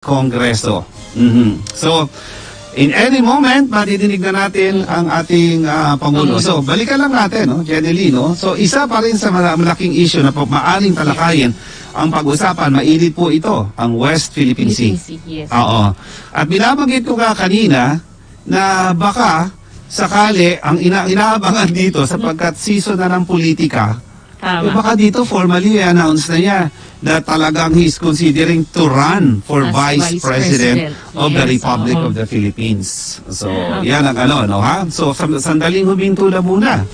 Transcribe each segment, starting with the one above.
Kongreso. So, in any moment, madidinig na natin ang ating Pangulo. So, balikan lang natin, no, Jenny, no? So, isa pa rin sa malaking issue na maaring talakayin ang pag-usapan, mainit po ito, ang West Philippine Sea. Yes. Oo. At binabanggit ko nga kanina na baka sakali ang inaabangan dito sapagkat season na ng politika, Tama. baka dito formally i-announce na niya na talagang he's considering to run for As Vice President of the Yes, Republic oo. of the Philippines. So, yan ang ano, no, ha? So, sandaling huminto na muna.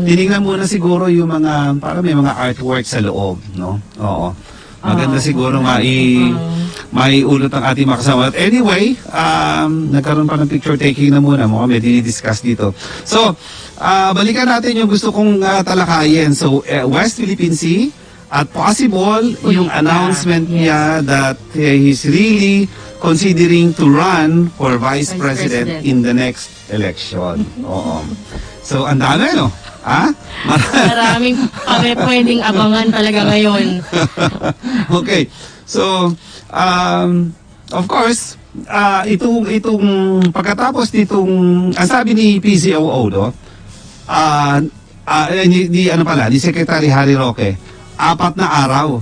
Tinignan muna siguro yung mga, parang may mga artwork sa loob, no? Oo. Maganda siguro may ulot ang ating makasama. But anyway, nagkaroon pa ng picture taking na muna. Mukhang may dinidiscuss dito. So, balikan natin yung gusto kong talakayin. So, West Philippine Sea, at possible yung announcement niya that he's really considering to run for Vice President in the next election. Oo. So, ang dami, no? Ha? Maraming pwedeng abangan talaga ngayon. Okay. So, of course, itong pagkatapos nitong, ang sabi ni PCOO, no? Ni Secretary Harry Roque, 4 na araw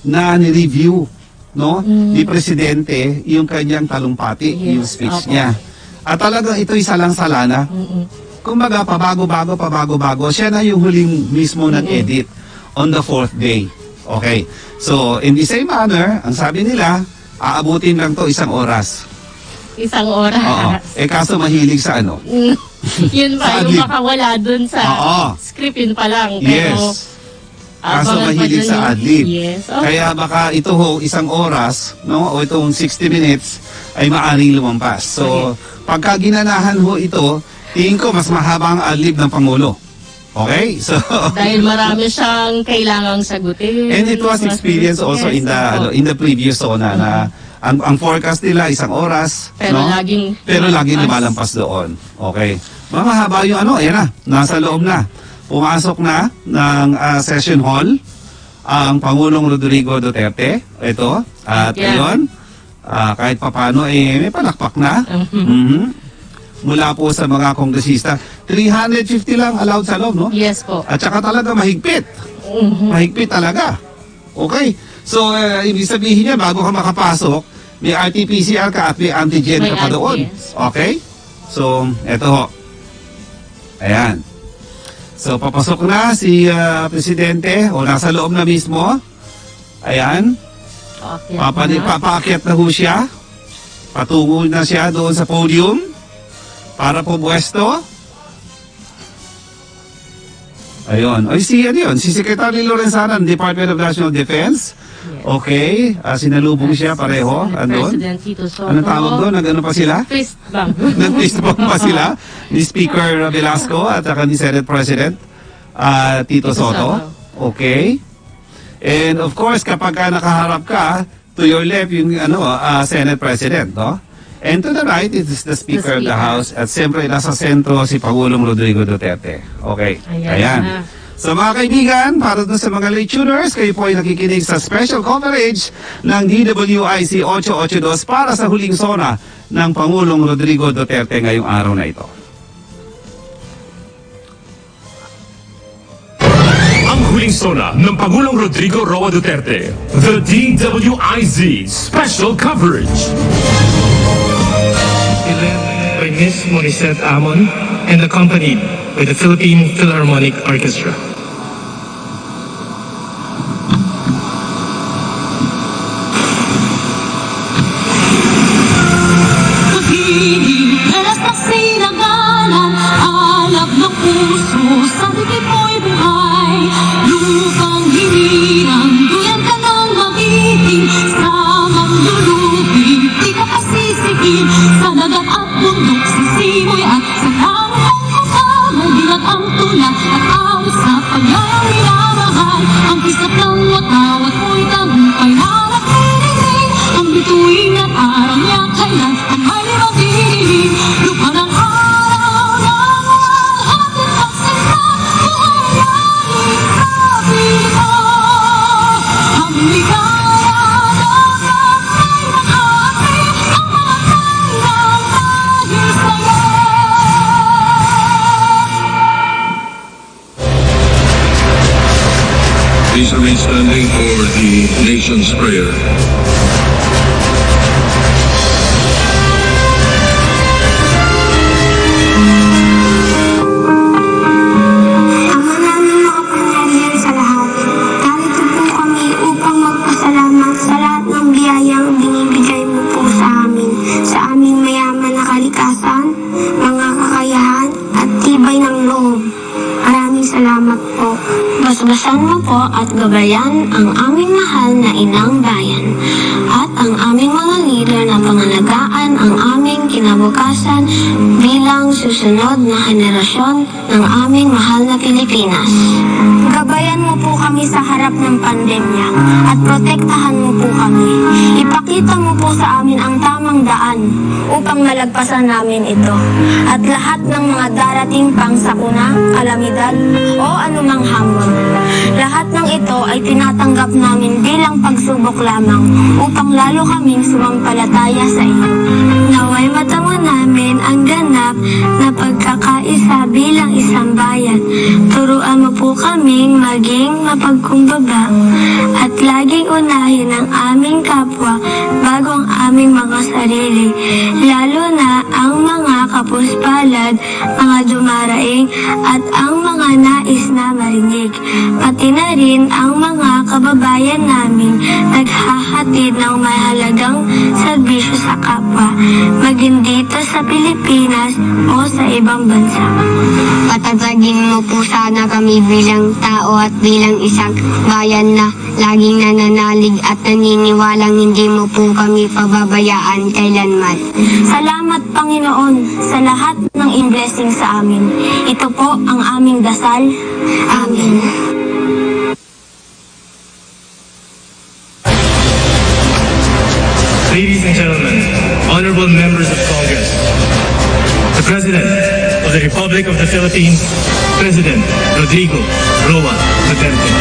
na ni-review, no, ni Presidente yung kanyang talumpati, yung speech niya. At talagang ito'y salang-salana. Kumbaga, pabago-bago. Siya na yung huling mismo nag-edit on the 4th day. Okay. So, in the same manner, ang sabi nila, aabutin lang to 1 oras. 1 oras. Oo. Kaso mahilig sa ano? Yun pa, yung makawala dun sa script, yun pa lang. Pero, Yes. Kaso mahilig sa adlib. Yes. Okay. Kaya baka ito ho, 1 oras, no, o itong 60 minutes ay maaaring lumampas. So, pagka ginanahan ho ito, tingin ko mas mahaba ang adlib ng Pangulo. Okay? So, dahil marami siyang kailangang sagutin. and it was experience also in the previous zona na ang forecast nila 1 oras, Pero no? laging lumalampas doon. Okay. Mahaba yung ano, ayan na, nasa loob na. Pumasok na ng session hall ang Pangulong Rodrigo Duterte. Ito. At ayun, kahit papano, may palakpak na. Mula po sa mga kongresista. 350 lang allowed sa loob, no? Yes po. At saka talaga mahigpit. Mahigpit talaga. Okay. So, ibig sabihin niya, bago ka makapasok, may RT-PCR ka at may antigen ka pa doon. Yes. Okay? So, eto ho. Ayan. So, papasok na si Presidente o nasa loob na mismo. Ayan. Papaakyat na ho siya. Patungo na siya doon sa podium para pumwesto. Ayun. Ay, si Secretary Lorenzana ng Department of National Defense. Yes. Okay. Sinalubong siya pareho. Andun. President Tito Soto. Anong tawag doon? Nag-ano pa sila? Fist bump. Nag-fist bump pa sila ni Speaker Velasco at saka ni Senate President Tito Soto. Okay. And of course, kapag nakaharap ka, to your left yung Senate President, no? And to the right, it is the Speaker of the House. At siyempre, nasa sentro si Pangulong Rodrigo Duterte. Okay. Ayan. So mga kaibigan, para dun sa mga late tuners, kayo po ay nakikinig sa special coverage ng DWIC 882 para sa huling sona ng Pangulong Rodrigo Duterte ngayong araw na ito. Ang huling sona ng Pangulong Rodrigo Roa Duterte, the DWIZ special coverage. Led by Miss Morissette Amon and accompanied by the Philippine Philharmonic Orchestra. Alas na sinagalan, alab ng puso, sa bigay mo'y buhay. Lupang hinirang, duyan ka ng magiting, sa mamlulubing, di ka pasisigin. Sa dagat at bundok, sa simoy at sa langit mong kasama, bilang ang tula at awit sa pag Please remain standing for the nation's prayer. Ama namin makapangyarihan sa lahat, narito po kami upang magpasalamat sa lahat ng biyayang binibigay mo po sa amin, sa aming mayaman na kalikasan, mga kakayahan at tibay ng loob. Maraming salamat po. Basbasan mo po at gabayan ang aming mahal na inang bayan at ang aming mga leader na pangalagaan ang aming kinabukasan bilang susunod na henerasyon ng aming mahal na Pilipinas. Gabayan mo po kami sa harap ng pandemya at protektahan mo po kami. Ipakita mo po sa amin ang tamang daan upang malagpasan namin ito at lahat ng mga darating pang sakuna, kalamidad o anumang hamon. Lahat ng ito ay tinatanggap namin bilang pagsubok lamang upang lalo kaming sumampalataya sa iyo. Naway matamo namin ang ganap na pagkakaisa bilang isang bayan. Turuan mo po kaming maging mapagkumbaba at laging unahin ang aming kapwa bago ang aming mga sarili, lalo na ang mga kapuspalad, mga dumaraing at ang mga nais na marinig, pati na rin ang mga kababayan namin naghahatid ng mahalagang serbisyo sa kapwa, maging dito sa Pilipinas o sa ibang bansa. Patatagin mo po sana kami bilang tao at bilang isang bayan na laging nananalig at naniniwalang hindi mo po kami pababayaan kailanman. Salamat Panginoon sa lahat ng blessing sa amin. Ito po ang aming dasal. Amen. Ladies and gentlemen, honorable members of Congress, the President of the Republic of the Philippines, President Rodrigo Roa Duterte.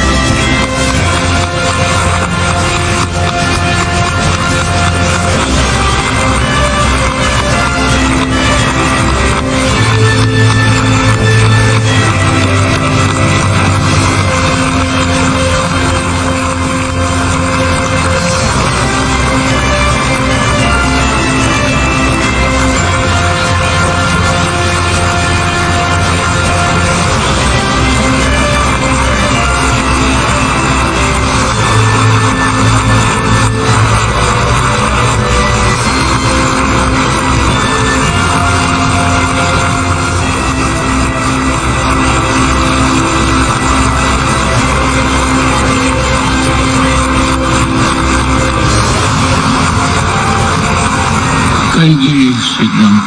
Kindly sit down.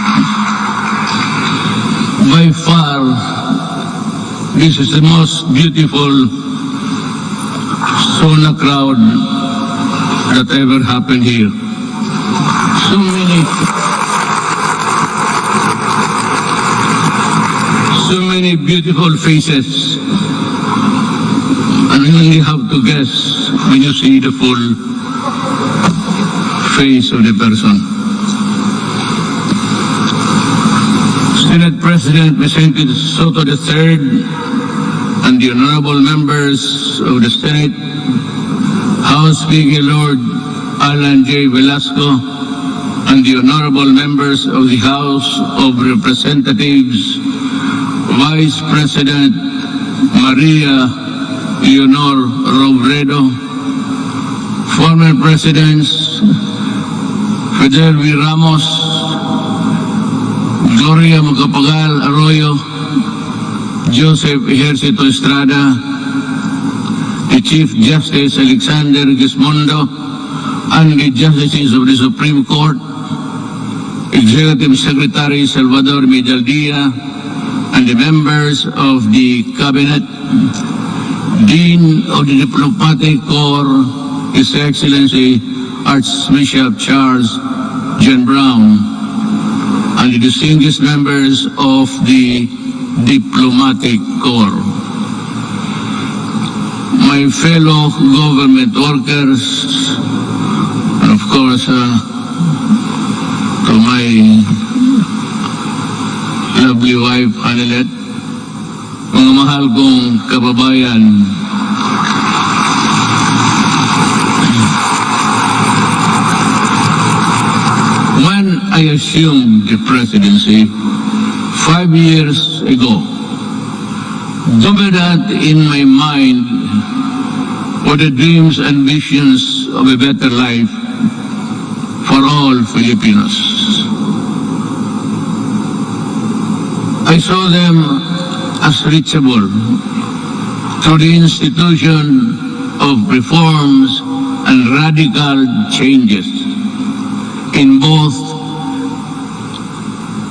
By far, this is the most beautiful Sona crowd that ever happened here. So many beautiful faces. And you only have to guess when you see the full face of the person. Senate President Vicente Soto III and the honorable members of the Senate, House Speaker Lord Alan J. Velasco, and the honorable members of the House of Representatives, Vice President Maria Leonor Robredo, former Presidents Fidel V. Ramos, Gloria Macapagal Arroyo, Joseph Ejercito Estrada, the Chief Justice Alexander Gismondo, and the Justices of the Supreme Court, Executive Secretary Salvador Medaldia, and the members of the Cabinet, Dean of the Diplomatic Corps, His Excellency Archbishop Charles John Brown, and the distinguished members of the Diplomatic Corps. My fellow government workers, and of course, to my lovely wife, Annalette, mga mahal kong kababayan, when I assumed the presidency 5 years ago, dominant in my mind were the dreams and visions of a better life for all Filipinos. I saw them as reachable through the institution of reforms and radical changes in both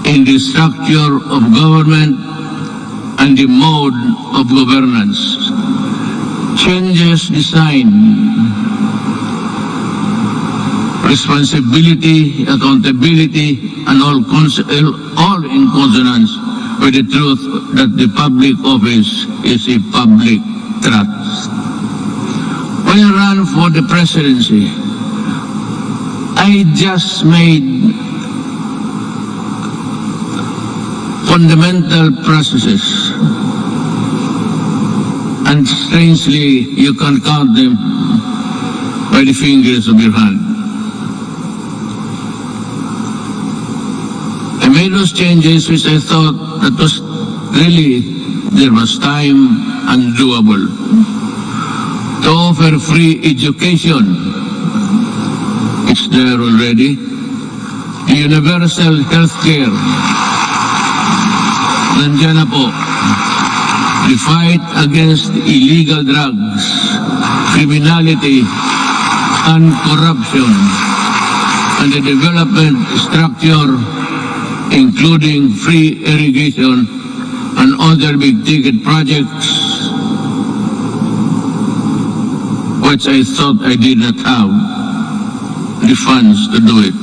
in the structure of government and the mode of governance. Changes designed responsibility, accountability, and all in consonance with the truth that the public office is a public trust. When I ran for the presidency, I just made fundamental processes, and strangely, you can count them by the fingers of your hand. I made those changes which I thought that was really, there was time and doable. To offer free education, it's there already. Universal health care, nandiyan na po. The fight against illegal drugs, criminality, and corruption, and the development structure, including free irrigation and other big-ticket projects, which I thought I did not have the funds to do it.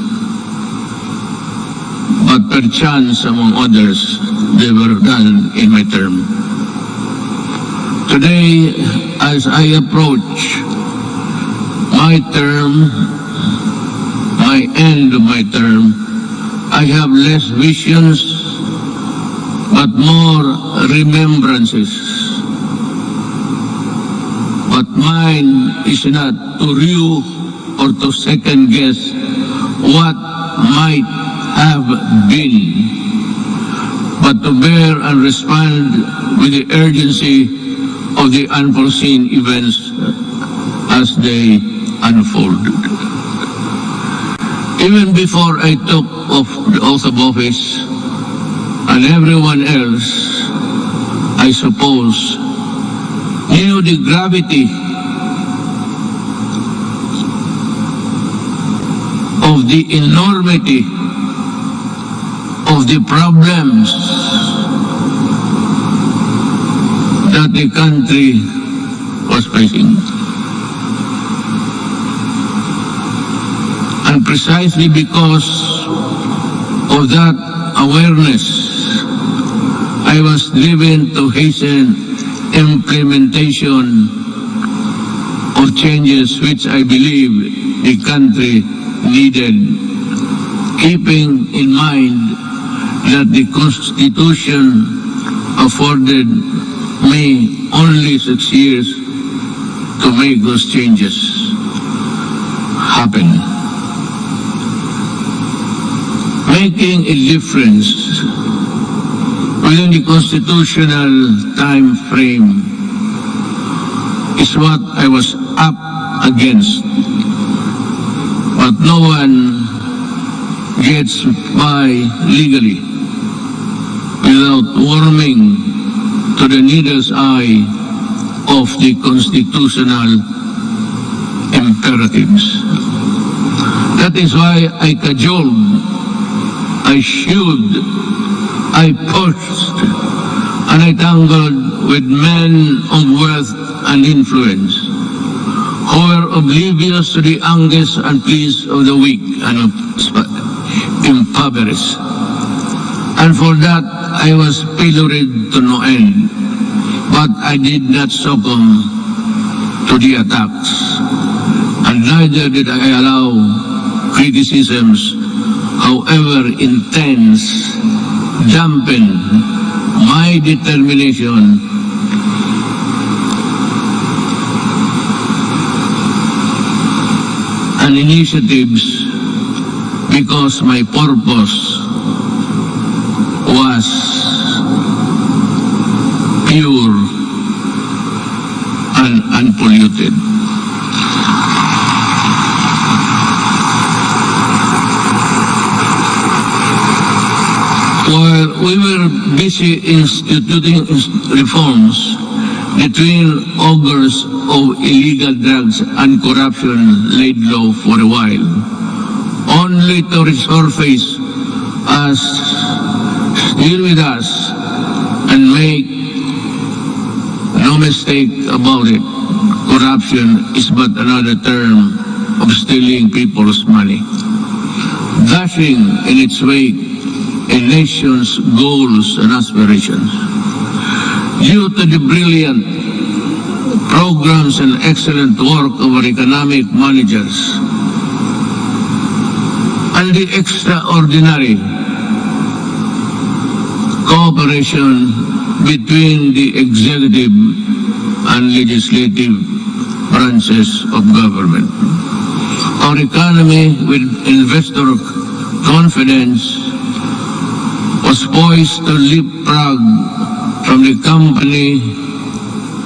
But perchance, among others, they were done in my term. Today, as I approach my term, my end of my term, I have less visions, but more remembrances. But mine is not to review or to second guess what might have been, but to bear and respond with the urgency of the unforeseen events as they unfolded. Even before I took the oath of office, and everyone else, I suppose, knew the gravity of the enormity of the problems that the country was facing. And precisely because of that awareness, I was driven to hasten implementation of changes which I believe the country needed, keeping in mind that the Constitution afforded me only 6 years to make those changes happen. Making a difference within the constitutional time frame is what I was up against. But no one gets by legally without warming to the needle's eye of the constitutional imperatives. That is why I cajoled, I shewed, I pushed, and I tangled with men of wealth and influence who were oblivious to the angst and pleas of the weak and impoverished. And for that, I was pilloried to no end. But I did not succumb to the attacks. And neither did I allow criticisms, however intense, dampen my determination and initiatives because my purpose was pure and unpolluted. While we were busy instituting reforms, the twin ogres of illegal drugs and corruption laid low for a while, only to resurface as deal with us and make no mistake about it. Corruption is but another term of stealing people's money, dashing in its wake a nation's goals and aspirations. Due to the brilliant programs and excellent work of our economic managers and the extraordinary cooperation between the executive and legislative branches of government, our economy with investor confidence was poised to leapfrog from the company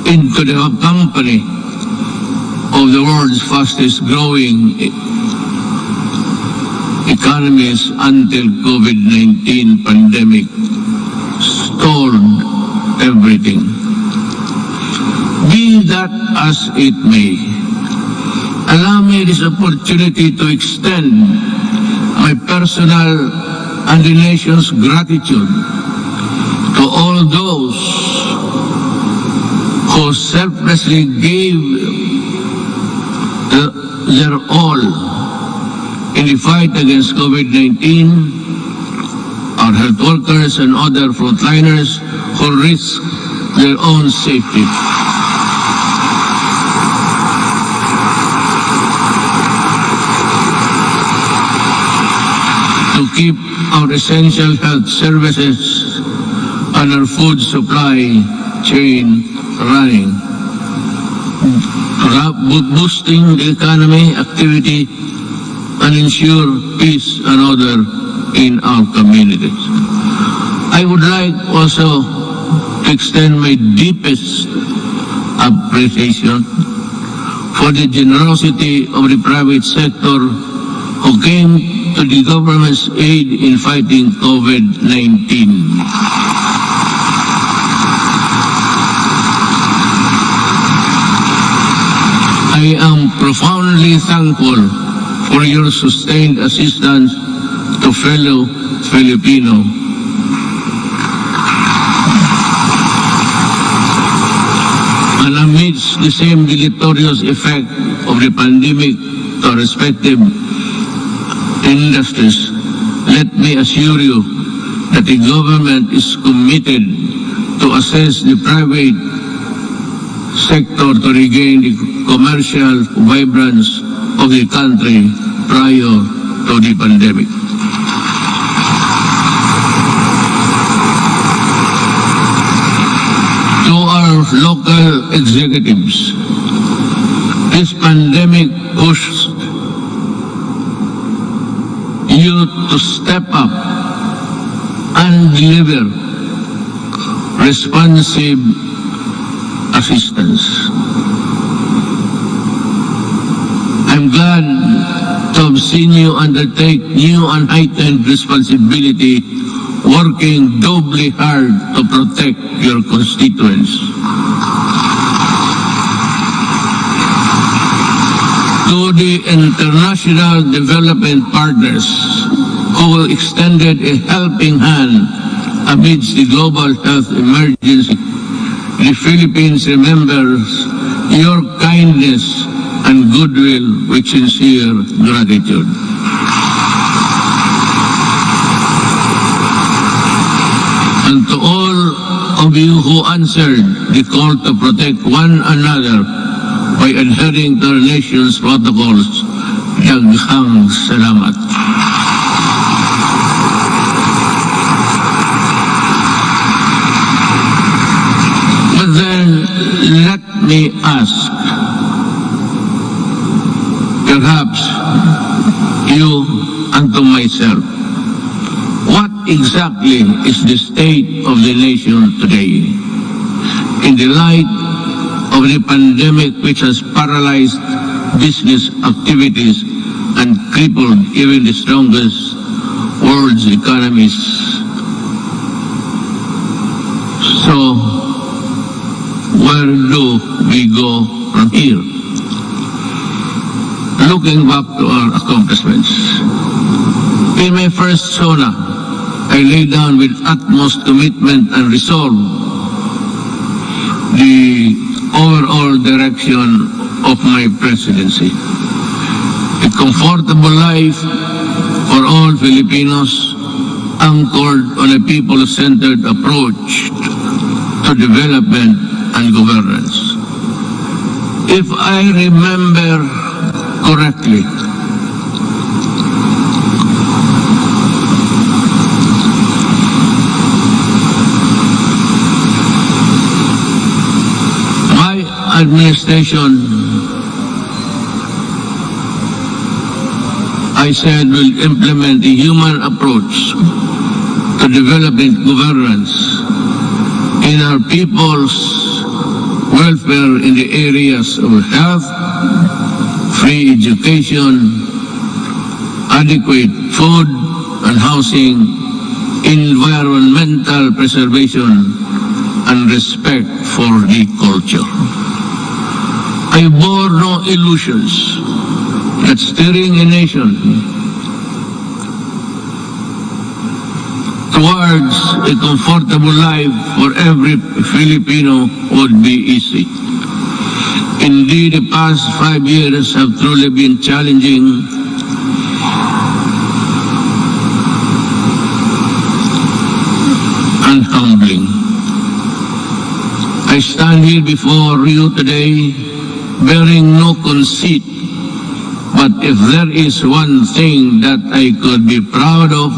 into the company of the world's fastest growing economies until COVID-19 pandemic stalled everything. Be that as it may, allow me this opportunity to extend my personal and the nation's gratitude to all those who selflessly gave their all in the fight against COVID-19, our health workers and other frontliners who risk their own safety. To keep our essential health services and our food supply chain running, boosting the economy activity and ensure peace and order in our communities. I would like also to extend my deepest appreciation for the generosity of the private sector who came to the government's aid in fighting COVID-19. I am profoundly thankful for your sustained assistance to fellow Filipino. And amidst the same deleterious effect of the pandemic to respective industries, let me assure you that the government is committed to assess the private sector to regain the commercial vibrance of the country prior to the pandemic. To our local executives, this pandemic pushed you to step up and deliver responsive assistance. I'm glad to have seen you undertake new and heightened responsibility, working doubly hard to protect your constituents. To the international development partners who extended a helping hand amidst the global health emergency, the Philippines remembers your kindness and goodwill with sincere gratitude. And to all of you who answered the call to protect one another by adhering to our nation's protocols, daghang salamat. But then, let me ask, perhaps you unto myself, what exactly is the state of the nation today? In the light of the pandemic which has paralyzed business activities and crippled even the strongest world's economies. So, where do we go from here? Looking back to our accomplishments. In my first SONA, I laid down with utmost commitment and resolve the overall direction of my presidency. A comfortable life for all Filipinos anchored on a people-centered approach to development and governance. If I remember correctly, my administration, I said, will implement a human approach to developing governance in our people's welfare in the areas of health, free education, adequate food and housing, environmental preservation, and respect for the culture. I bore no illusions that steering a nation towards a comfortable life for every Filipino would be easy. Indeed, the past 5 years have truly been challenging and humbling. I stand here before you today bearing no conceit, but if there is one thing that I could be proud of,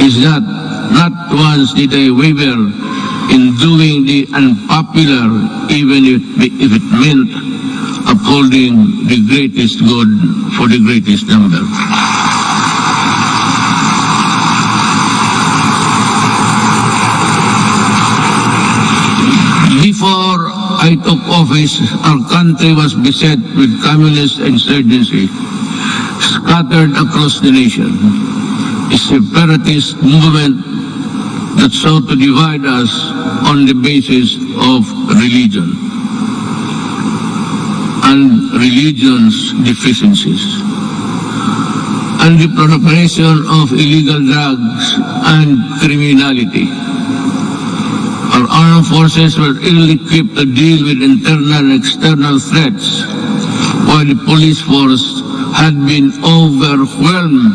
is that not once did I waver in doing the unpopular, even if it meant upholding the greatest good for the greatest number. Before I took office, our country was beset with communist insurgency scattered across the nation. A separatist movement that sought to divide us on the basis of religion and religion's deficiencies, and the proliferation of illegal drugs and criminality. Our armed forces were ill-equipped to deal with internal and external threats, while the police force had been overwhelmed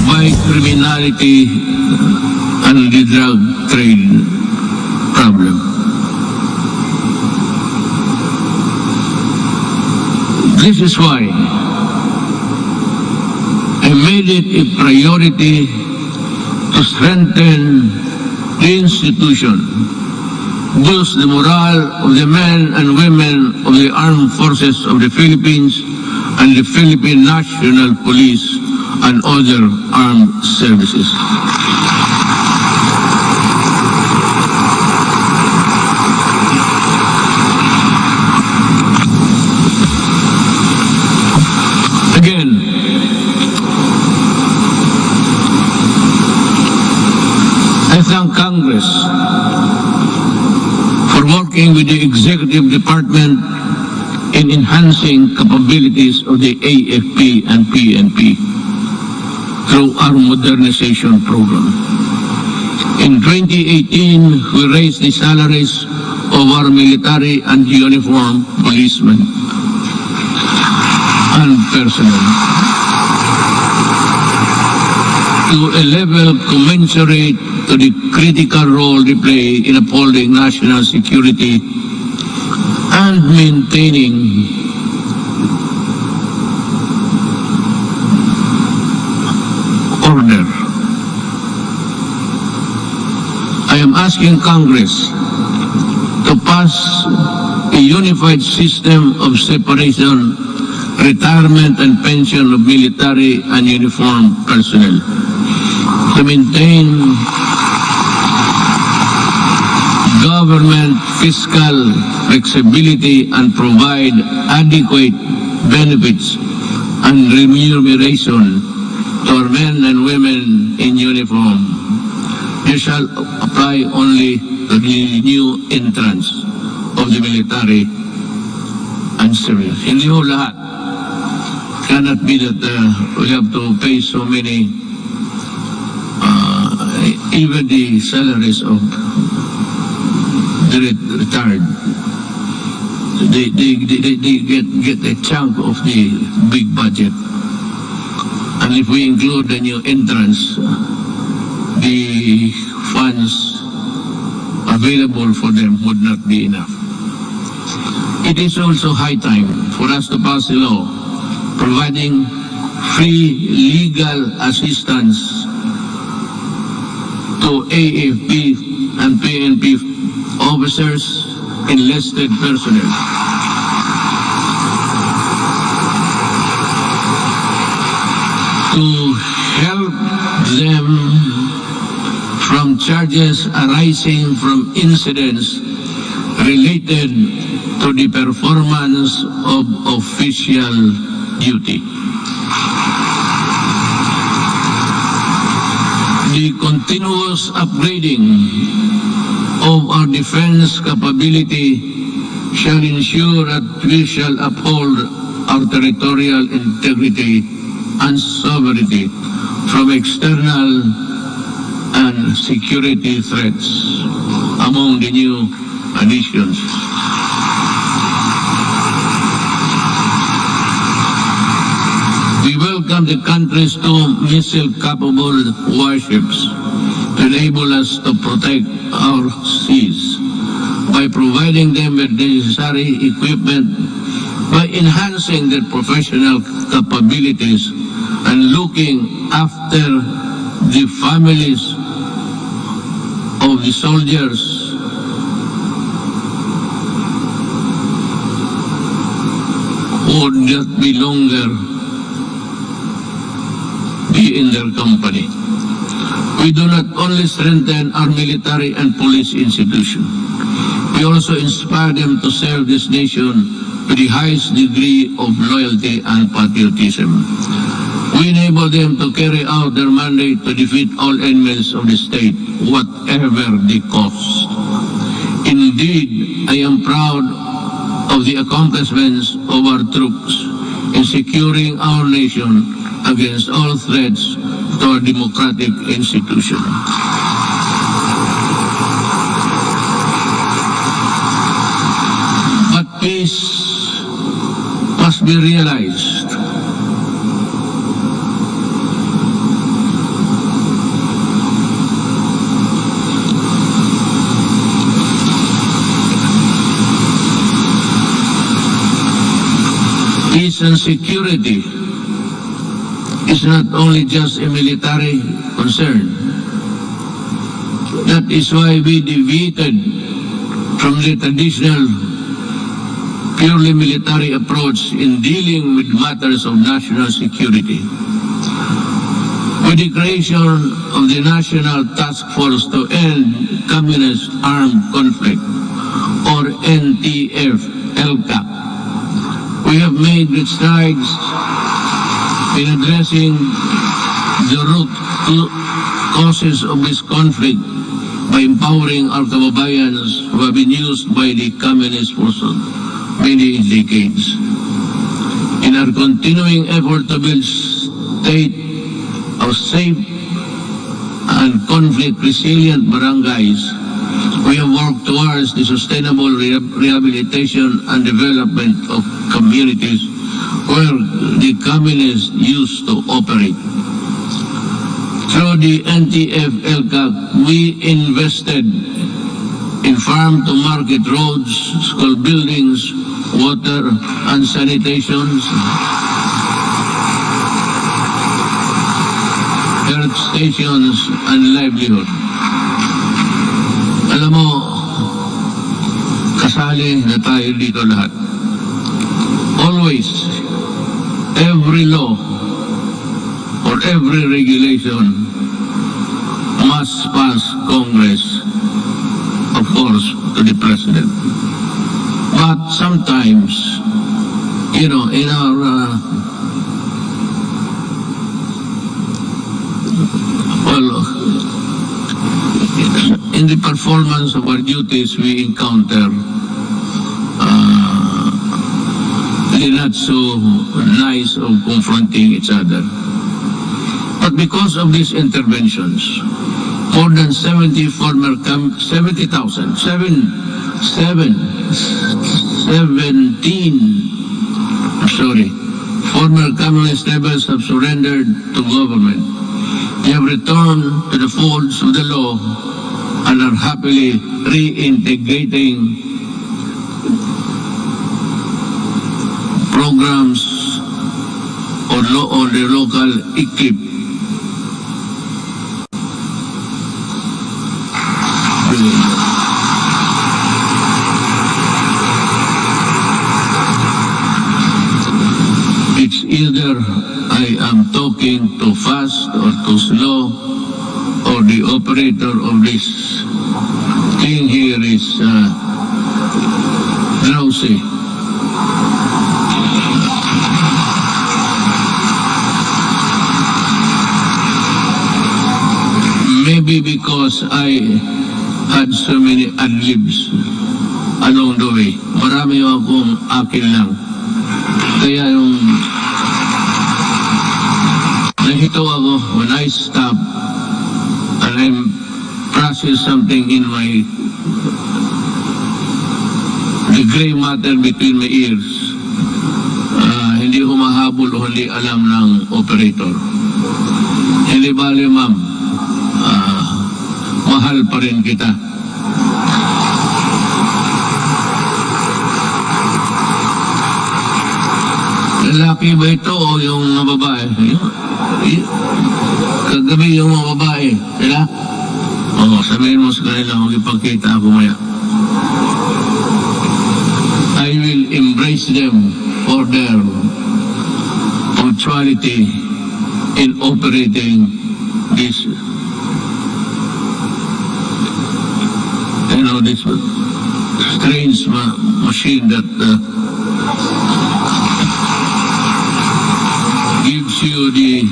by criminality and the drug trade problem. This is why I made it a priority to strengthen the institution, boost the morale of the men and women of the armed forces of the Philippines and the Philippine National Police and other armed services. Again, I thank Congress for working with the Executive Department in enhancing capabilities of the AFP and PNP through our modernization program. In 2018, we raised the salaries of our military and uniformed policemen and personnel to a level commensurate to the critical role they play in upholding national security and maintaining order. I am asking Congress to pass a unified system of separation, retirement, and pension of military and uniformed personnel to maintain government fiscal flexibility and provide adequate benefits and remuneration to our men and women in uniform. This shall apply only to the new entrants of the military and civil. Hindi ho lahat. Cannot be that we have to pay so many, even the salaries of the retired. They get a chunk of the big budget. And if we include the new entrants, the funds available for them would not be enough. It is also high time for us to pass a law providing free legal assistance to AFP and PNP officers, enlisted personnel. To help them from charges arising from incidents related to the performance of official duty. The continuous upgrading of our defense capability shall ensure that we shall uphold our territorial integrity and sovereignty from external and security threats among the new additions. We welcome the country's two missile-capable warships to enable us to protect our seas by providing them with necessary equipment, by enhancing their professional capabilities and looking after the families of the soldiers who would not be longer be in their company. We do not only strengthen our military and police institution, we also inspire them to serve this nation to the highest degree of loyalty and patriotism. We enable them to carry out their mandate to defeat all enemies of the state, whatever the cost. Indeed, I am proud of the accomplishments of our troops in securing our nation against all threats to our democratic institution. But peace must be realized. Peace and security is not only just a military concern. That is why we deviated from the traditional purely military approach in dealing with matters of national security. With the creation of the National Task Force to End Communist Armed Conflict, or NTF-ELCA, we have made great strides in addressing the root causes of this conflict by empowering our kababayans who have been used by the communists for so many decades. In our continuing effort to build state of safe and conflict-resilient barangays, we have worked towards the sustainable rehabilitation and development of communities where the communists used to operate. Through the NTF-ELCA, we invested in farm-to-market roads, school buildings, water and sanitation, health stations, and livelihood. Alam mo, kasali na tayo dito lahat. Always, every law or every regulation must pass Congress, of course, to the President. But sometimes, you know, in our in the performance of our duties, we encounter the not so nice of confronting each other. But because of these interventions, more than 70 former 17 former communist rebels have surrendered to government. They have returned to the folds of the law and are happily reintegrating programs or the local equip. It's either I am talking too fast or too slow, or the operator of this thing here is drowsy. Maybe because I had so many ad-libs along the way. Marami akong akin lang. Kaya yung nahito ako when I stop and I'm process something in the gray matter between my ears, hindi ko mahabol o hindi alam ng operator. Hindi bali, ma'am, mahal pa rin kita. Lalaki ba ito o yung mga babae? Kagabi yung mga babae, sila? Oo, sabihin mo sa kanila, magipagkita ako maya. I will embrace them for their punctuality in operating this, this strange machine that gives you the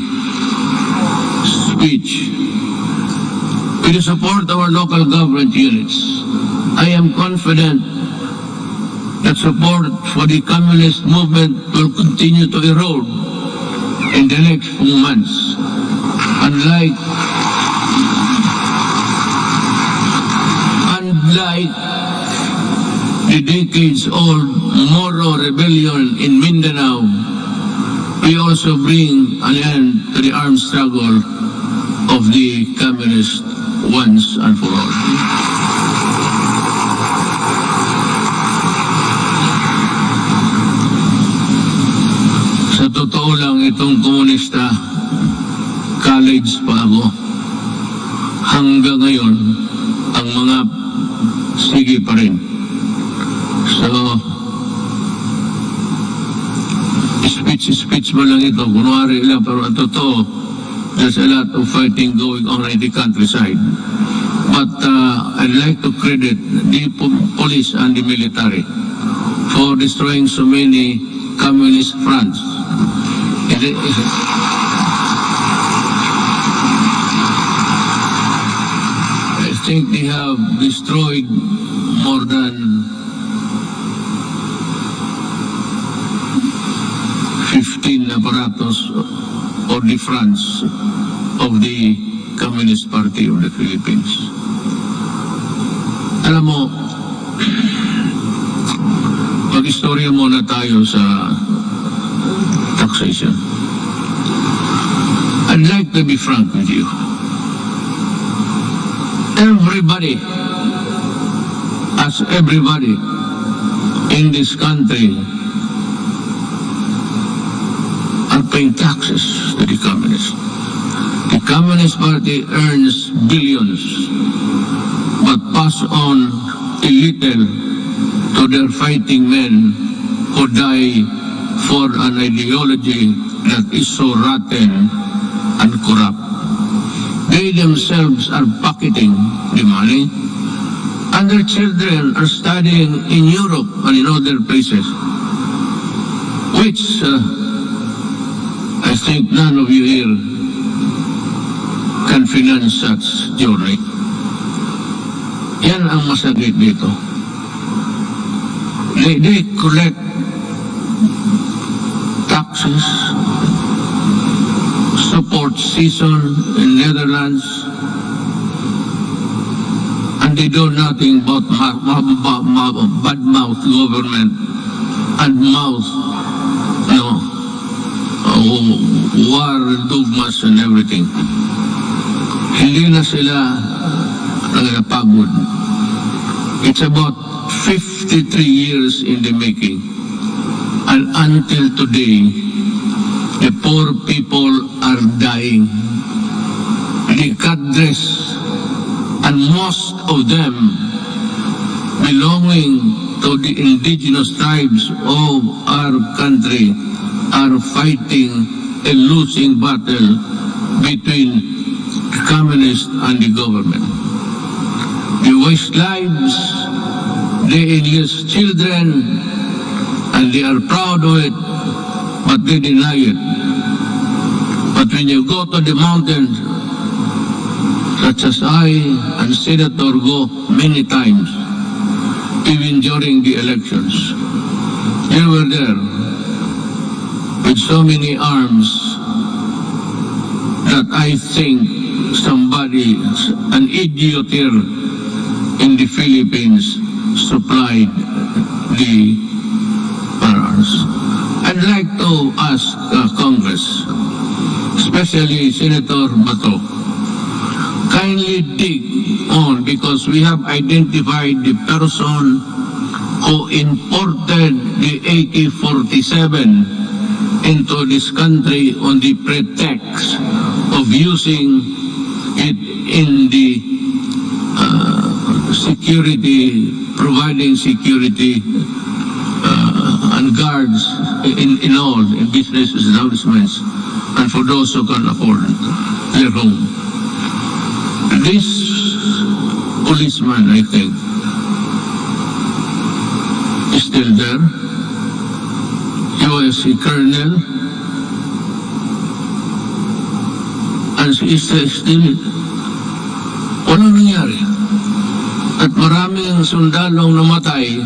speech. With the support of our local government units, I am confident that support for the communist movement will continue to erode in the next few months. Unlike the decades-old Moro rebellion in Mindanao, we also bring an end to the armed struggle of the communists once and for all. Sa totoo lang, itong komunista, college pa ako. Hanggang ngayon, ang mga sige pa rin. So, speech mo lang ito, kunwari lang, pero ang totoo, there's a lot of fighting going on in the countryside. But I'd like to credit the police and the military for destroying so many communist fronts. I think they have destroyed more than 15 apparatus or the fronts of the Communist Party of the Philippines. Alam mo, mag-istorya muna tayo sa taxation. I'd like to be frank with you. Everybody in this country are paying taxes to the communists. The Communist Party earns billions but pass on a little to their fighting men who die for an ideology that is so rotten and corrupt. They themselves are pocketing the money, and their children are studying in Europe and in other places, which I think none of you here can finance such journey. Yan ang masakit dito. They collect taxes, support season in Netherlands, and they do nothing but bad-mouth government and mouth, war, dogmas, and everything. Hindi na sila napagod. It's about 53 years in the making. And until today, the poor people are dying. The cadres, and most of them belonging to the indigenous tribes of our country, are fighting a losing battle between the communists and the government. They waste lives, they enlist children, and they are proud of it, but they deny it. But when you go to the mountains, such as I and Senator go many times, even during the elections, they were there with so many arms that I think somebody, an idiot here in the Philippines, supplied the firearms. I'd like to ask Congress, especially Senator Bato, kindly dig on, because we have identified the person who imported the AK-47 into this country on the pretext of using it in the security, providing security and guards in all, in business establishments, and for those who can afford their home. This policeman, I think, is still there. He was a colonel, and he is still, walang nangyari. At maraming sundalong namatay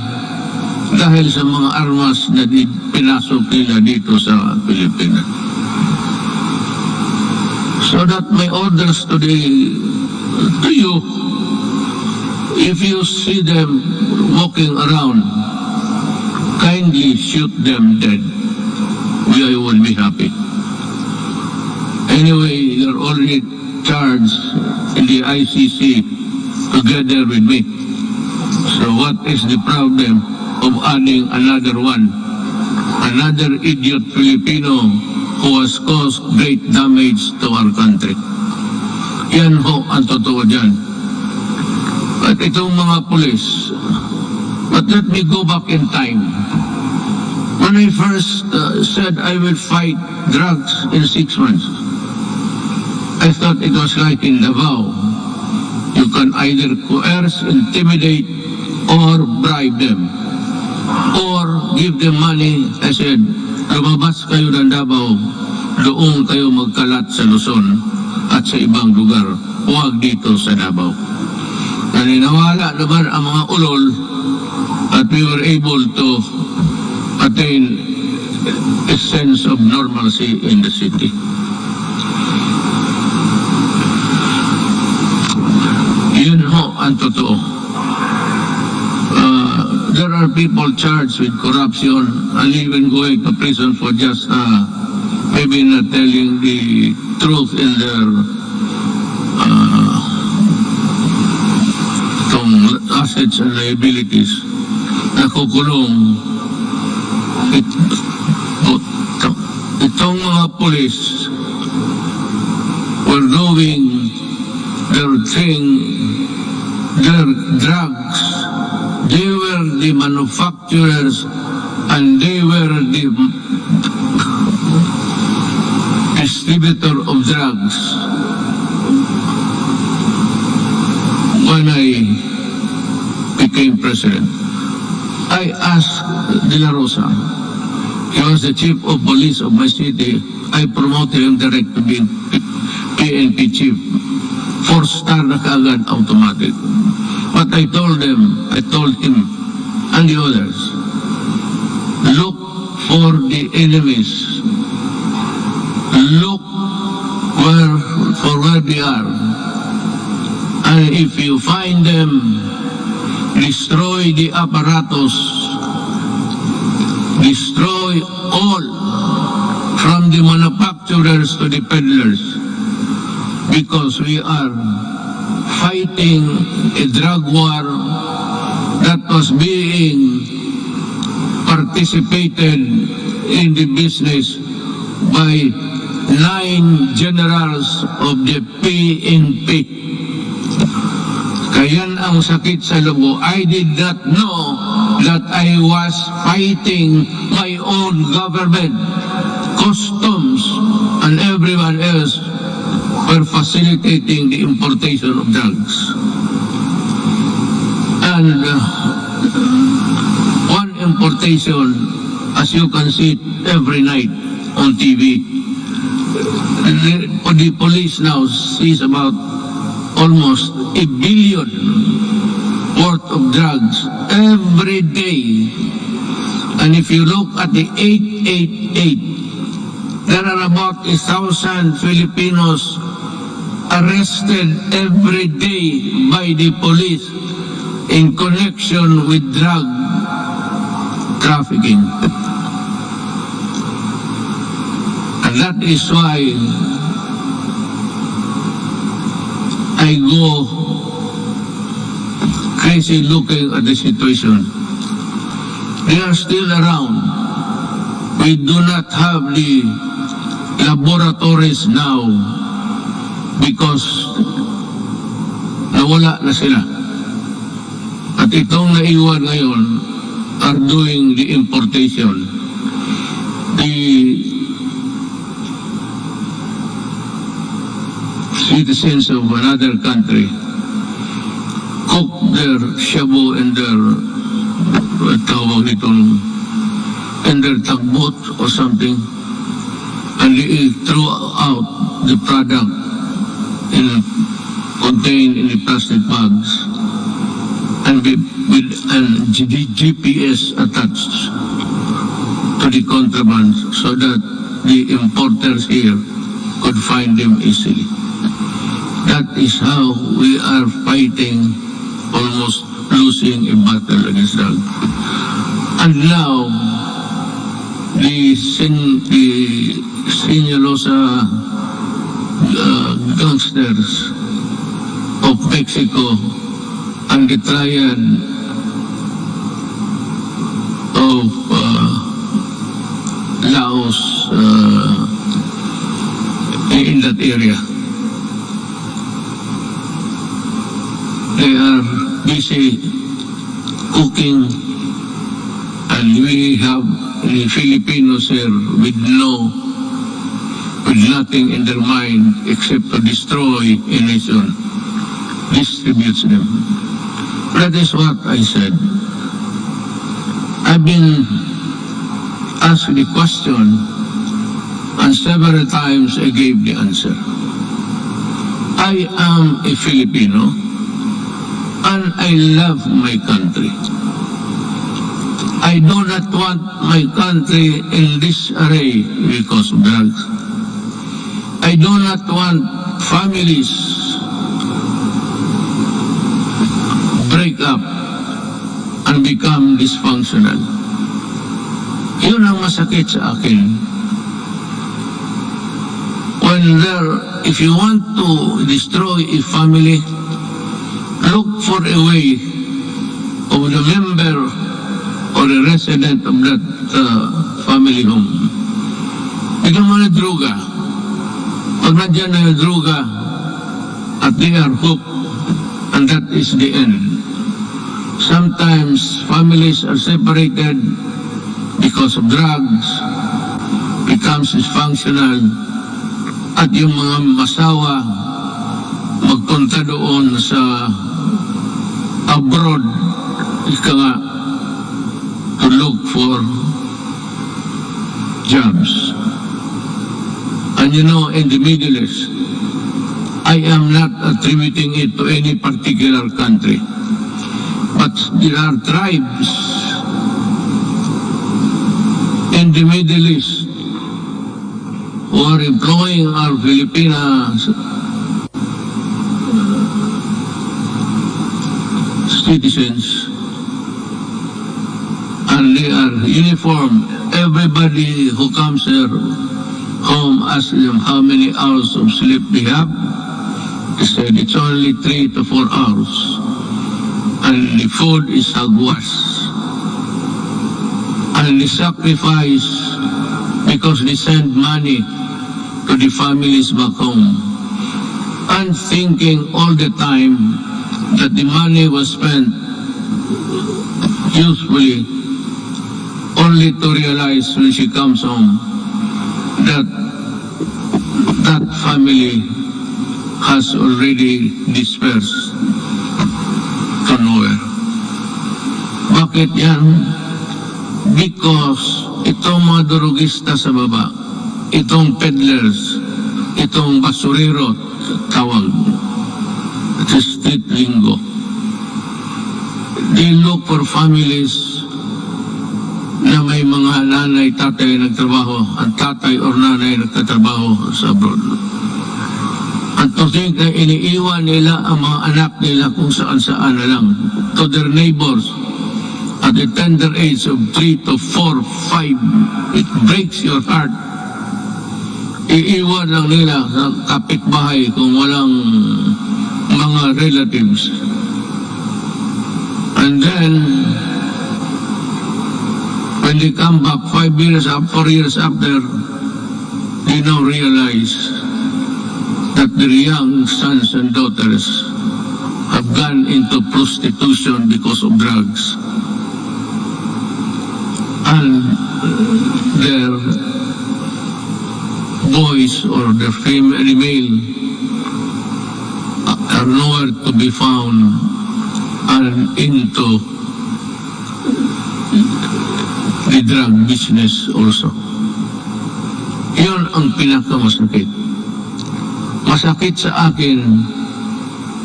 dahil sa mga armas na pinasok nila dito sa Pilipinas. So that my orders today to you, if you see them walking around, kindly shoot them dead. I will be happy. Anyway, you're already charged in the ICC together with me. So what is the problem of adding another one? Another idiot Filipino who has caused great damage to our country. Yan ho ang totoo dyan. At itong mga pulis, but let me go back in time. When I first said I will fight drugs in 6 months, I thought it was like in Davao. You can either coerce, intimidate, or bribe them, or give them money. I said, lumabas kayo ng Davao, doon kayo magkalat sa Luzon at sa ibang lugar, huwag dito sa Davao. Naniniwala naman ang mga ulol, at we were able to attain a sense of normalcy in the city. Yun ho ang totoo. There are people charged with corruption and even going to prison for just maybe not telling the truth in their assets and liabilities. Nakukulong. Itong mga police were doing their thing, their drugs, they were the manufacturers, and they were the distributor of drugs. When I became president, I asked De La Rosa, he was the chief of police of my city. I promoted him direct to being PNP chief. 4-star na kaagad, automatic. But I told him and the others, look for the enemies. Look for where they are. And if you find them, destroy the apparatus. Destroy all, from the manufacturers to the peddlers. Because we are fighting a drug war that was being participated in the business by 9 generals of the PNP. Kayan ang sakit sa loob. I did not know that I was fighting my own government. Customs and everyone else were facilitating the importation of drugs. And one importation, as you can see every night on TV, the police now sees about almost $1 billion worth of drugs every day. And if you look at the 888, there are about 1,000 Filipinos arrested every day by the police in connection with drug trafficking. And that is why I go crazy looking at the situation. They are still around. We do not have the laboratories now because nawala na sila. At itong naiwan ngayon are doing the importation. The citizens of another country cook their shabu and their and their tagbot or something, and they throw out the product contained in the plastic bags and with GPS attached to the contraband so that the importers here could find them easily. That is how we are fighting, almost losing a battle against drugs. And now, the Sinaloa gangsters of Mexico and the triad of Laos in that area. They are busy cooking, and we have the Filipinos here with nothing in their mind except to destroy a nation, distributes them. That is what I said. I've been asked the question, and several times I gave the answer. I am a Filipino, and I love my country. I do not want my country in disarray because of drugs. I do not want families break up and become dysfunctional. Yun ang masakit sa akin. If you want to destroy a family, look for a way of the member or a resident of that family home. Bigyan mo na droga. Pag nandiyan na yung droga at they are hooked and that is the end. Sometimes families are separated because of drugs, becomes dysfunctional, at yung mga masawa magpunta doon sa abroad, ika nga, to look for jobs. And you know, in the Middle East, I am not attributing it to any particular country, but there are tribes in the Middle East who are employing our Filipinas citizens, and they are uniform. Everybody who comes here home asks them how many hours of sleep they have. They said it's only 3 to 4 hours, and the food is hagwas, and they sacrifice because they send money to the families back home, and thinking all the time that the money was spent usefully, only to realize when she comes home that that family has already dispersed to nowhere. Bakit yan? Because itong mga durugista sa baba, itong peddlers, itong basurero, tawag, it's a street lingo. They look for families na may mga nanay, tatay nagtrabaho, ang tatay or nanay nagtatrabaho sa abroad. At to think na iniiwan nila ang mga anak nila kung saan-saan na lang to their neighbors at the tender age of 3 to 4, 5. It breaks your heart. Iiwan lang nila sa kapitbahay kung walang mga relatives. And then, when they come back 5 years, 4 years after, they now realize that their young sons and daughters have gone into prostitution because of drugs. And their boys or their male are nowhere to be found and into the drug business also. Yun ang pinakamasakit. Masakit sa akin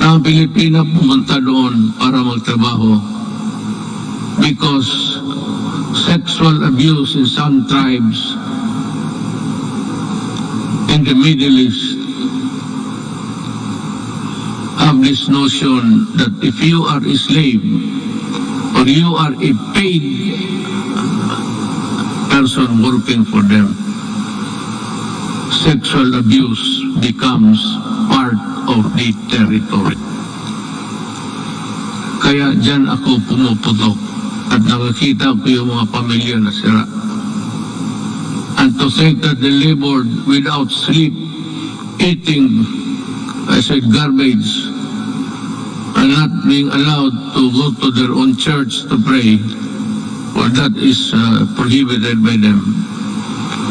na ang Pilipina pumunta doon para magtrabaho because sexual abuse in some tribes in the Middle East have this notion that if you are a slave or you are a paid person working for them, sexual abuse becomes part of the territory. Kaya dyan ako pumuputok at nakakita ko yung mga pamilya na sira. And to think that they labored without sleep, eating, I said, garbage, and not being allowed to go to their own church to pray, well, that is prohibited by them.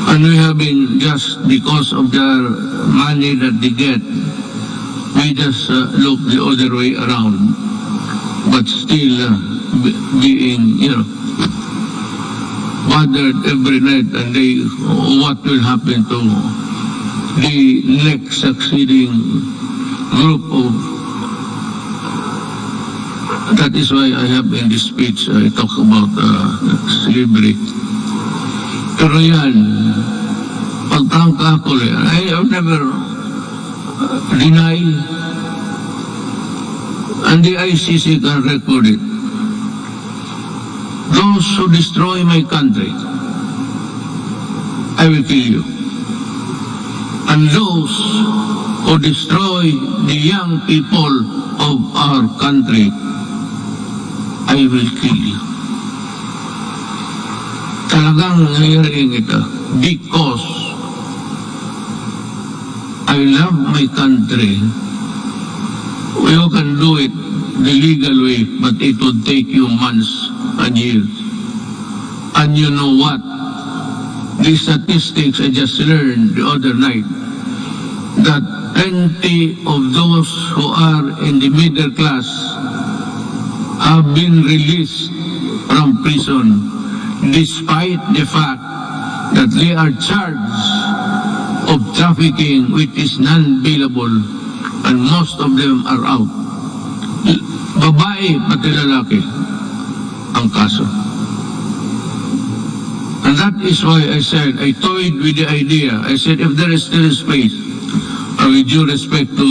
And we have been, just because of their money that they get, we just look the other way around, but still being, bothered every night, and what will happen to the next succeeding group of. That is why I have in this speech, I talk about slavery. Pero yan, pagprangka ako, I have never denied, and the ICC can record it. Those who destroy my country, I will kill you. And those who destroy the young people of our country, I will kill you. Talagang nangyayari ito because I love my country. You can do it the legal way, but it would take you months and years. And you know what? The statistics I just learned the other night, that plenty of those who are in the middle class have been released from prison despite the fact that they are charged of trafficking which is non-bailable, and most of them are out. Babae pati lalaki ang kaso. And that is why I said, I toyed with the idea. I said, if there is still space, with due respect to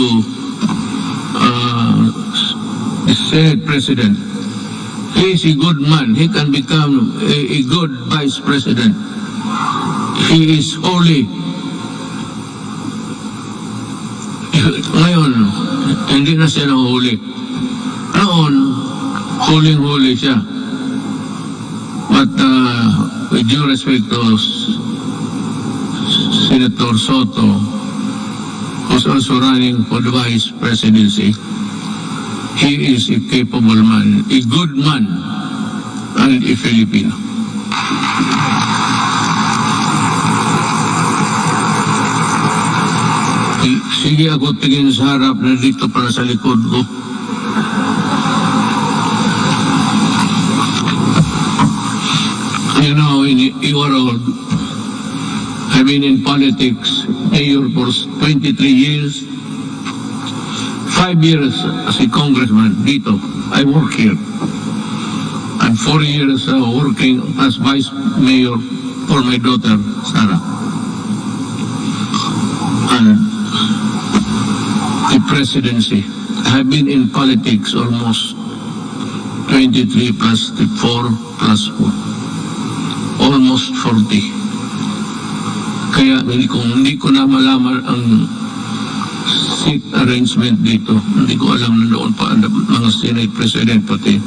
the Senate President, he is a good man. He can become a good Vice President. He is holy. Ngayon, hindi na siya nahuli. Noon, huling-huli siya. But with due respect to Senator Soto, who's also running for the Vice Presidency, he is a capable man, a good man, and a Filipino. Sige ako tingin sa harap na dito para sa likod ko. You know, in Iwarod, I've been in politics, mayor for 23 years, 5 years as a congressman dito. I work here. And 4 years working as vice mayor for my daughter, Sarah. And the presidency. I have been in politics almost 23 plus 4 plus 4. Almost 40. Kaya hindi ko na malaman ang seat arrangement dito. Hindi ko alam na noon pa ang mga Senate President pati.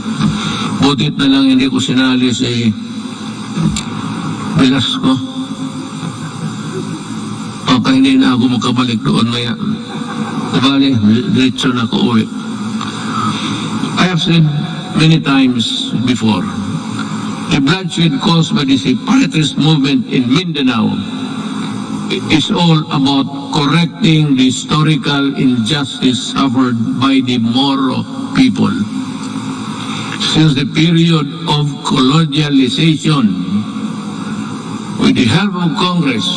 Butit na lang hindi ko sinali si Velasco. Baka hindi na ako makabalik doon maya. Bale, diretso na ako uwi. I have said many times before, the bloodshed caused by the separatist movement in Mindanao is all about correcting the historical injustice suffered by the Moro people. Since the period of colonialization, with the help of Congress,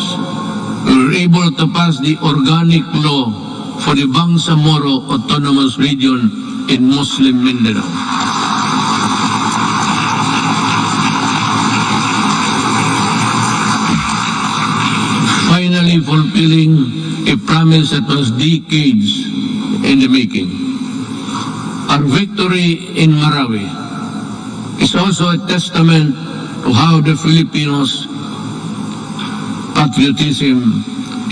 we were able to pass the organic law for the Bangsamoro Autonomous Region in Muslim Mindanao. Finally fulfilling a promise that was decades in the making. Our victory in Marawi is also a testament to how the Filipinos' patriotism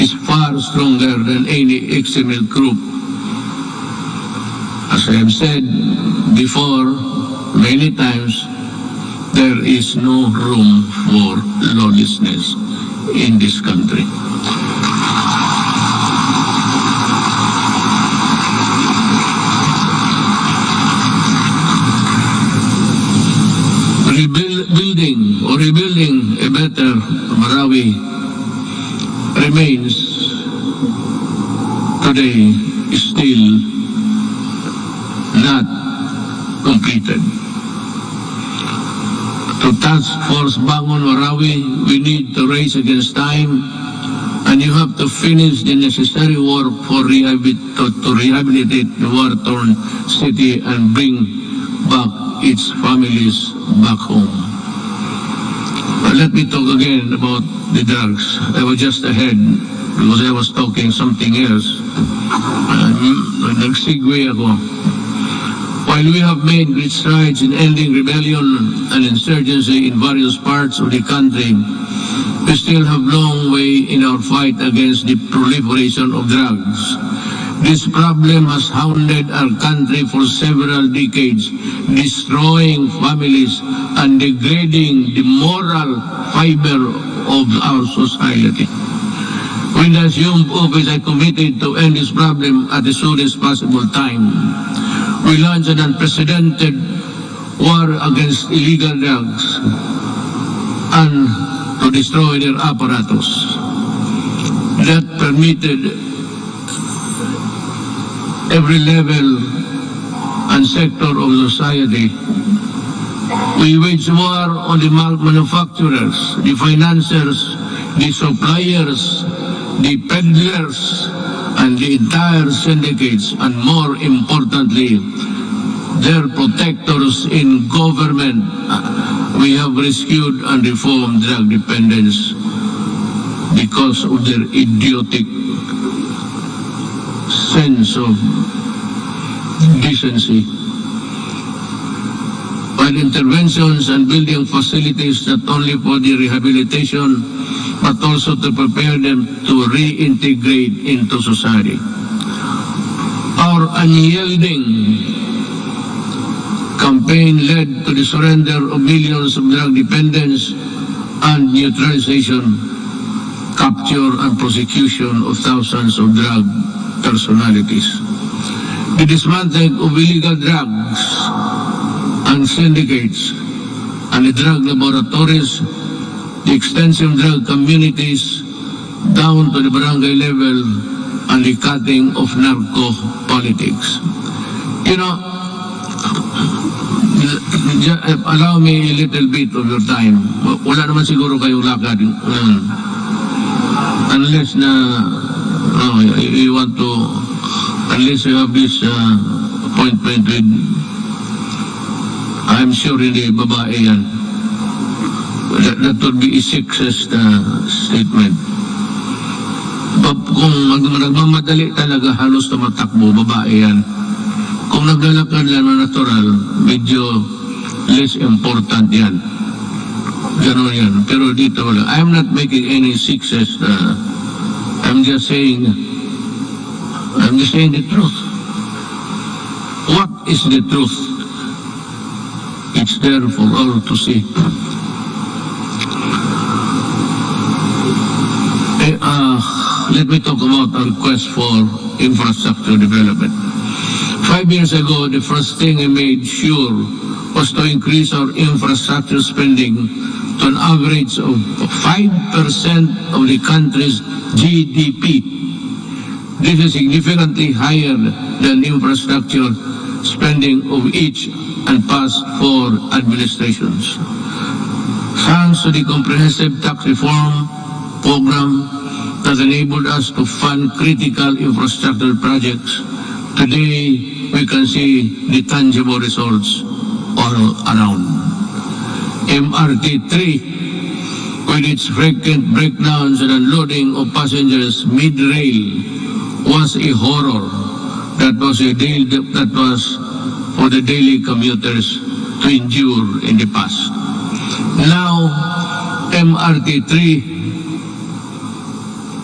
is far stronger than any extremist group. As I have said before many times, there is no room for lawlessness in this country. Rebuilding a better Marawi remains today still not completed. To Task Force Bangon Marawi, we need to race against time, and you have to finish the necessary work for to rehabilitate the war-torn city and bring back its families back home. But let me talk again about the drugs. I was just ahead because I was talking something else. Nag-segue ako. While we have made great strides in ending rebellion and insurgency in various parts of the country, we still have long way in our fight against the proliferation of drugs. This problem has hounded our country for several decades, destroying families and degrading the moral fiber of our society. When I assumed office, I committed to end this problem at the soonest possible time. we launched an unprecedented war against illegal drugs and to destroy their apparatus that permitted every level and sector of society. We wage war on the manufacturers, the financiers, the suppliers, the peddlers, and the entire syndicates, and more importantly, their protectors in government. We have rescued and reformed drug dependence because of their idiotic sense of decency. While interventions and building facilities not only for the rehabilitation but also to prepare them to reintegrate into society. Our unyielding campaign led to the surrender of millions of drug dependents and neutralization, capture and prosecution of thousands of drug personalities. The dismantling of illegal drugs and syndicates and the drug laboratories, the extensive drug communities down to the barangay level, and the cutting of narco politics. You know, allow me a little bit of your time. Wala naman siguro kayong lakad. Unless you want to, unless you have this appointment with, I'm sure hindi babae yan. That would be a sexist statement. Kung nagmamadali talaga, halos tumatakbo, babae yan. Kung naglalakad lang na natural, medyo less important yan. Ganon yan. Pero dito wala. I'm not making any sexist. I'm just saying the truth. What is the truth? It's there for all to see. Let me talk about our quest for infrastructure development. 5 years ago, the first thing I made sure was to increase our infrastructure spending to an average of 5% of the country's GDP. This is significantly higher than infrastructure spending of each and past 4 administrations. Thanks to the comprehensive tax reform program that enabled us to fund critical infrastructure projects, today we can see the tangible results all around. MRT-3, with its frequent breakdowns and unloading of passengers mid-rail, was a horror. That was for the daily commuters to endure in the past. Now, MRT-3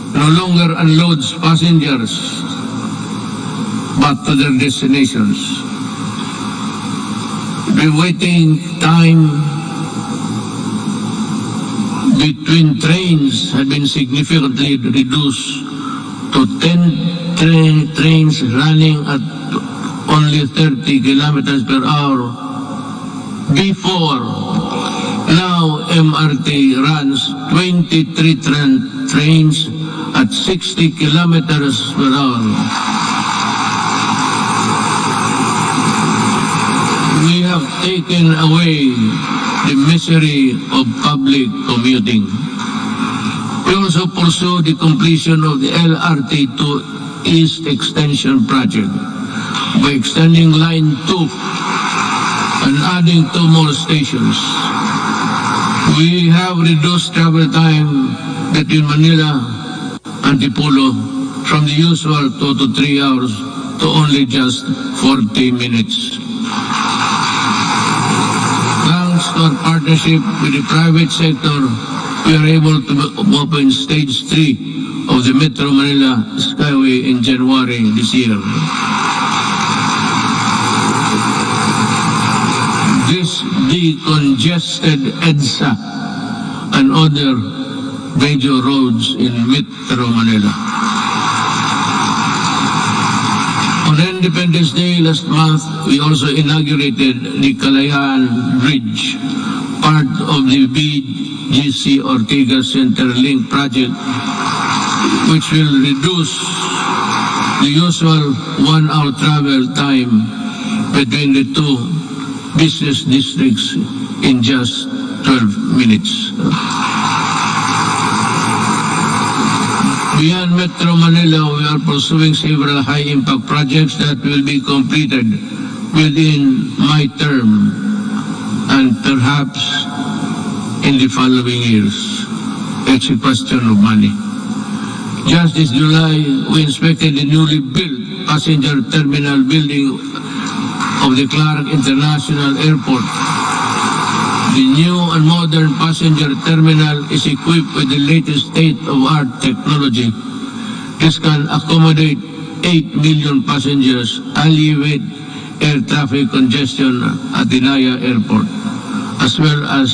no longer unloads passengers but to their destinations. The waiting time between trains had been significantly reduced to 10 trains running at only 30 kilometers per hour before. Now MRT runs 23 trains at 60 kilometers per hour. We have taken away the misery of public commuting. We also pursue the completion of the LRT to East Extension project by extending Line 2 and adding 2 more stations. We have reduced travel time between Manila and Antipolo from the usual 2 to 3 hours to only just 40 minutes. Thanks to our partnership with the private sector, we are able to open stage 3 of the Metro Manila Skyway in January this year. This decongested EDSA and other major roads in Metro Manila. On Independence Day last month, we also inaugurated the Kalayaan Bridge, part of the BGC Ortigas Centerlink project, which will reduce the usual 1-hour travel time between the two business districts in just 12 minutes. Beyond Metro Manila, we are pursuing several high-impact projects that will be completed within my term and perhaps in the following years. It's a question of money. Just this July, we inspected the newly built passenger terminal building of the Clark International Airport. The new and modern passenger terminal is equipped with the latest state-of-art technology. This can accommodate 8 million passengers, alleviate air traffic congestion at the Naya Airport, as well as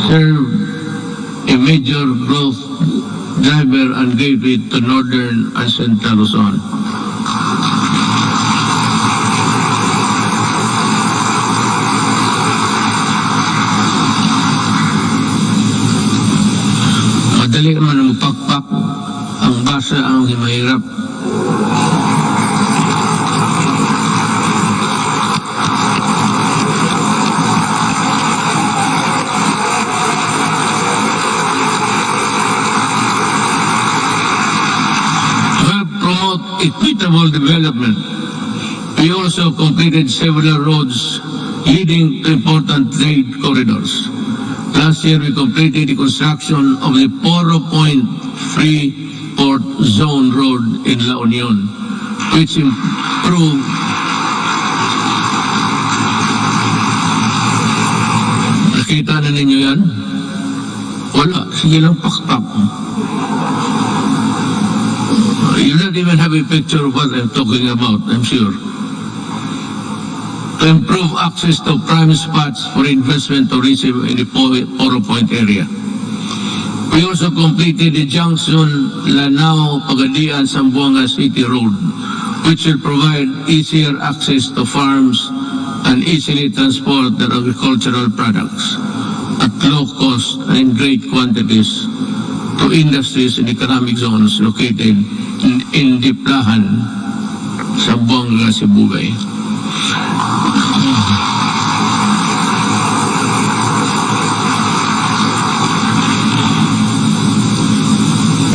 serve a major growth driver and gateway to northern and central Luzon. Madali naman magpakpak, ang basa ang mahirap. Equitable development. We also completed several roads leading to important trade corridors. Last year, we completed the construction of the Poro Point Free Port Zone Road in La Union, which improved nakita na ninyo yan? Wala. Sige lang pakpak. You don't even have a picture of what I'm talking about, I'm sure. To improve access to prime spots for investment tourism in the Poro Point area. We also completed the junction Lanao, Pagadian, Zamboanga City Road, which will provide easier access to farms and easily transport their agricultural products at low cost and in great quantities to industries and economic zones located in Diplahan, Zamboanga, Sibugay.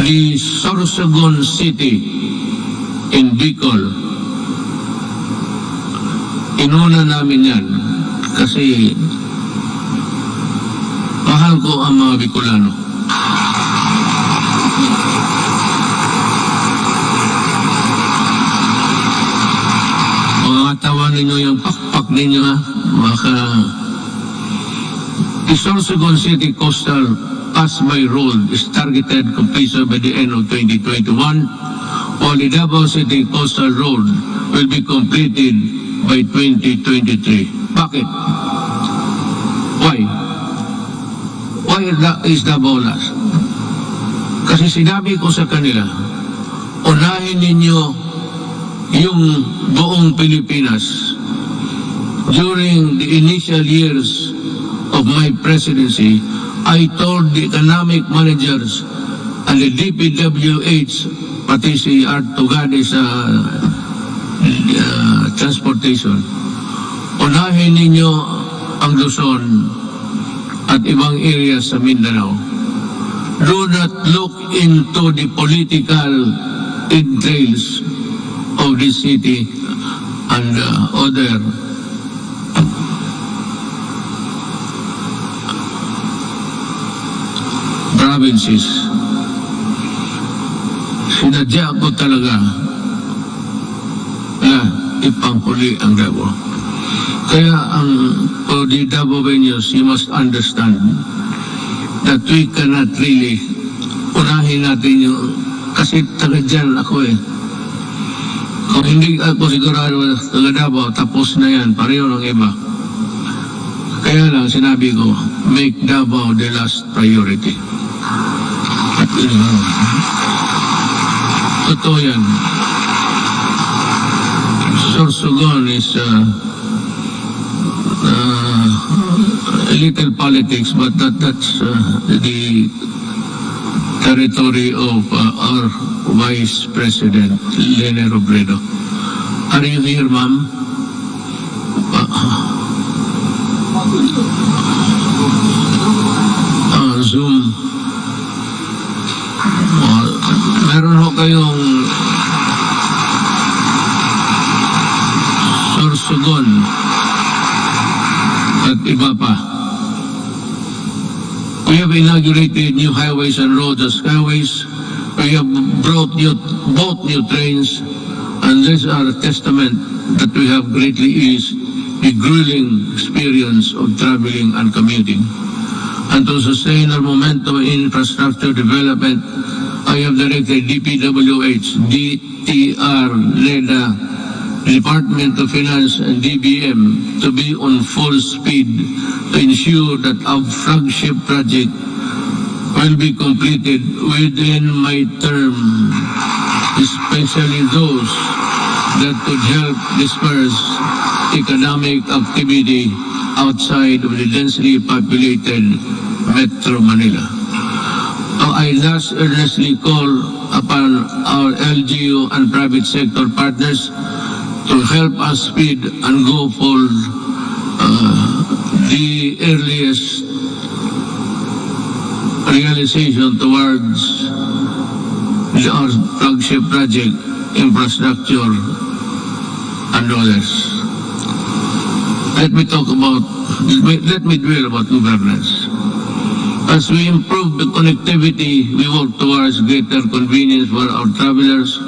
The Sorsogon City in Bicol, inuna namin yan kasi mahal ko ang mga Bicolano. Tawa ninyo yung pakpak ninyo ha. The Sorsogon City Coastal Pass-by Road is targeted completion by the end of 2021, while the Davao City Coastal Road will be completed by 2023. Bakit? Why? Why is Davao last? Kasi sinabi ko sa kanila, unahin ninyo yung buong Pilipinas. During the initial years of my presidency, I told the economic managers and the DPWH, pati si Art Tugade sa transportation, unahin ninyo ang Luzon at ibang areas sa Mindanao. Do not look into the political entails of this city and other provinces. Sinadya ko talaga na ipangkuli ang Davao. Kaya for the Davao venues, you must understand that we cannot really unahin natin yung kasi taga dyan ako eh. Kung hindi ako sigurado taga Davao, tapos na yan, pareho ng iba. Kaya lang sinabi ko, make Davao the last priority. Totoo yan. Sorsogon is a little politics, but that's the territory of our Vice President, Lene Robredo. Are you here, ma'am? Zoom. Meron ho kayong Sorsogon at iba pa. We have inaugurated new highways and roads as skyways. We have brought both new trains, and these are a testament that we have greatly eased the grueling experience of traveling and commuting. And to sustain our momentum in infrastructure development, I have directed DPWH, DTR, NEDA, Department of Finance and DBM to be on full speed to ensure that our flagship project will be completed within my term, especially those that could help disperse economic activity outside of the densely populated Metro Manila. I thus earnestly call upon our LGU and private sector partners to help us speed and go for the earliest realization towards our flagship project, infrastructure, and others. Let me dwell about governance. As we improve the connectivity, we work towards greater convenience for our travelers.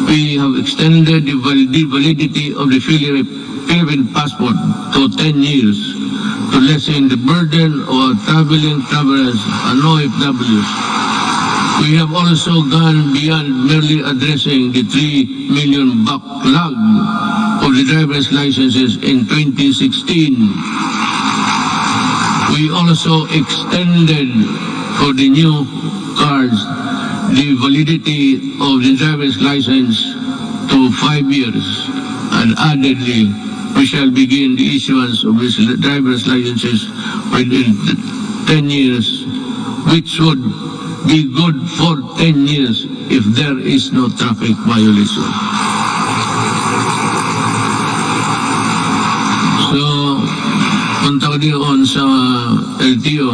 We have extended the validity of the Philippine passport to 10 years to lessen the burden of our traveling travelers and OFWs. We have also gone beyond merely addressing the 3 million backlog of the driver's licenses in 2016. We also extended for the new cars the validity of the driver's license to 5 years, and addedly, we shall begin the issuance of these driver's licenses within 10 years, which would be good for 10 years if there is no traffic violation. So, punta ko doon sa LTO,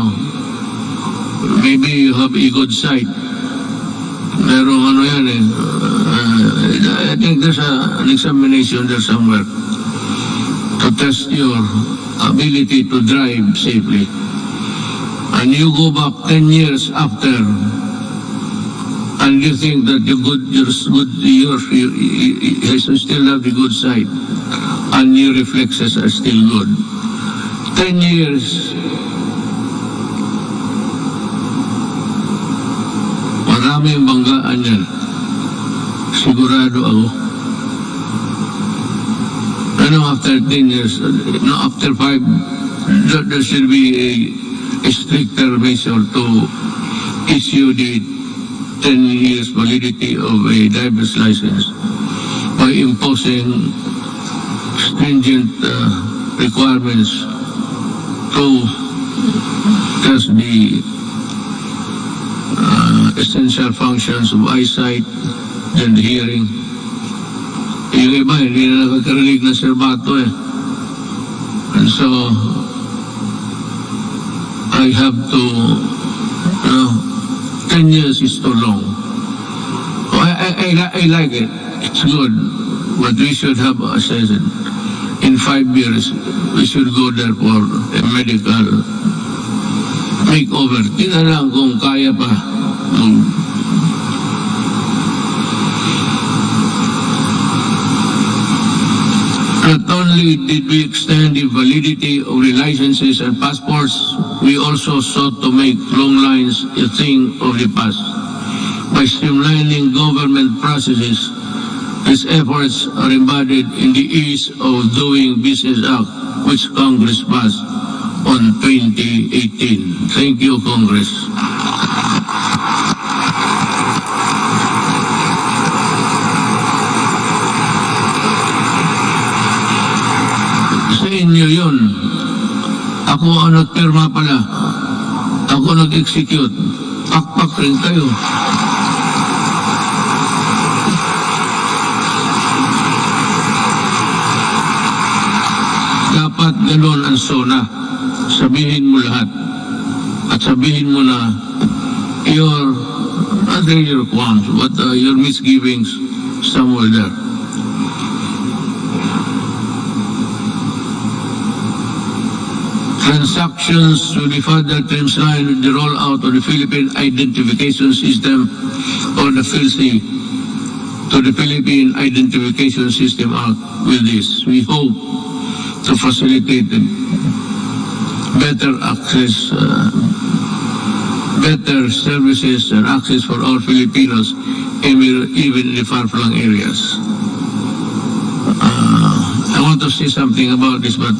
maybe you have a good sight. Pero ano yan I think there's an examination there somewhere to test your ability to drive safely. And you go back 10 years after, and you think that you still have the good side, and your reflexes are still good. 10 years, maraming banggaan yan. Sigurado ako. After 10 years, after 5, there should be a stricter measure to issue the 10 years validity of a driver's license by imposing stringent requirements to test the essential functions of eyesight and hearing. Yung iba, hindi na nakakarinig ng serbato And so, I have to, 10 years is too long. I like it. It's good. But we should have assessed it. In 5 years, we should go there for a medical makeover. Tingnan lang kung kaya pa. Not only did we extend the validity of the licenses and passports, we also sought to make long lines a thing of the past. By streamlining government processes, these efforts are embodied in the Ease of Doing Business Act, which Congress passed on 2018. Thank you, Congress. sa inyo yun. Ako ang nagpirma pala. Ako nag-execute. Pakpak rin kayo. Dapat ganun ang SONA. Sabihin mo lahat. At sabihin mo na your, not really your qualms, but your misgivings somewhere there. Transactions will be further streamlined with the rollout of the Philippine Identification System or the PhilSy to the Philippine Identification System Act. With this, we hope to facilitate better access, better services and access for all Filipinos, even in the far-flung areas. I want to say something about this, but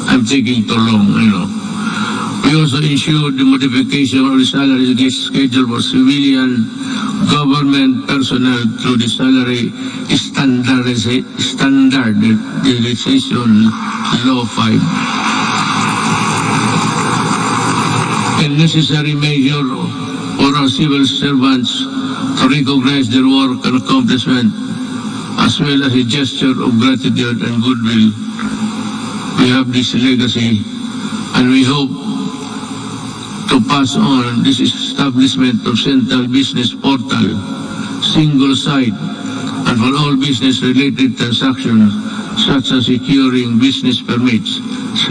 I'm taking too long, you know. We also ensured the modification of the salary schedule for civilian government personnel through the salary standardization law 5. A necessary measure for our civil servants to recognize their work and accomplishment, as well as a gesture of gratitude and goodwill. We have this legacy, and we hope to pass on this establishment of Central Business Portal, single site, and for all business-related transactions, such as securing business permits,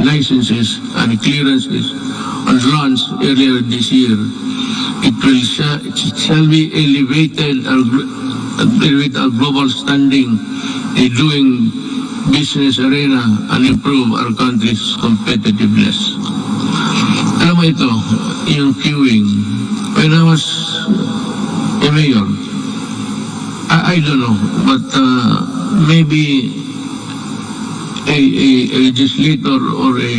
licenses, and clearances, and launched earlier this year. It shall be elevated our global standing in doing business arena and improve our country's competitiveness. Alam mo ito, yung queuing, when I was a mayor, I don't know, but maybe a legislator or a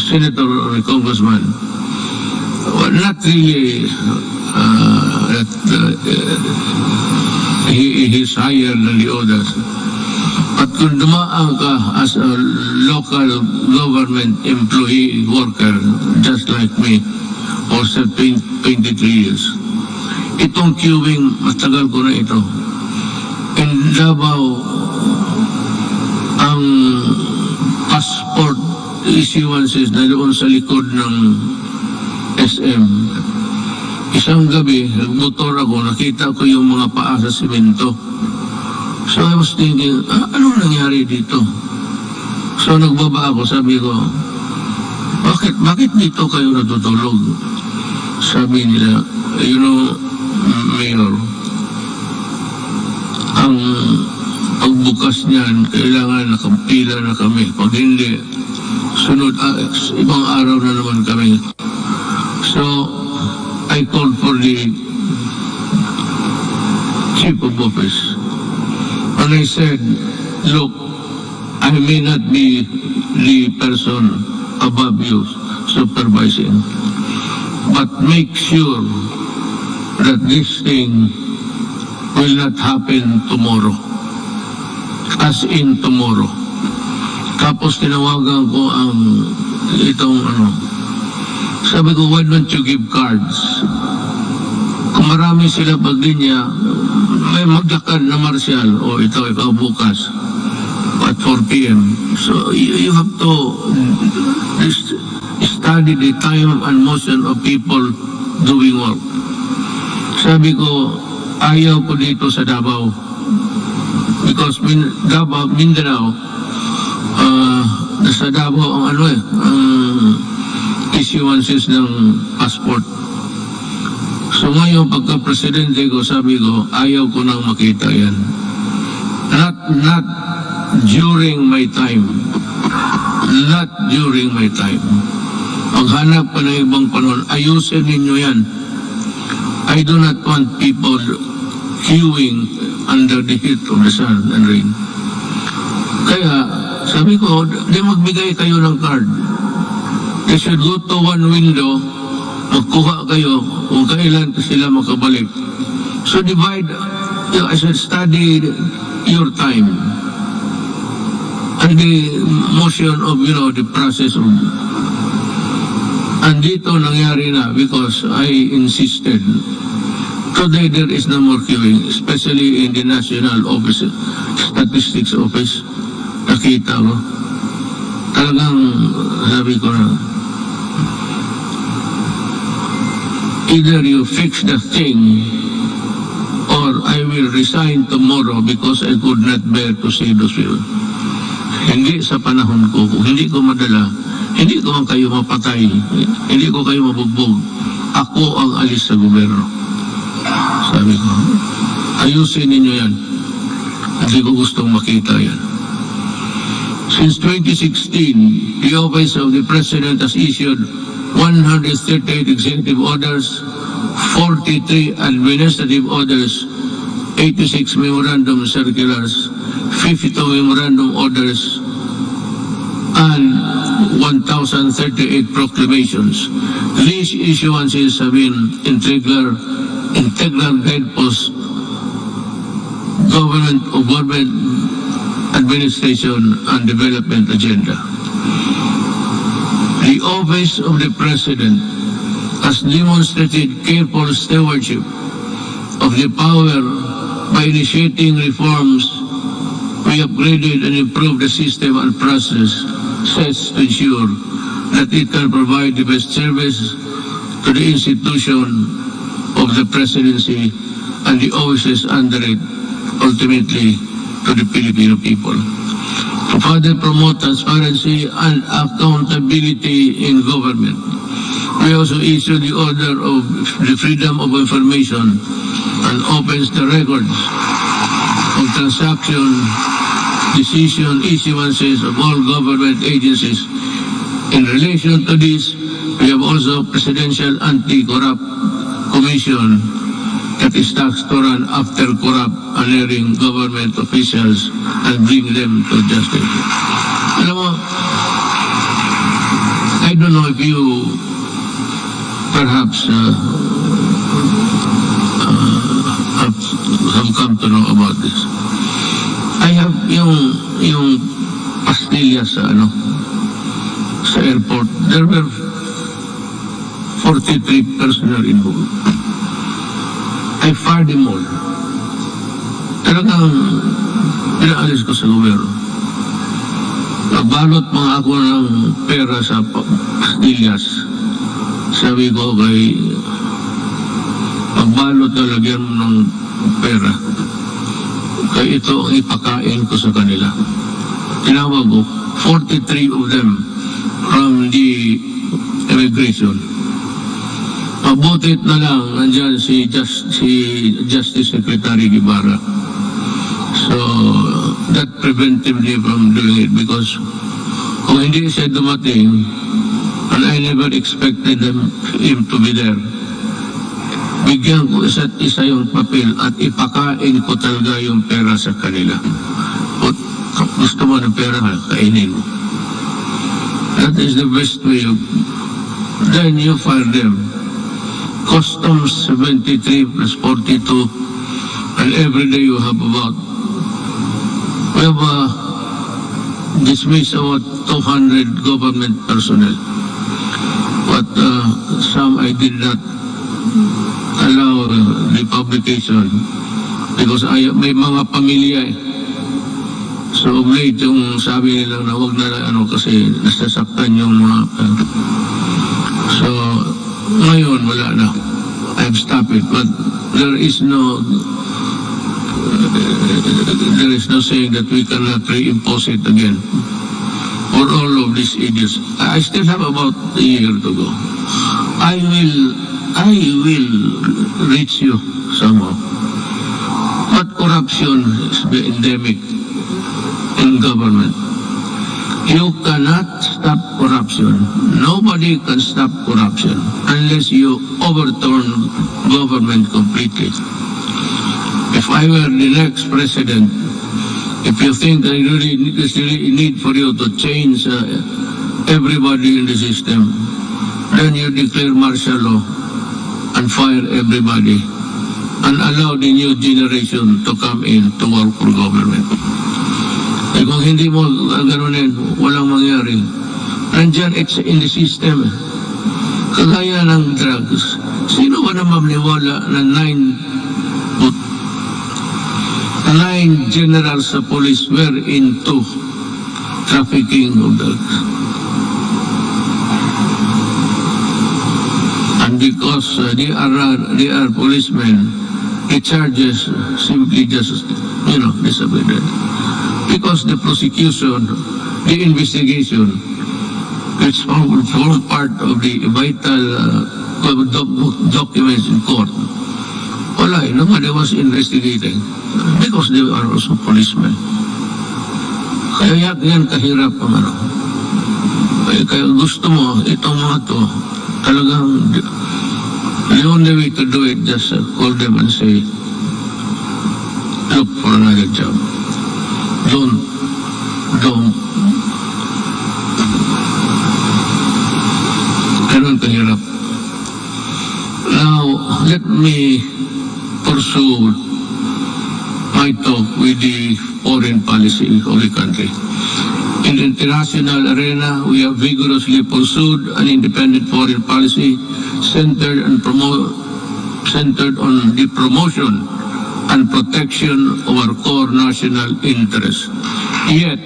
senator or a congressman, not really he is higher than the others. At kung dumaan ka as a local government employee worker, just like me, for 23 years, itong queuing, matagal ko na ito. In Davao, ang passport issuances na doon sa likod ng SM, isang gabi, nagmotor ako, nakita ko yung mga paa sa simento. So I was thinking, anong nangyari dito? So nagbaba ako, sabi ko, bakit dito kayo natutulog? Sabi nila, you know, Mayor, ang pagbukas niyan, kailangan nakapila na kami. Pag hindi, sunod, ibang araw na naman kami. So, I called for the chief of office. And I said, look, I may not be the person above you supervising, but make sure that this thing will not happen tomorrow. As in tomorrow. Tapos tinawagan ko ang itong sabi ko, why don't you give cards? Kung marami sila paglinya, may maglakad na martial, o ito, ikaw bukas at 4 p.m. So you have to study the time and motion of people doing work. Sabi ko, ayaw ko dito sa Davao. Because Mindanao, sa Davao ang ang issuances ng passport. So ngayon, pagka-presidente ko, sabi ko, ayaw ko nang makita yan. Not during my time. Not during my time. Paghanap pa ng ibang panahon, ayusin ninyo yan. I do not want people queuing under the heat of the sun and rain. Kaya, sabi ko, di magbigay kayo ng card. They should go to one window, magkuha kayo kung kailan sila makabalik. So divide, I should study your time. And the motion of, the process of, and dito nangyari na because I insisted. Today there is no more queuing, especially in the National Office, Statistics Office. Nakita ko. Talagang sabi ko na, either you fix the thing or I will resign tomorrow because I could not bear to see those people. Hindi sa panahon ko, kung hindi ko madala, hindi ko man kayo mapatay, hindi ko kayo mabugbog. Ako ang alis sa gobyerno. Sabi ko, ayusin ninyo yan. Hindi ko gustong makita yan. Since 2016, the Office of the President has issued 138 executive orders, 43 administrative orders, 86 memorandum circulars, 52 memorandum orders, and 1,038 proclamations. These issuances have been integral guideposts government administration and development agenda. The Office of the President has demonstrated careful stewardship of the power by initiating reforms. We upgraded and improved the system and process to ensure that it can provide the best service to the institution of the presidency and the offices under it, ultimately to the Filipino people. To further promote transparency and accountability in government, we also issued the order of the Freedom of Information and opens the records of transaction, decision issuances of all government agencies. In relation to this, we have also Presidential Anti-Corrupt Commission that is tasked to run after corrupt and erring government officials and bring them to justice. Alam mo, I don't know if you perhaps have come to know about this. I have yung pastillas sa airport. There were 43 personnel involved. I fired them all. Talagang pinaalis ko sa gobyerno. Nagbalot mga ako ng pera sa pastillas. Sabi ko kay pagbalot na lagyan mo ng pera. Kaya ito ang ipakain ko sa kanila. Tinawag ko, 43 of them from the immigration. Mabutit na lang, nandyan si Justice Secretary Guevara. So, that prevented me from doing it because kung hindi siya dumating, and I never expected him to be there, bigyan ko isa't isa yung papel at ipakain ko talaga yung pera sa kanila. Kung gusto mo ng pera, kainin mo. That is the best way of... Then you fire them. Customs 73 plus 42, and every day you have about... We have dismissed about 200 government personnel. But some I did not allow the publication because may mga pamilya so late yung sabi nila na wag na kasi nasasaktan yung mga so ngayon wala na. I've stopped it, but there is no saying that we cannot reimpose it again for all of these idiots. I still have about a year to go. I will reach you somehow. But corruption is endemic in government. You cannot stop corruption. Nobody can stop corruption unless you overturn government completely. If I were the next president, if you think that there's really need for you to change everybody in the system, then you declare martial law and fire everybody and allow the new generation to come in to work for government. Eh kung hindi mo ganunin, walang mangyari. Nandyan, it's in the system. Kagaya ng drugs. Sino ba naman maniwala na 9 generals sa police were into trafficking of drugs? And because they are policemen, the charges simply just, disappeared. Because the prosecution, the investigation, it's all part of the vital documents in court. Wala, nobody was investigating because they are also policemen. Kaya yan kahirap ang ano. Kaya gusto mo, itong mga to, talagang the only way to do it, just call them and say, look for another job. Don't. Ganun kahirap. Now, let me pursue my talk with the foreign policy of the country. In the international arena, we have vigorously pursued an independent foreign policy centered on the promotion and protection of our core national interests. Yet,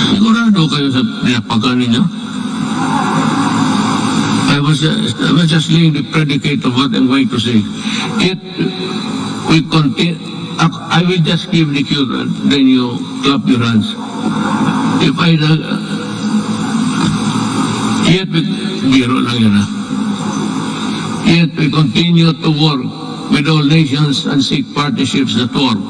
sigurado kayo sa pinapagan ninyo? I was just laying the predicate of what I'm going to say. Yet, we continue. I will just give the cue, then you clap your hands. If I yet we continue to work with all nations and seek partnerships that work,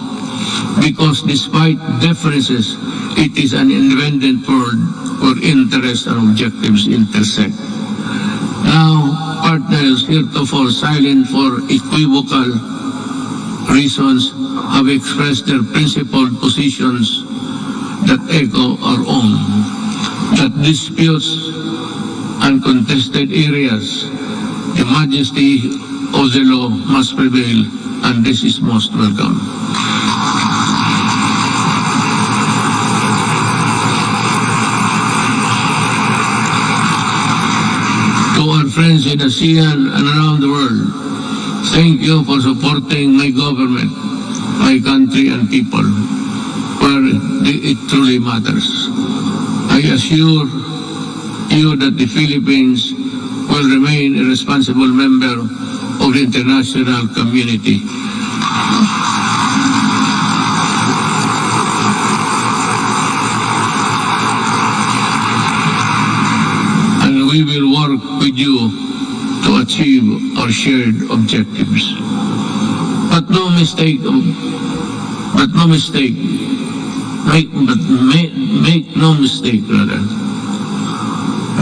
because despite differences, it is an independent world where interests and objectives intersect. Now, partners heretofore silent for equivocal reasons have expressed their principled positions that echo our own, that disputes and contested areas, the majesty of the law must prevail, and this is most welcome. To our friends in ASEAN and around the world, thank you for supporting my government, my country and people, where it truly matters. I assure you that the Philippines will remain a responsible member of the international community. And we will work with you to achieve our shared objectives. But make no mistake, rather.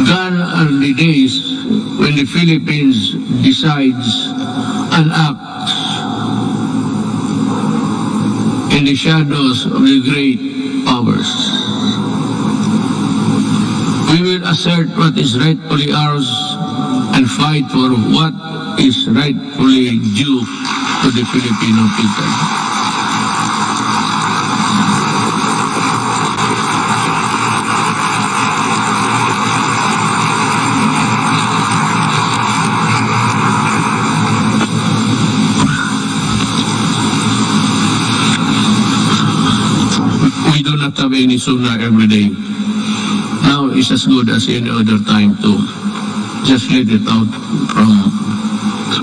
Gone are the days when the Philippines decides and acts in the shadows of the great powers. We will assert what is rightfully ours and fight for what is rightfully due to the Filipino people. We do not have any sooner every day. Now is as good as any other time to just let it out from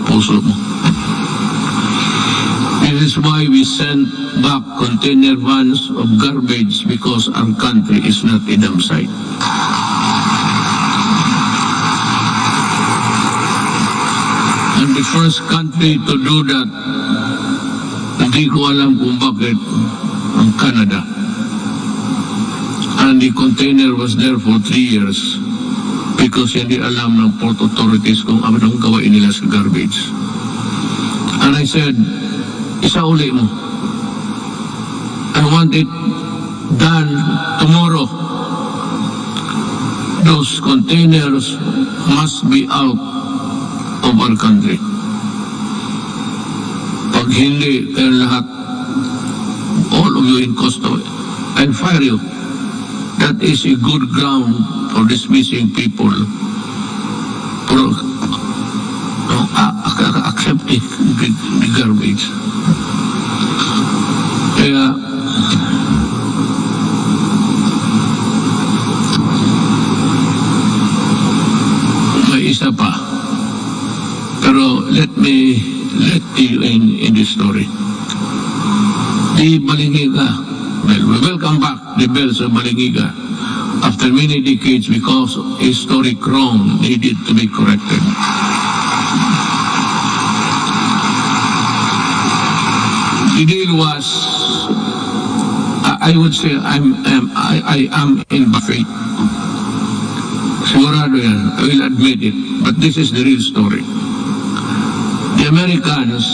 puso mo. This is why we sent back container vans of garbage, because our country is not a dump site. And the first country to do that, hindi ko alam kung bakit, ang Canada. And the container was there for 3 years because hindi alam ng port authorities kung anong gawain nila sa garbage. And I said, isauli mo. I want it done tomorrow. Those containers must be out of our country. Pag hindi kayo lahat, all of you in custody, I'll fire you. That is a good ground for dismissing people for accepting the garbage. Kaya, may isa pa. Pero let you in the story. The Balingiga, well, we welcome back the bells of Balingiga after many decades because historic wrong needed to be corrected. The deal was, I would say, I am in bad faith. Sigurado yan, I will admit it, but this is the real story. The Americans,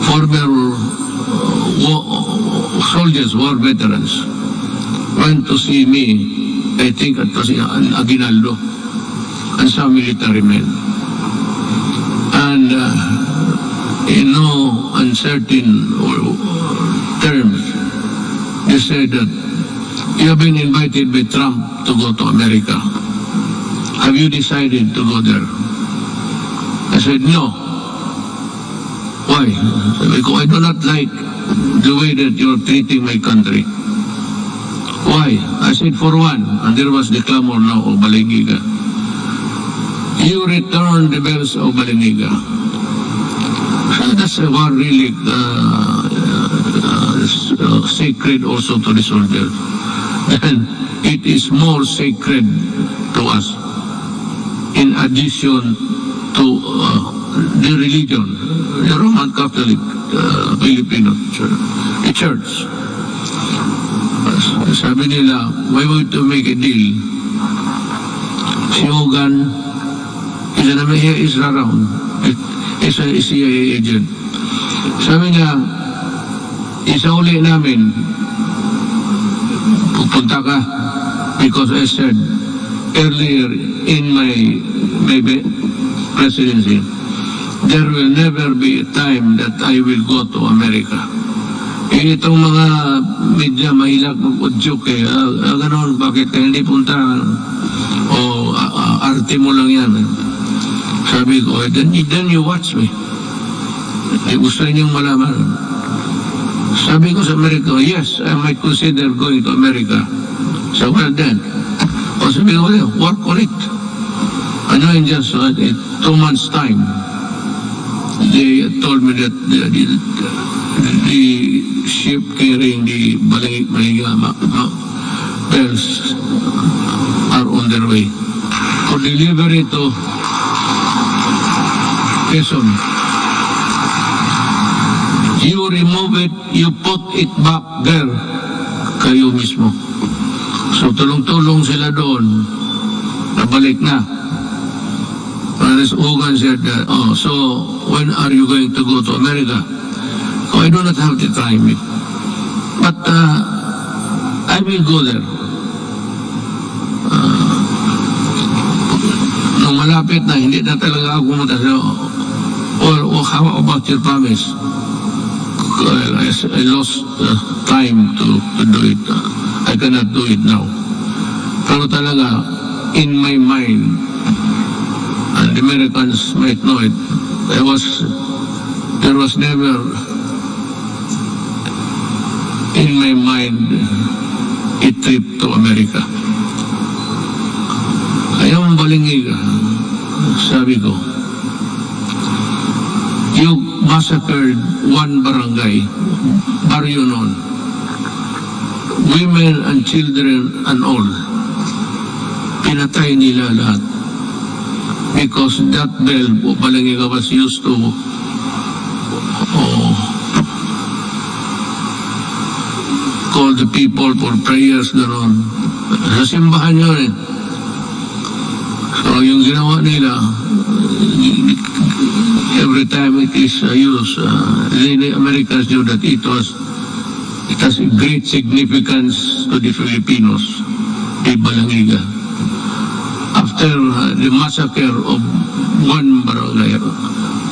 former soldiers, war veterans, went to see me, I think it was in Aguinaldo, and some military men. And in no uncertain terms, they said that you have been invited by Trump to go to America. Have you decided to go there? I said, no. Why? Because I do not like the way that you're treating my country. Why? I said, for one, and there was the clamor now of Balingiga, you return the bells of Balingiga. So that's one really sacred also to the soldiers. And it is more sacred to us in addition to the religion, the Roman Catholic Filipino Church, the church. Sabi nila, we want to make a deal. Si Hogan is around. Is a CIA agent. Sabi niya, isauli namin, pupunta ka, because I said earlier in my maybe presidency, there will never be a time that I will go to America. Itong mga media mahilag mag-udyok ganon, bakit ka hindi punta? O arte mo lang yan. Sabi ko, then you watch me. Gusto niyong malaman. Sabi ko sa Amerika, yes, I might consider going to America. So, well then. O sabi ko, work on it. Ano in just 2 months' time, they told me that the ship carrying the Balingiga bells are on their way for delivery to Quezon. You remove it, you put it back there, kayo mismo. So tulong-tulong sila doon, nabalik na. Paris Hogan said, so when are you going to go to America? Oh, I do not have the time. But I will go there. Nung malapit na, hindi na talaga ako pumunta sa or how about your promise? I lost time to do it. I cannot do it now. Pero talaga, in my mind, and the Americans might know it, there was never in my mind a trip to America. Ayaw ang Balingiga, sabi ko, you massacred one barangay, baryo noon. Women and children and all. Pinatay nila lahat. Because that bell, Balingiga was used to call the people for prayers, gano'n. Sa simbahan yun eh. So yung ginawa nila, every time it is used, the Americans knew that it has a great significance to the Filipinos, the Balingiga. after the massacre of one barangay.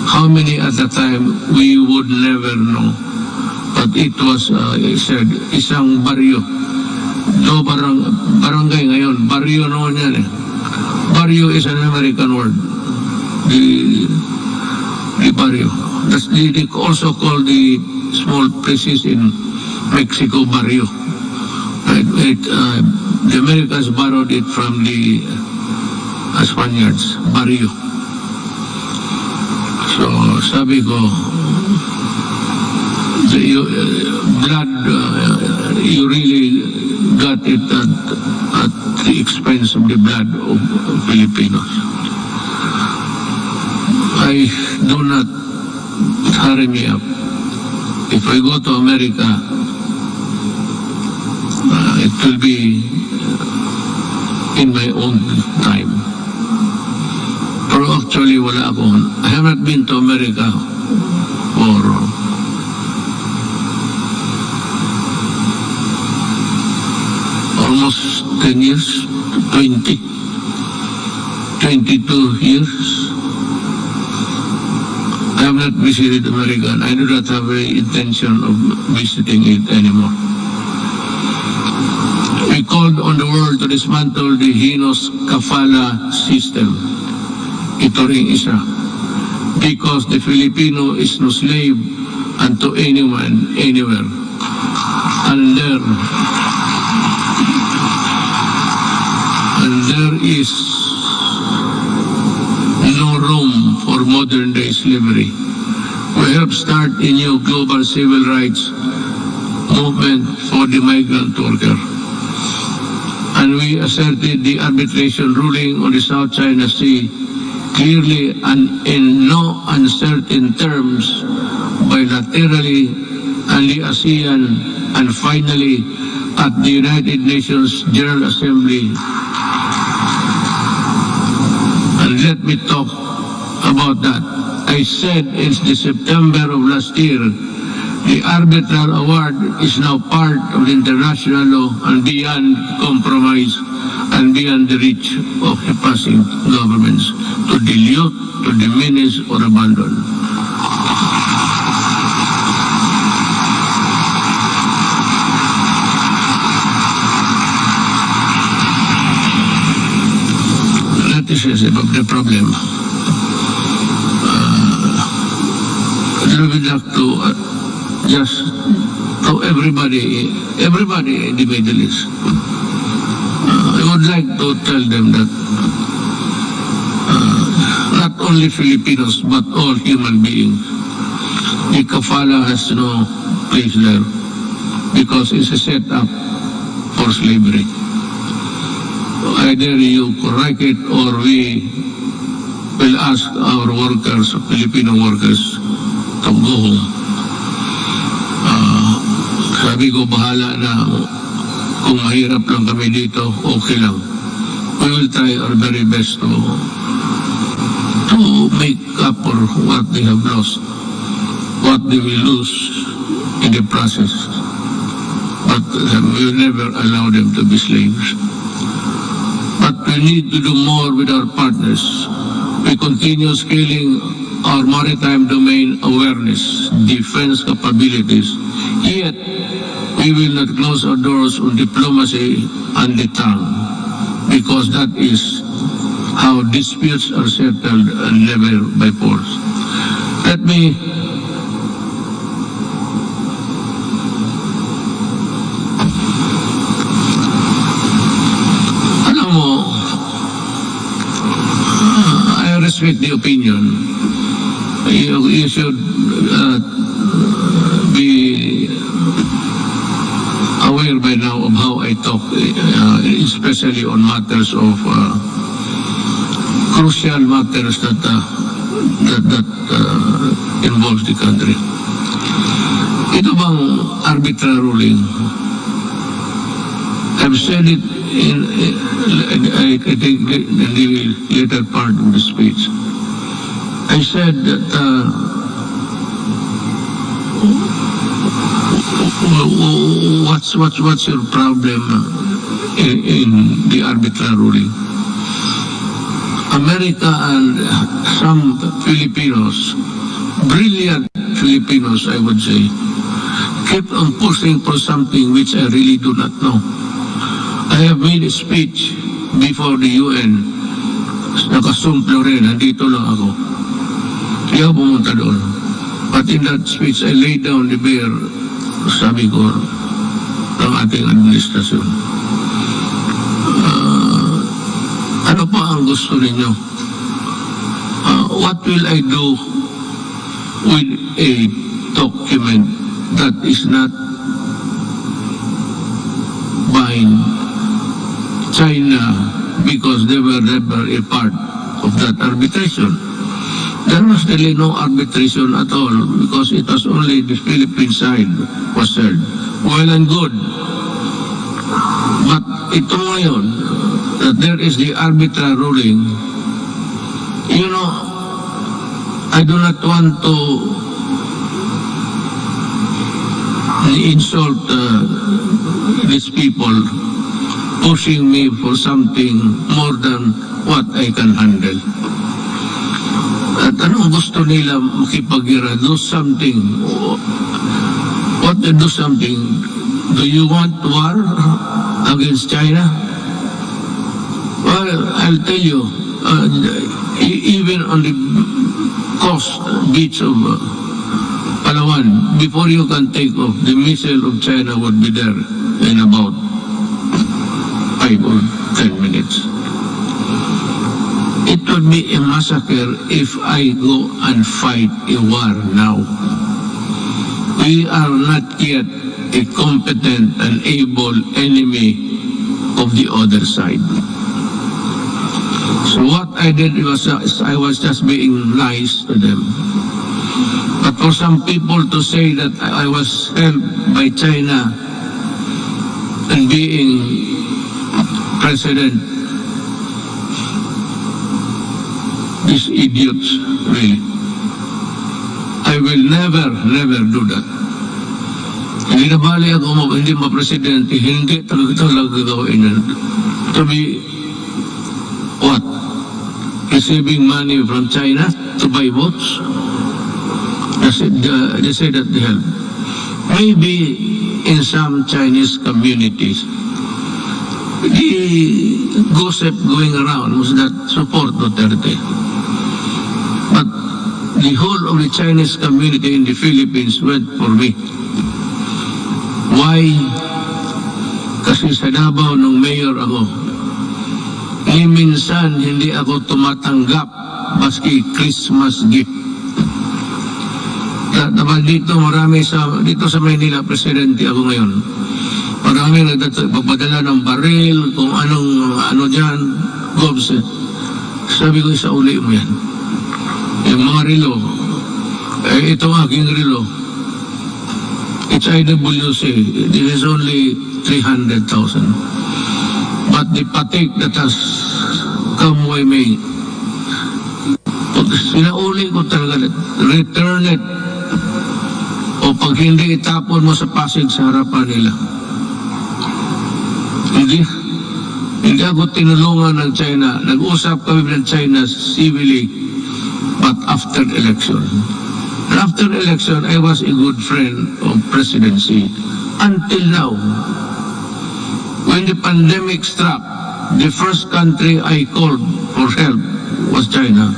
How many at the time, we would never know. But it was said, isang baryo. Do barangay ngayon, baryo noon yan eh. Barrio is an American word. The barrio. They also call the small places in Mexico barrio. The Americans borrowed it from the Spaniards, barrio. So sabi ko, blood, you really got it at the expense of the blood of Filipinos. Do not hurry me up. If I go to America, it will be in my own time. Pero actually, wala ako. I have not been to America for almost 10 years, 22 years. I have not visited America, and I do not have any intention of visiting it anymore. We called on the world to dismantle the heinous kafala system. Ito rin isa. Because the Filipino is no slave unto anyone, anywhere. And there is no room for modern day slavery. We helped start a new global civil rights movement for the migrant worker. And we asserted the arbitration ruling on the South China Sea clearly and in no uncertain terms, bilaterally, and the ASEAN, and finally at the United Nations General Assembly. And let me talk about that. I said in the September of last year, the arbitral award is now part of the international law and beyond compromise and beyond the reach of the passing governments to dilute, to diminish, or abandon. That is the problem. I would like to just to everybody in the Middle East. I would like to tell them that not only Filipinos but all human beings, the kafala has no place there because it's a setup for slavery. Either you correct it or we will ask our workers, Filipino workers, to go home. Sabi ko, bahala na. Kung mahirap lang kami dito, okay lang. We will try our very best to make up for what they have lost, what they will lose in the process. But we will never allow them to be slaves. But we need to do more with our partners. We continue scaling our maritime domain awareness, defense capabilities. Yet, we will not close our doors on diplomacy and the tongue, because that is how disputes are settled and never by force. Let me alam mo, I respect the opinion. You should be aware by now of how I talk, especially on matters of crucial matters that involves the country. Ito bang arbitral ruling? I've said it I think in the later part of the speech. I said that what's your problem in the arbitral ruling? America and some Filipinos, brilliant Filipinos, I would say, kept on pushing for something which I really do not know. I have made a speech before the UN. Nakasumplo rin, nandito lang ako. Hindi ako pumunta doon. But in that speech, I laid down the bare, sabi ko, ng ating administrasyon. Ano pa ang gusto ninyo? What will I do with a document that is not bind China because they were never a part of that arbitration? There was really no arbitration at all because it was only the Philippine side was heard. Well and good. But ito ngayon, that there is the arbitral ruling, you know, I do not want to insult these people pushing me for something more than what I can handle. At anong gusto nila makipagira? Do something. What to do something? Do you want war against China? Well, I'll tell you, even on the coast beach of Palawan, before you can take off, the missile of China would be there in about 5 or 10 minutes. It would be a massacre if I go and fight a war now. We are not yet a competent and able enemy of the other side. So what I did was I was just being nice to them. But for some people to say that I was helped by China and being president, these idiots, really. I will never do that. Hindi na bali ako hindi ma-presidente, hindi talaga gagawin yan. To be, what? Receiving money from China to buy votes? They say that they help. Maybe in some Chinese communities, the gossip going around was that support Duterte. But the whole of the Chinese community in the Philippines went for me. Why? Kasi sa Davao nung mayor ako, ni minsan hindi ako tumatanggap maski Christmas gift. Dapat dito marami dito sa Maynila, presidente ako ngayon. Marami nagpapadala ng baril, kung ano dyan, gobs. Sabi ko, isa uli mo yan. Yung mga relo, ito aking relo. It's IWC. This is only 300,000. But the patik that has come with me, sinauli ko talaga, return it. O pag hindi, itapon mo sa Pasig sa harapan nila. Hindi ako tinulungan ng China. Nag-usap kami ng China civilly, but after election. And after election, I was a good friend of presidency until now. When the pandemic struck, the first country I called for help was China.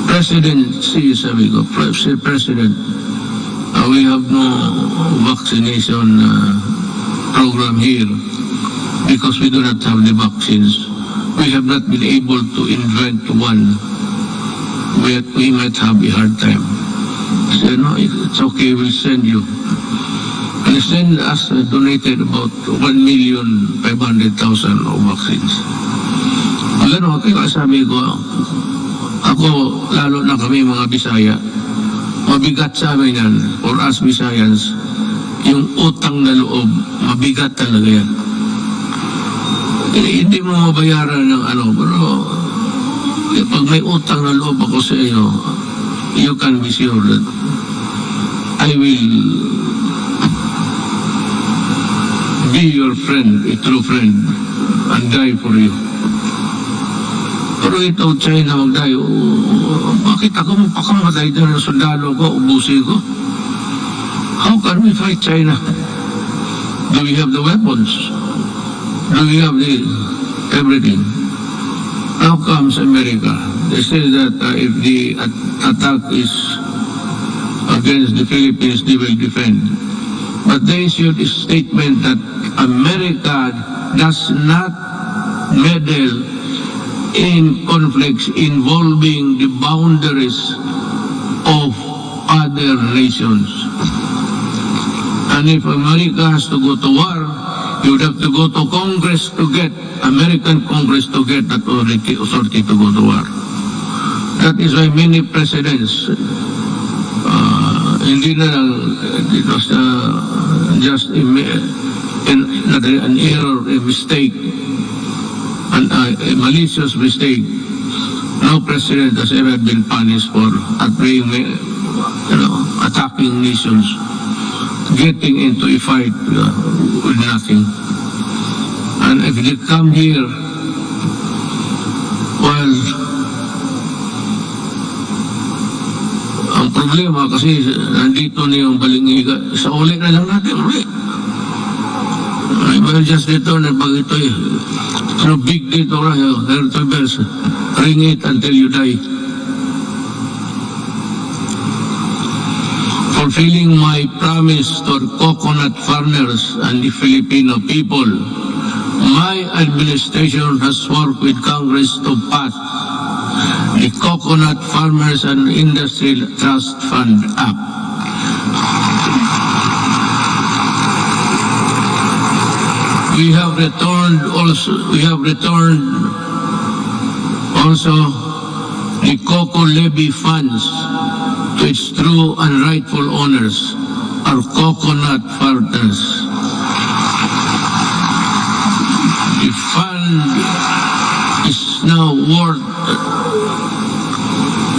President Xi, sabi ko, President, we have no vaccination program here because we do not have the vaccines. We have not been able to invent one. We might have a hard time. I said, no, it's okay, we'll send you. And they send us, donated about 1,500,000 of vaccines. Gano'n, kaya sabi ko, ako, lalo na kami mga Bisaya, mabigat sa amin yan, for us Visayans, yung utang na loob, mabigat talaga yan. Hindi mo mabayaran ng pero pag may utang na loob ako sa iyo, you can be sure that I will be your friend, a true friend, and die for you. Pero ito, China magdayo, bakit ako mapakamatay dyan ng sundalo ko, ubusin ko? How can we fight China? Do we have the weapons? Do we have the everything? Now comes America. They say that if the attack is against the Philippines, they will defend. But they issued a statement that America does not meddle in conflicts involving the boundaries of other nations. And if America has to go to war, you would have to go to Congress to get, American Congress to get that authority to go to war. That is why many presidents, hindi na lang, it was just an error, a mistake, a malicious mistake. No president has ever been punished for attacking nations, getting into a fight with nothing. And if they come here, well, ang problema kasi nandito na yung balingiga, sa uli na lang natin, uli. I will just return and pag ito so big dito ra, herto bells, ring it until you die. Fulfilling my promise to coconut farmers and the Filipino people, my administration has worked with Congress to pass the Coconut Farmers and Industry Trust Fund Act. We have returned also the Coco Levy funds to its true and rightful owners, our coconut farmers. The fund is now worth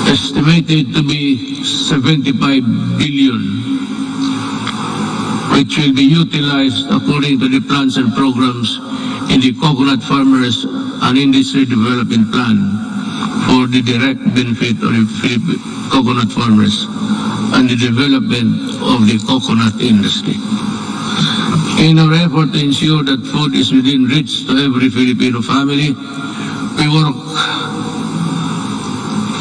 estimated to be 75 billion, which will be utilized according to the plans and programs in the Coconut Farmers and Industry Development Plan for the direct benefit of the coconut farmers and the development of the coconut industry. In our effort to ensure that food is within reach to every Filipino family, we work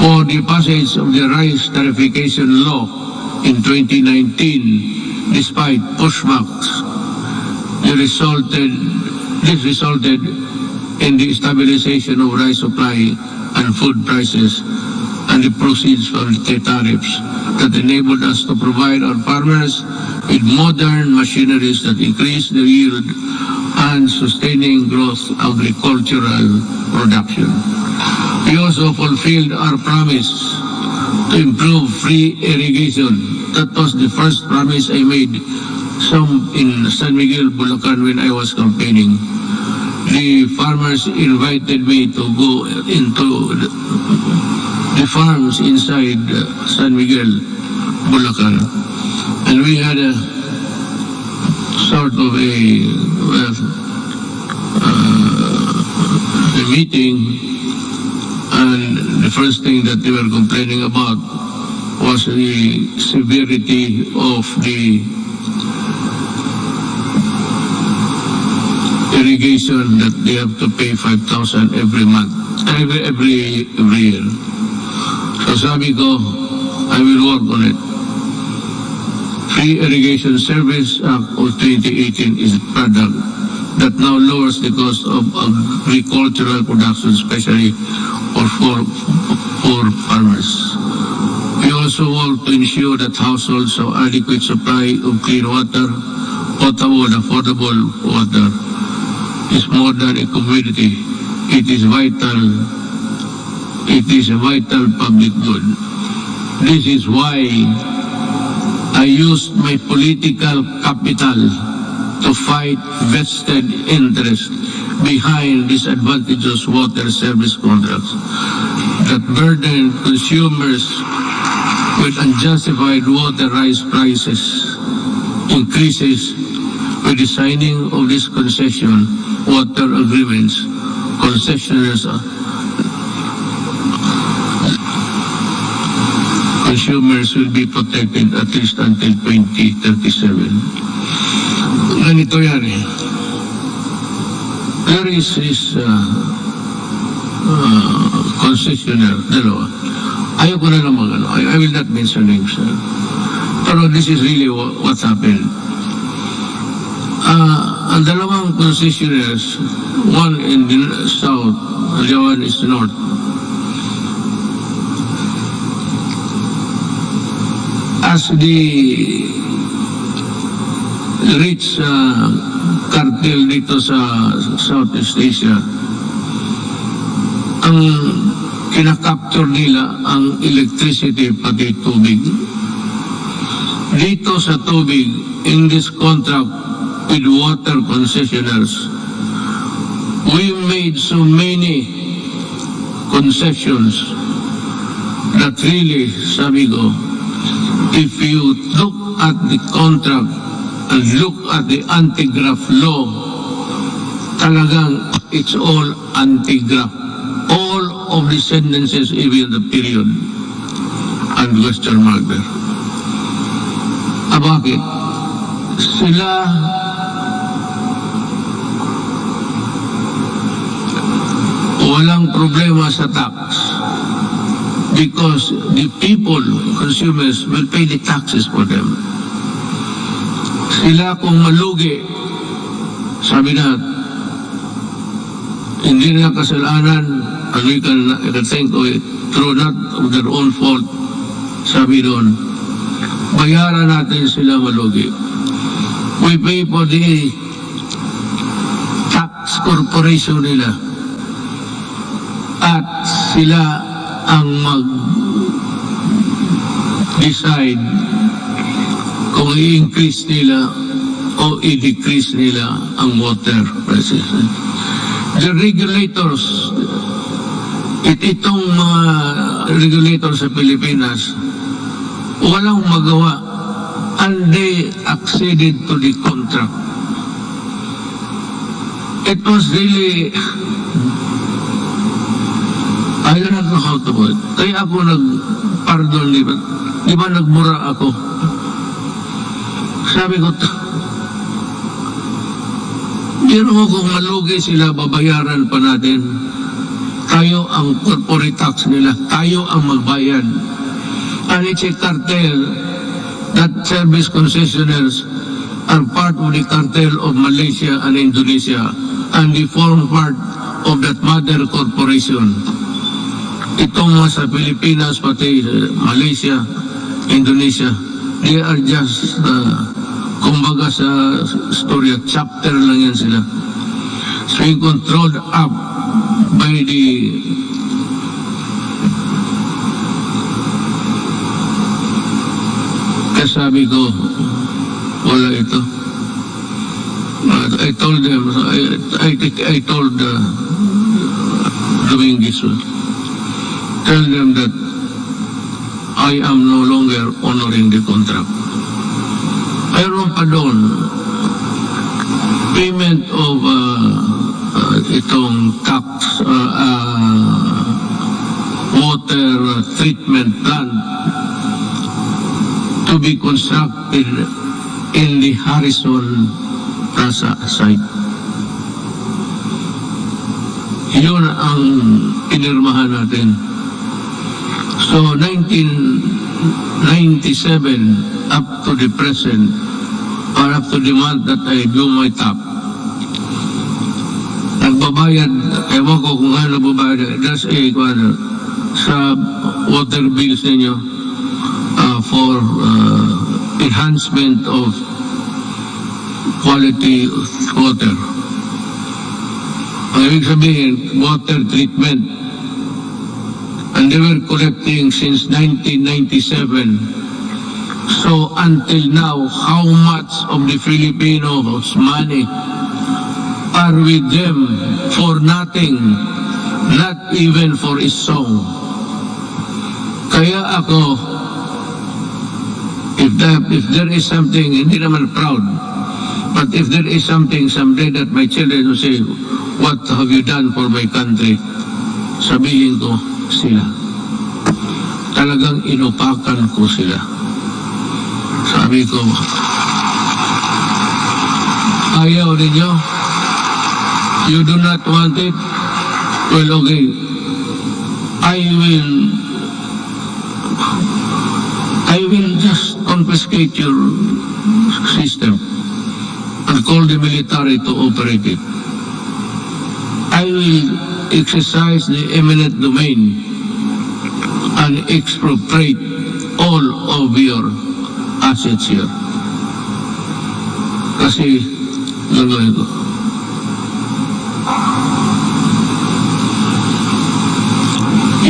for the passage of the rice tariffication law in 2019, despite pushbacks. This resulted in the stabilization of rice supply and food prices and the proceeds from the tariffs that enabled us to provide our farmers with modern machineries that increase their yield and sustaining growth agricultural production. We also fulfilled our promise to improve free irrigation. That was the first promise I made in San Miguel, Bulacan when I was campaigning. The farmers invited me to go into the farms inside San Miguel, Bulacan. And we had a sort of a meeting, and the first thing that they were complaining about was the severity of the irrigation, that they have to pay 5,000 every month, every year. So sabi ko, I will work on it. Free Irrigation Service Act of 2018 is a product that now lowers the cost of agricultural production, especially for farmers. We also work to ensure that households have adequate supply of clean water, potable, affordable water. Is more than a commodity. It is vital. It is a vital public good. This is why I used my political capital to fight vested interest behind disadvantageous water service contracts that burden consumers with unjustified water rights prices increases with the signing of this concession water agreements. Concessionaires consumers will be protected at least until 2037. Ganito yan eh. There is this concessionaire, dalawa. Ayoko na lang mag-ano. I will not mention names. Pero this is really what happened. Ang dalawang concessionaires, one in the south, the other one is north. As the rich cartel dito sa Southeast Asia, ang kinakapture nila ang electricity pati tubig. Dito sa tubig, in this contract with water concessionaires, we made so many concessions that really, sabi ko, if you look at the contract and look at the anti-graft law, talagang it's all anti-graft. All of the sentences, even the period and question mark there. Bakit? Sila walang problema sa tax because the people, consumers, will pay the taxes for them. Sila kung malugi, sabi na, hindi na kasalanan, and we can think of it, through not of their own fault, sabi doon, bayaran natin sila malugi. We pay for the tax corporation nila. At sila ang mag-decide kung i-increase nila o i-decrease nila ang water prices. The regulators, itong mga regulators sa Pilipinas, walang magawa and they acceded to the contract. It was really, I don't know how to put it. Kaya ako nag-pardon, di ba nagmura ako? Sabi ko, biro mo kung malugi sila, babayaran pa natin. Tayo ang corporate tax nila. Tayo ang magbayad. And it's a cartel that service concessionaires are part of the cartel of Malaysia and Indonesia, and they form part of that mother corporation. Itong mga sa Pilipinas, pati Malaysia, Indonesia, they are just, kumbaga sa story, chapter lang yan sila. So being controlled up by the sabi ko, wala ito. I told them, I told Dominguez, tell them that I am no longer honoring the contract. Mayroon pa doon, payment of itong tax, water treatment plant to be constructed in the Harrison Plaza site. Yun ang pinirmahan natin. So 1997 up to the present, or up to the month that I do my top, nagbabayad, ewan ko kung ano babayad, that's a sa water bills ninyo, for enhancement of quality of water. Ang ibig sabihin, water treatment. And they were collecting since 1997. So until now, how much of the Filipinos' money are with them for nothing, not even for a song? Kaya ako, if there is something, hindi naman proud, but if there is something someday that my children will say, what have you done for my country? Sabihin ko sila. talagang inupakan ko sila. Sabi ko, ayaw ninyo? You do not want it? Well, okay. I will just confiscate your system and call the military to operate it. I will exercise the eminent domain and expropriate all of your assets here. Kasi, gagawin ko.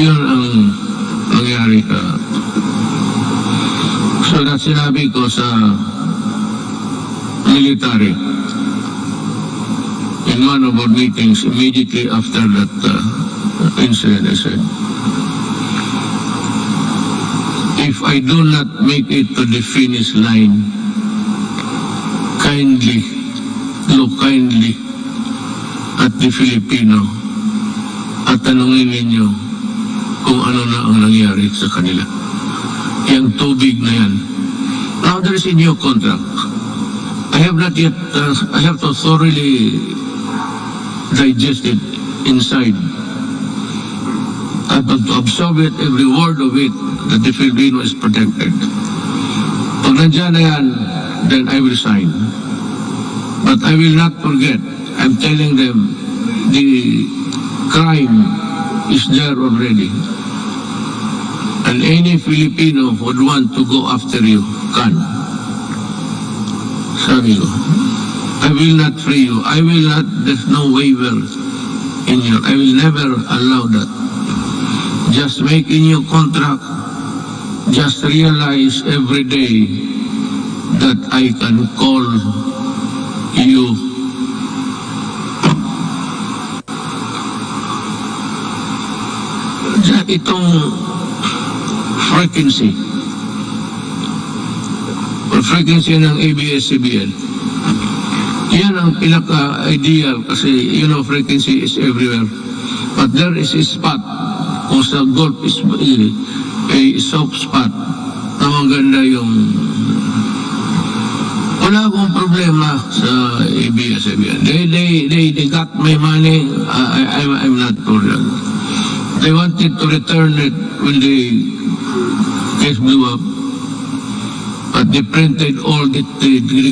Yun ang nangyari ka. So, na sinabi ko sa military in one of our meetings immediately after that incident, I said, if I do not make it to the finish line, kindly, look kindly at the Filipino at tanungin ninyo kung ano na ang nangyari sa kanila. Yung tubig na yan. Now there is a new contract. I have not yet, I have to thoroughly digest it inside. I have to absorb it, every word of it, that the Filipino is protected. Pag nandiyan na yan, then I will sign. But I will not forget. I'm telling them, the crime is there already. And any Filipino would want to go after you can. Sabi ko, I will not free you. I will not, there's no waiver in you. I will never allow that. Just make a new contract. Just realize every day that I can call you. Itong frequency or frequency ng ABS-CBN, yan ang pinaka-ideal kasi frequency is everywhere, but there is a spot kung sa Gulf is a soft spot na maganda yung wala akong problema sa ABS-CBN. They got my money. I'm not problem. They wanted to return it when the case blew up, but they printed all the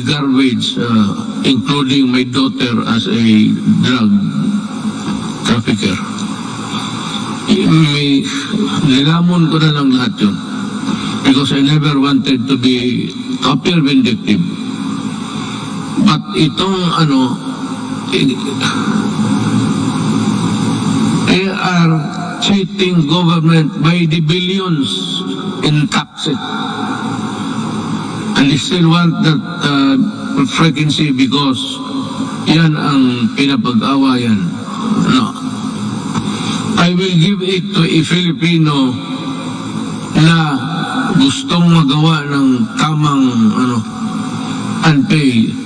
garbage, including my daughter as a drug trafficker. Nilamon ko na lang lahat yun because I never wanted to be appear vindictive. But itong they are cheating government by the billions in taxes. And they still want that frequency because yan ang pinapag-awayan. No. I will give it to a Filipino na gustong magawa ng tamang unpay.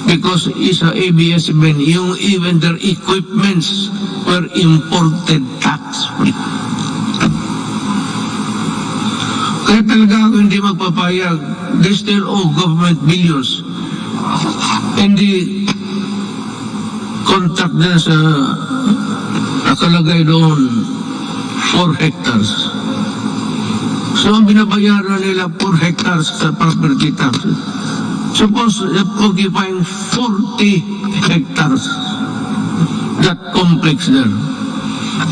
Because isa ABS-CBN, yung even their equipments were imported tax-free. Kaya talaga ako hindi magpapayag. They still owe government billions. Hindi contract na sa nakalagay doon 4 hectares. So ang binabayaran nila 4 hectares sa property taxes. Suppose occupying 40 hectares, that complex there.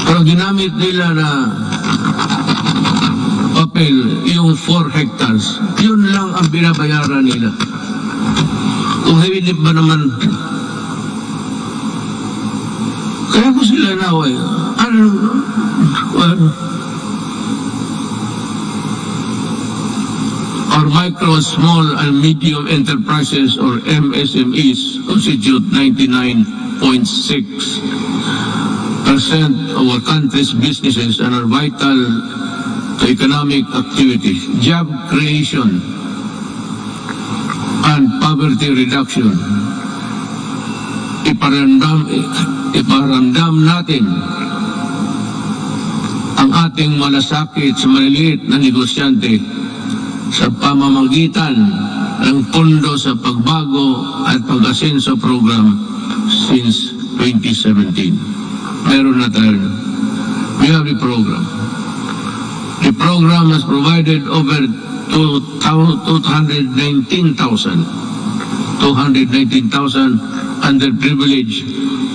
Pero ginamit nila na papel, yung 4 hectares, yun lang ang binabayaran nila. Kung hindi ba naman, kaya ko sila naway, Our micro, small, and medium enterprises, or MSMEs, constitute 99.6% of our country's businesses and are vital to economic activity, job creation, and poverty reduction. Iparamdam natin ang ating malasakit sa maliliit na negosyante sa pamamagitan ng pondo sa pagbago at pag-asenso program since 2017. Meron na tayo. We have the program. The program has provided over 219,000 underprivileged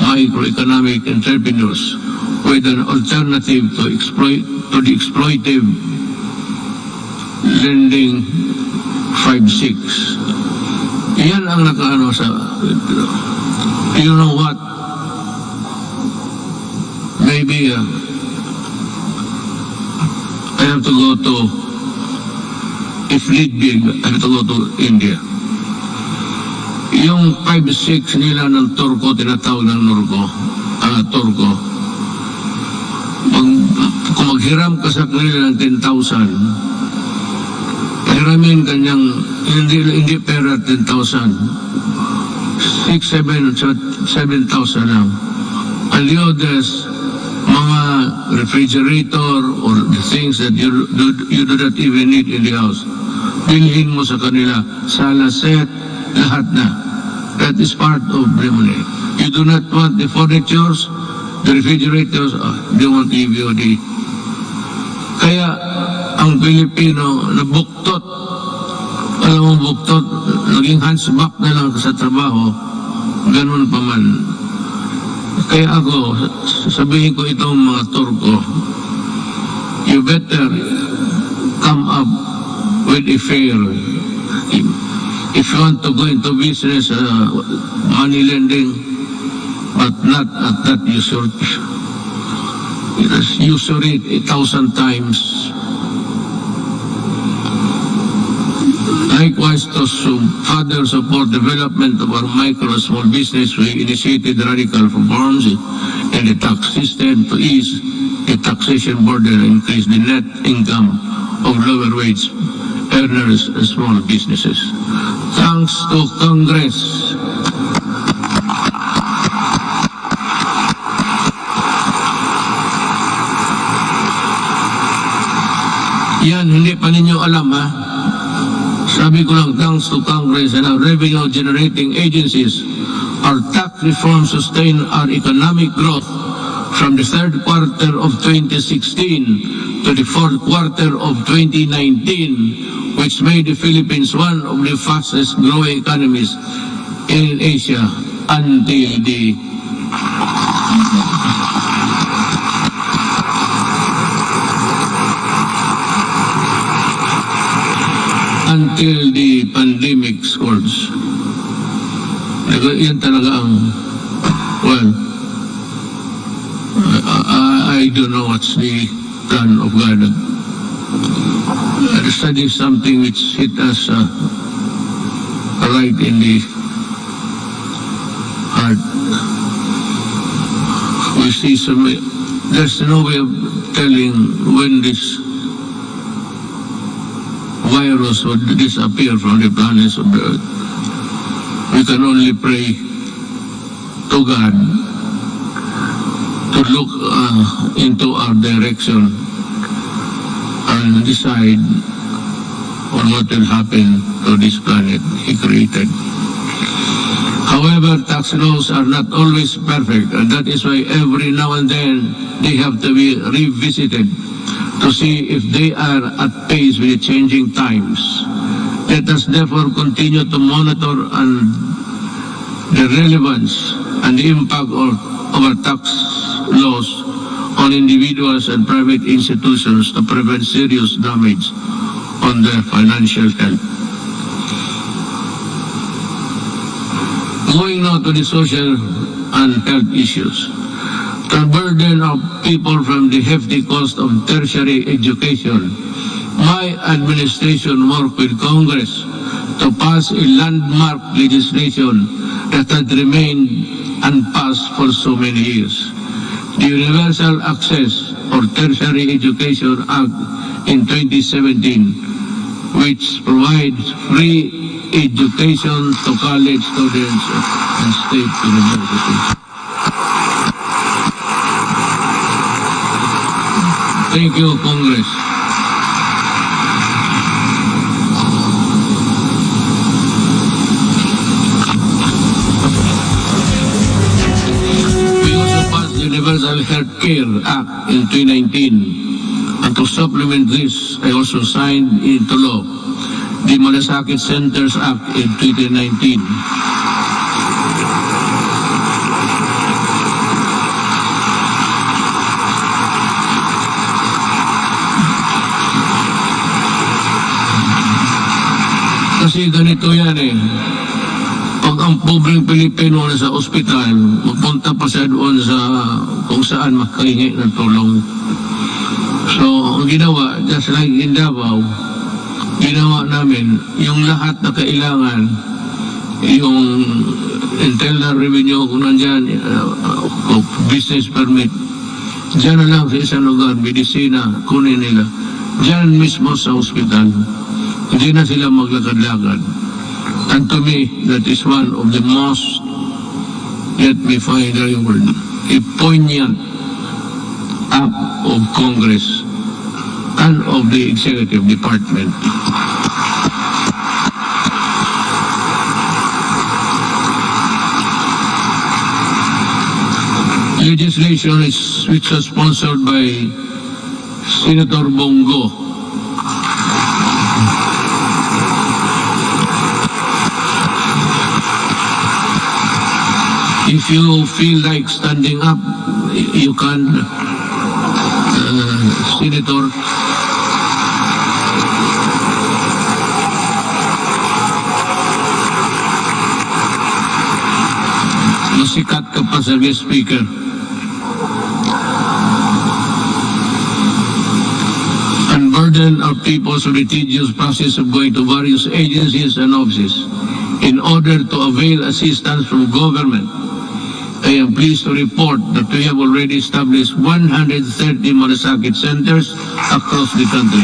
microeconomic entrepreneurs with an alternative to the exploitive lending 5-6. Yan ang nakaano sa, you know what, maybe I have to go to, if need be, I have to go to India. Yung 5-6 nila ng Turko, tinatawag ng Turko, kung maghiram ka sa kanila ng 10,000, hiramin kanyang, hindi pera 10,000, 7,000 lang. And the others, mga refrigerator or the things that you do not even need in the house, bilhin mo sa kanila, sala set, lahat na. That is part of the money. You do not want the furnitures, the refrigerators, they won't give you the... Kaya, ang Pilipino na buktot, alam mo buktot, naging hunchback na lang sa trabaho, ganun pa man. Kaya ako, sabihin ko itong mga Turko, you better come up with a fair. If you want to go into business, money lending, but not at that usury 1,000 times. Likewise, to further support development of our micro and small business, we initiated radical reforms in the tax system to ease the taxation burden and increase the net income of lower wage earners and small businesses. Thanks to Congress. Yan, hindi pa ninyo alam ha. Sabi ko lang, thanks to Congress and our revenue generating agencies, our tax reform sustained our economic growth from the third quarter of 2016 to the fourth quarter of 2019, which made the Philippines one of the fastest growing economies in Asia until the pandemic scourge. Yan talaga ang, well, I don't know what's the plan of God. Studying something which hit us right in the heart. We see there's no way of telling when this virus would disappear from the planets of the earth. We can only pray to God to look into our direction and decide on what will happen to this planet He created. However, tax laws are not always perfect, and that is why every now and then they have to be revisited to see if they are at pace with the changing times. Let us therefore continue to monitor the relevance and the impact of our tax laws on individuals and private institutions to prevent serious damage on their financial health. Going now to the social and health issues. The burden of people from the hefty cost of tertiary education, my administration worked with Congress to pass a landmark legislation that had remained unpassed for so many years. The Universal Access or Tertiary Education Act in 2017, which provides free education to college students and state universities. Thank you, Congress. We also passed the Universal Health Care Act in 2019. And to supplement this, I also signed into law the Malasakit Centers Act in 2019. Kasi ganito yan eh. Pag ang pobreng Pilipino na sa ospital, magpunta pa siya doon sa kung saan makahingi ng tulong. So, ang ginawa, just like in Davao, ginawa namin yung lahat na kailangan, yung internal revenue kung nandyan, business permit, dyan na lang sa isang lugar, medisina, kunin nila. Dyan mismo sa ospital. Hindi na sila maglakad-lakad. And to me, that is one of the most, let me find the word, a poignant act of Congress and of the Executive Department. Legislation which was sponsored by Senator Bongo. If you feel like standing up, you can, Senator. Masikat ka pa sa guest speaker. Unburden our people with the tedious process of going to various agencies and offices in order to avail assistance from government. I am pleased to report that we have already established 130 Malasakit centers across the country.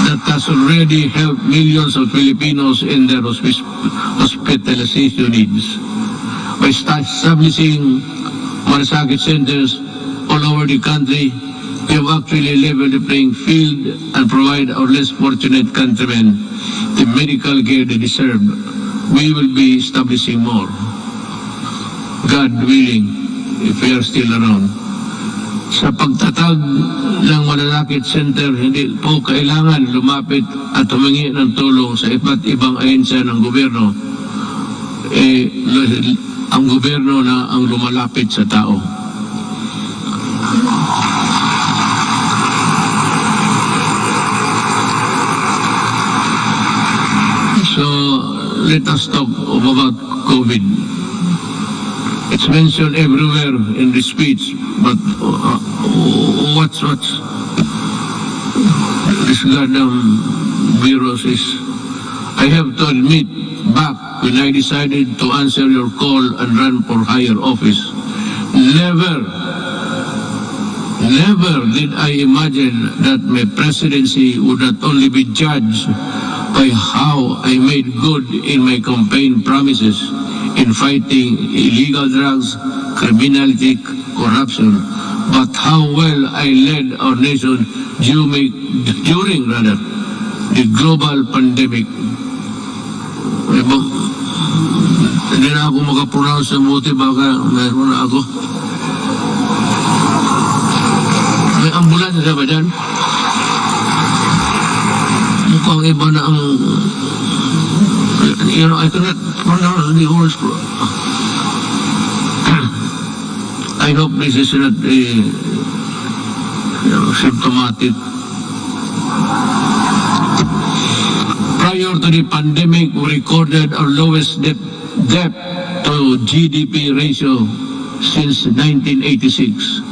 That has already helped millions of Filipinos in their hospitalization needs. By establishing Malasakit centers all over the country, we have actually leveled the playing field and provide our less fortunate countrymen the medical care they deserve. We will be establishing more. God willing, if we are still around. Sa pagtatag ng Malasakit Center, hindi po kailangan lumapit at humingi ng tulong sa iba't ibang ahensya ng gobyerno. Ang gobyerno na ang lumalapit sa tao. So, let us talk about COVID. It's mentioned everywhere in the speech, but what's this goddamn virus is? I have to admit, back when I decided to answer your call and run for higher office, never did I imagine that my presidency would not only be judged by how I made good in my campaign promises in fighting illegal drugs, criminality, corruption, but how well I led our nation during the global pandemic. Hindi na ako makapronounce ng buti, baka meron na ako. May ambulansya ba dyan? Mukhang iba na ang... I cannot pronounce the whole scroll. I hope this is not symptomatic. Prior to the pandemic, we recorded our lowest debt to GDP ratio since 1986.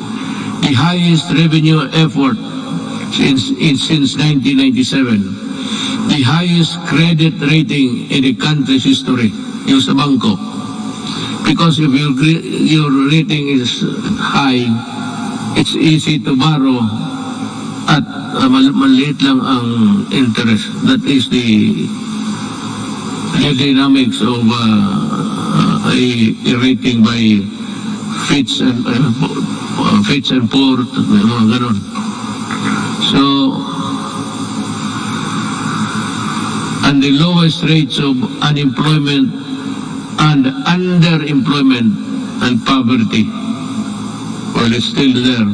The highest revenue effort since 1997. The highest credit rating in the country's history, yung sa bangko. Because if your rating is high, it's easy to borrow at maliit lang ang interest. That is the dynamics of a rating by fits and poor, mga ganon. So, and the lowest rates of unemployment and underemployment and poverty, well, it's still there.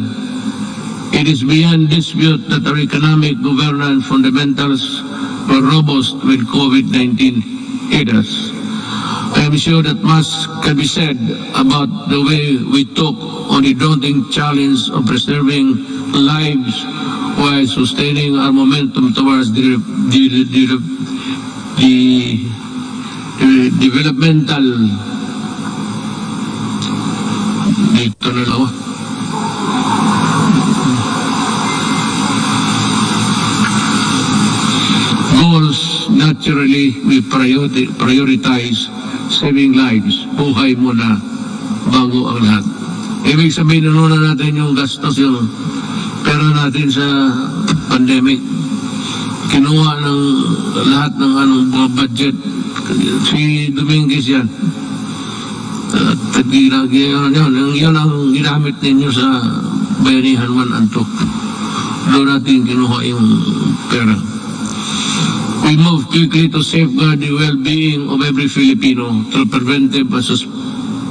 It is beyond dispute that our economic governance fundamentals were robust when COVID-19 hit us. I am sure that much can be said about the way we took on the daunting challenge of preserving lives while sustaining our momentum towards the developmental goals. Naturally, we prioritize saving lives. Buhay muna bago ang lahat. Ibig sabihin, nununa natin yung gastos, yung pera natin sa pandemic. Kinuha ng lahat ng mga budget. Si Dominguez yan. At yun ang ginamit ninyo sa Bayanihan 1 and 2. Doon natin kinuha yung pera. We move quickly to safeguard the well-being of every Filipino through preventive and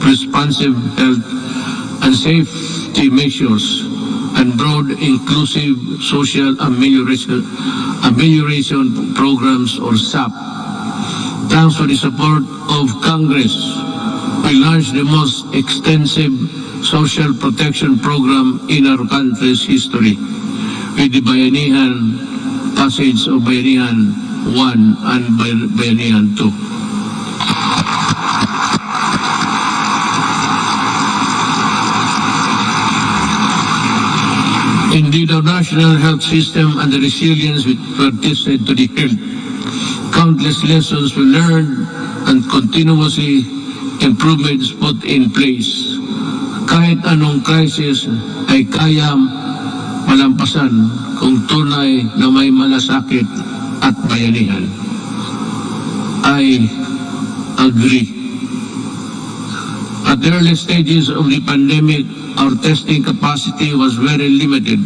responsive health and safety measures and broad inclusive social amelioration programs or SAP. Thanks to the support of Congress, we launched the most extensive social protection program in our country's history with the Bayanihan passage of Bayanihan 1 and Bayanihan 2. Indeed, our national health system and the resilience which were tested to the hilt. Countless lessons we learned and continuously improvements put in place. Kahit anong crisis ay kaya malampasan kung tunay na may malasakit at bayanihan. I agree. At the early stages of the pandemic, our testing capacity was very limited.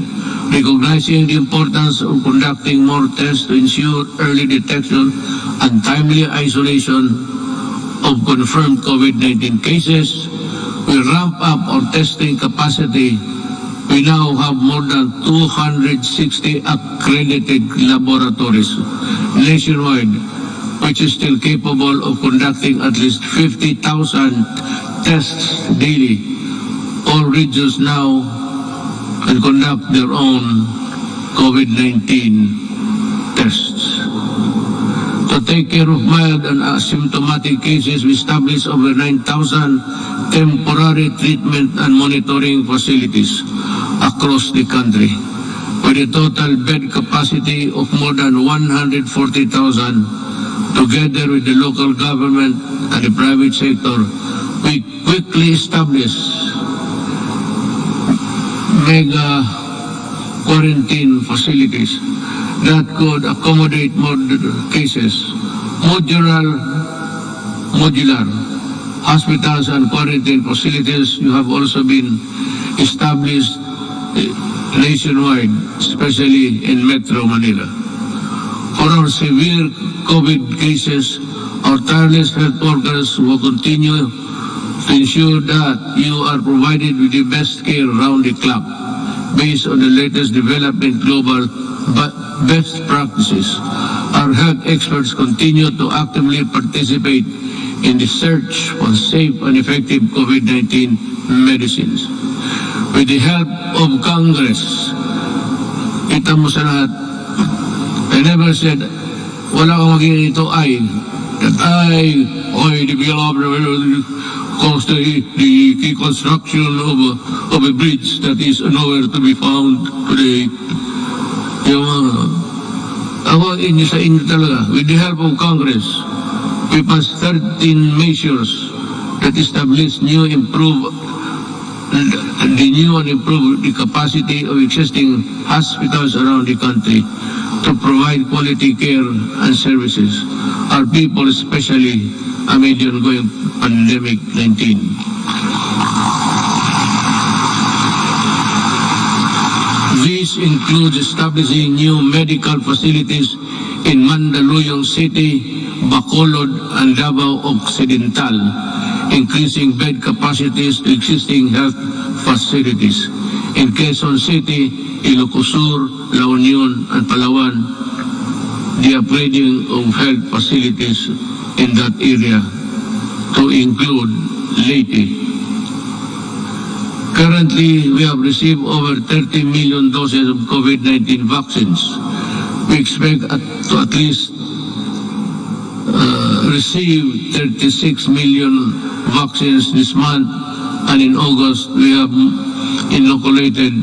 Recognizing the importance of conducting more tests to ensure early detection and timely isolation of confirmed COVID-19 cases, we ramp up our testing capacity. We now have more than 260 accredited laboratories nationwide, which is still capable of conducting at least 50,000 tests daily. All regions now can conduct their own COVID-19 tests. To take care of mild and asymptomatic cases, we established over 9,000 temporary treatment and monitoring facilities across the country, with a total bed capacity of more than 140,000. Together with the local government and the private sector, we quickly established mega quarantine facilities that could accommodate more cases. Modular hospitals and quarantine facilities have also been established nationwide, especially in Metro Manila. For our severe COVID cases, our tireless health workers will continue to ensure that you are provided with the best care around the clock based on the latest development global best practices. Our health experts continue to actively participate in the search for safe and effective COVID-19 medicines. With the help of Congress, kita mo sa lahat, I never said, wala kang magiging ito ay, that I, developed caused the construction of a bridge that is nowhere to be found today. Yung ako sa inyo talaga, with the help of Congress, we passed 13 measures that establish the new and improve the capacity of existing hospitals around the country to provide quality care and services. Our people, especially amid the ongoing pandemic-19. These include establishing new medical facilities in Mandaluyong City, Bacolod, and Davao Occidental, increasing bed capacities to existing health facilities. In Quezon City, Ilocos Sur, La Union, and Palawan, the upgrading of health facilities in that area to include Leyte. Currently, we have received over 30 million doses of COVID-19 vaccines. We expect to at least receive 36 million vaccines this month, and in August, we have inoculated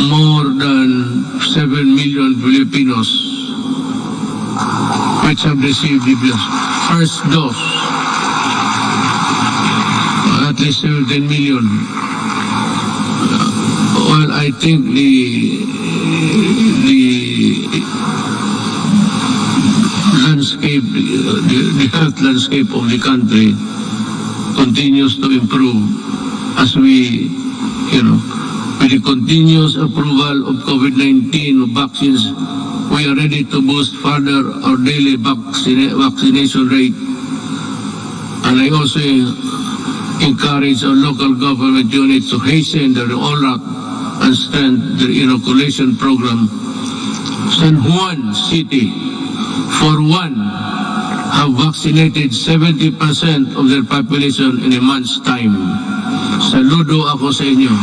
more than 7 million Filipinos which have received the first dose. At least 17 million. Well, I think the landscape, the health landscape of the country continues to improve as we, with the continuous approval of COVID-19 vaccines, we are ready to boost further our daily vaccination rate. And I also encourage our local government units to hasten their OLAC and strengthen their inoculation program. San Juan City, for one, have vaccinated 70% of their population in a month's time. Saludo ako sa inyo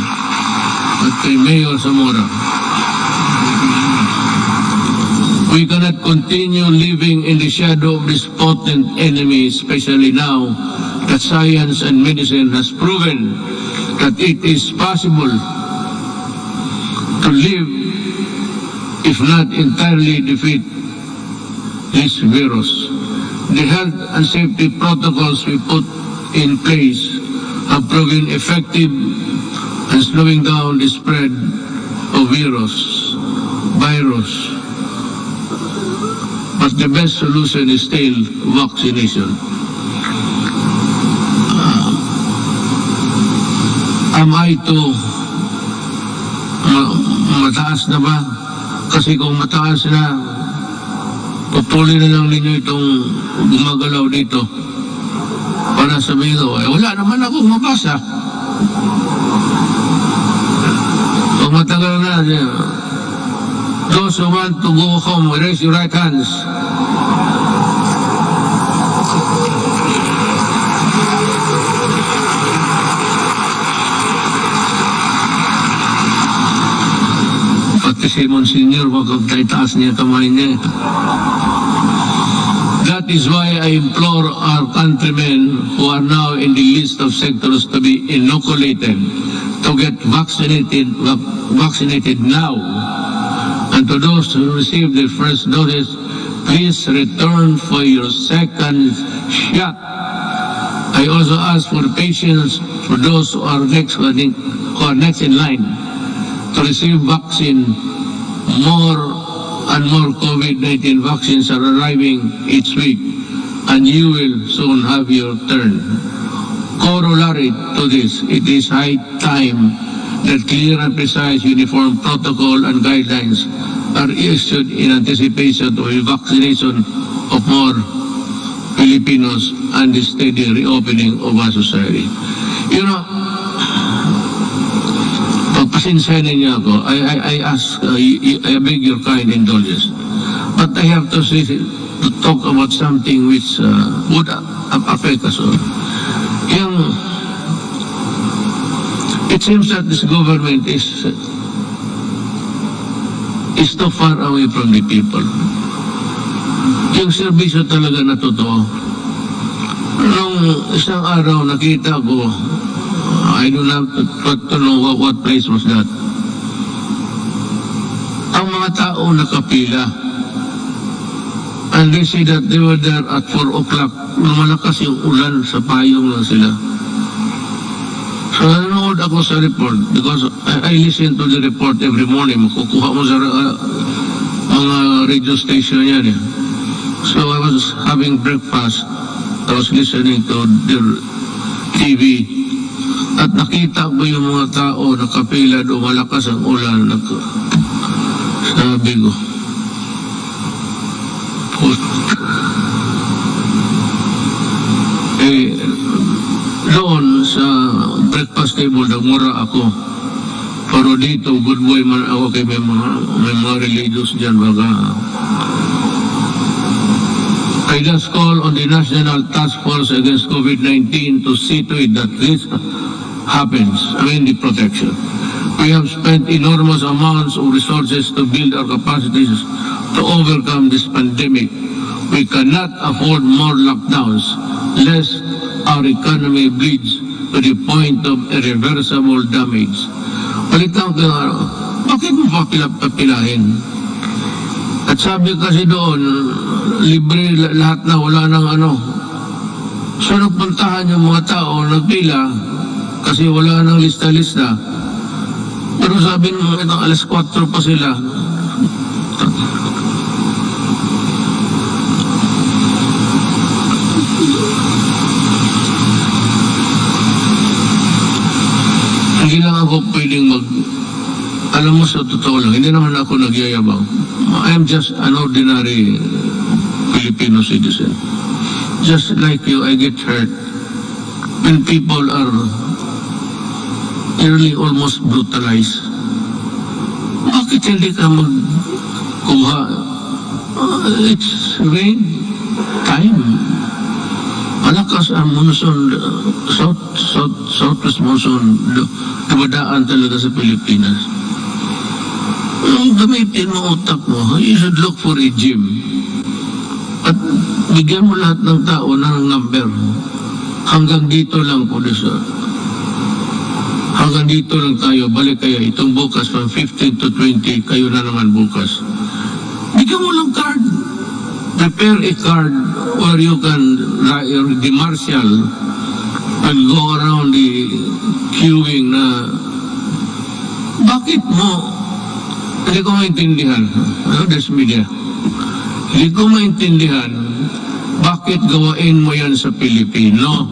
at kay Mayor Zamora. We cannot continue living in the shadow of this potent enemy, especially now that science and medicine has proven that it is possible to live, if not entirely defeat this virus. The health and safety protocols we put in place have proven effective in slowing down the spread of virus. But the best solution is still vaccination. Am I to mataas na ba? Kasi kung mataas na, pupuli na lang ninyo itong gumagalaw dito para sabihin ko, wala naman akong mabasa. Kung matagal na, those who want to go home, raise your right hands. Pati si Monsignor, wag taas niya kamay niya. That is why I implore our countrymen who are now in the list of sectors to be inoculated to get vaccinated now. And to those who received their first doses, please return for your second shot. I also ask for patience for those who are next in line to receive vaccine. More and more COVID-19 vaccines are arriving each week, and you will soon have your turn. Corollary to this, it is high time that clear and precise uniform protocol and guidelines are issued in anticipation of the vaccination of more Filipinos and the steady reopening of our society. Pagpasensyahan niyo ako, I beg your kind indulgence. But I have to talk about something which would affect us all. It seems that this government is too far away from the people. Yung serbisyo talaga na totoo. Nung isang araw nakita ko, I don't have to know what place was that. Ang mga tao nakapila. And they say that they were there at 4 o'clock. Malakas yung ulan, sa payong lang sila. So nanonood ako sa report because I listen to the report every morning. Makukuha mo sa mga radio station yan eh. So I was having breakfast. I was listening to their TV. At nakita ko yung mga tao nakapila doon, malakas ang ulan. Sabi ko, doon sa breakfast table, nagmura ako. Pero dito, good boy man ako kay may mga religious dyan, baka. I just call on the National Task Force Against COVID-19 to see to it that this happens, the protection. We have spent enormous amounts of resources to build our capacities to overcome this pandemic. We cannot afford more lockdowns, lest our economy bleeds to the point of irreversible damage. Balitan ko, bakit mo papilahin? At sabi kasi doon, libre lahat na, wala nang ano. So nagpuntahan yung mga tao, nagpila, kasi wala nang lista-lista. Pero sabi nung alas 4 pa sila. Hindi lang ako pwedeng alam mo, sa totoo lang, hindi naman ako nagyayabang. I am just an ordinary Filipino citizen. Just like you, I get hurt when people are really almost brutalized. Bakit hindi ka magkuha? It's rain time. Malakas ang monsoon, southwest monsoon, dumadaan talaga sa Pilipinas. Gamitin mo utak mo, you should look for a gym. At bigyan mo lahat ng tao ng number. Hanggang dito lang po sa. Hanggang dito lang tayo, balik kayo. Itong bukas, from 15 to 20, kayo na naman bukas. Bigyan mo lang card. Prepare a card where you can the marshal and go around the queuing na bakit mo hindi ko maintindihan there's media hindi ko maintindihan bakit gawain mo yan sa Pilipino.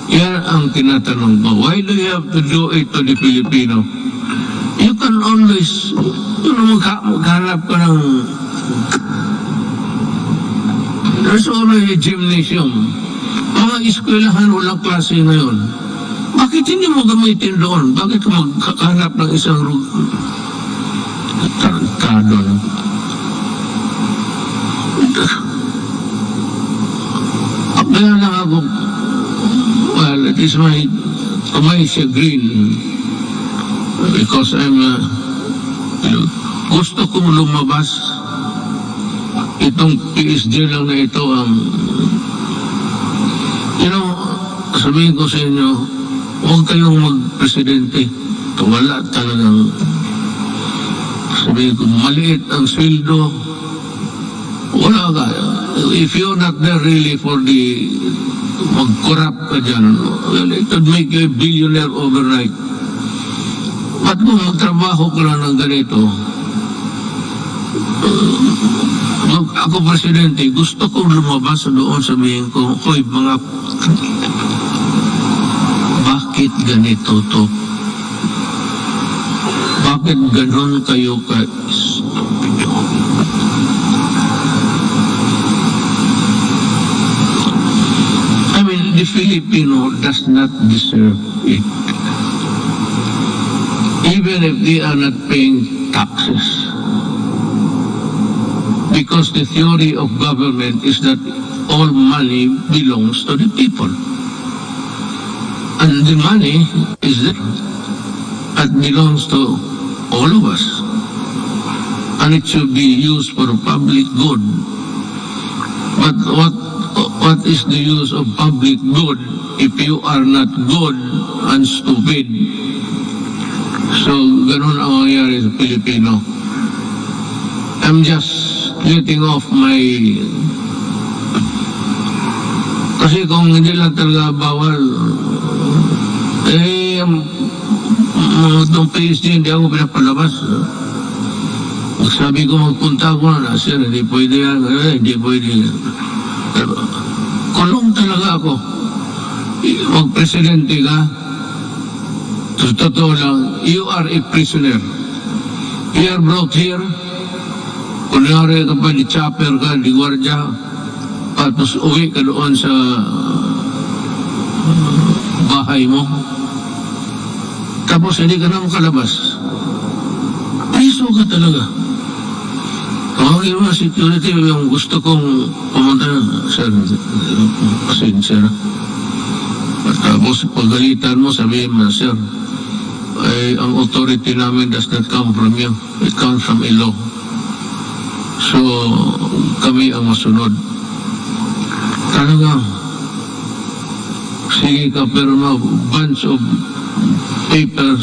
Yan ang tinatanong ko. Why do you have to do it to the Filipino? You can always maghanap ka ng there's always a gymnasium. Mga eskwelahan walang klase ngayon. Bakit hindi mo gamitin doon? Bakit ka maghanap ng isang tarantado? Kaya lang ako, well, it is my chagrin because I'm gusto kong lumabas. Itong PSD lang na ito sabihin ko sa inyo, huwag kayong mag-presidente. Wala talagang sabihin ko, maliit ang sweldo. Wala ka. If you're not there really for the mag-corrupt ka dyan, well, it would make you a billionaire overnight. At kung magtrabaho ka lang ng ganito, ako presidente, gusto kong lumabas doon, sabihin ko, hoy mga, bakit ganito to? Bakit ganon kayo ka-stupido? I mean, the Filipino does not deserve it. Even if they are not paying taxes. Because the theory of government is that all money belongs to the people. And the money is there. It belongs to all of us. And it should be used for public good. But what is the use of public good if you are not good and stupid? So, ganun ang mangyayari sa Pilipino. I'm just letting off my... Kasi kung hindi lang talaga bawal, itong PSD hindi ako pinapalabas. Sabi ko magpunta ako na, sir, hindi pwede yan, hindi pwede yan. Kulong talaga ako. mag-presidente ka, sa totoo lang, you are a prisoner. You are brought here, kunyari ka pa, di chopper ka, di gwardya, tapos uwi ka doon sa bahay mo. Tapos hindi ka na makalabas. Priso ka talaga. Tawagin mo security, yung gusto kong pumunta, sir, pasensya na. At tapos pagalitan mo, sabihin mo, sir, ay ang authority namin does not come from you. It comes from a law. So, kami ang masunod. Talaga, sige ka, pero bunch of papers,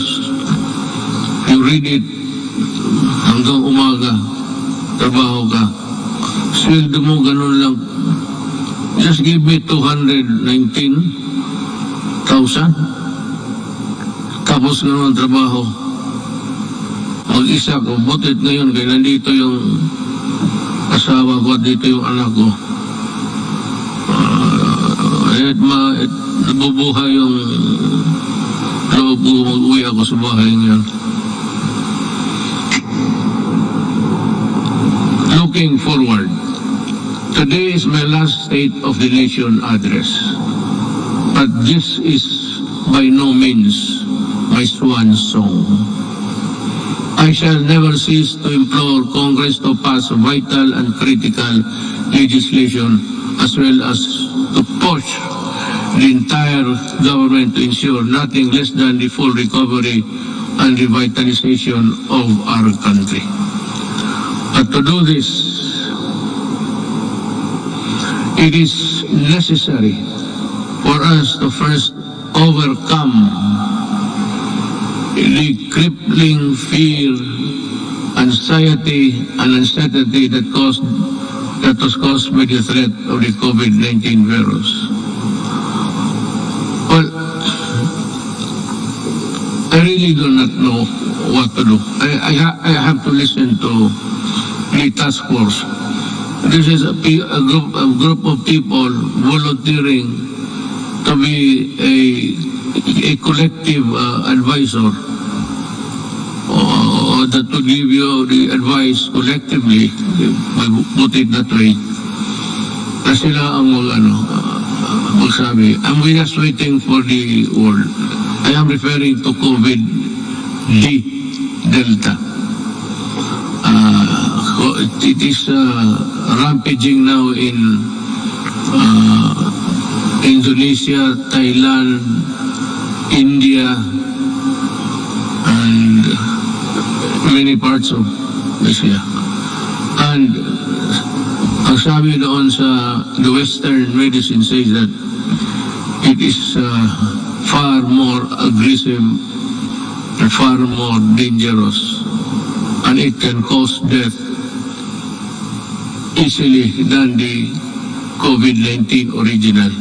you read it hanggang umaga, trabaho ka. Sweldo mo, ganun lang. Just give me 219,000. Tapos ganun ang trabaho. Mag-isa ko, butit ngayon, kaya nandito yung asawa ko, dito yung anak ko. Nabubuhay yung loob ko, mag-uwi ako sa bahay ngayon. Looking forward, today is my last State of the Nation address. But this is by no means my swan song. I shall never cease to implore Congress to pass vital and critical legislation as well as to push the entire government to ensure nothing less than the full recovery and revitalization of our country. But to do this, it is necessary for us to first overcome the crippling fear, anxiety, and uncertainty that was caused by the threat of the COVID-19 virus. Well, I really do not know what to do. I have to listen to the task force. This is a group of people volunteering to be a collective advisor that to give you the advice collectively, put it that way. Na sila ang magsabi. And we are just waiting for the word. I am referring to COVID-D Delta. It is rampaging now in Indonesia, Thailand, India, and many parts of Asia. And ang sabi doon sa the Western medicine says that it is far more aggressive and far more dangerous, and it can cause death easily than the COVID-19 original.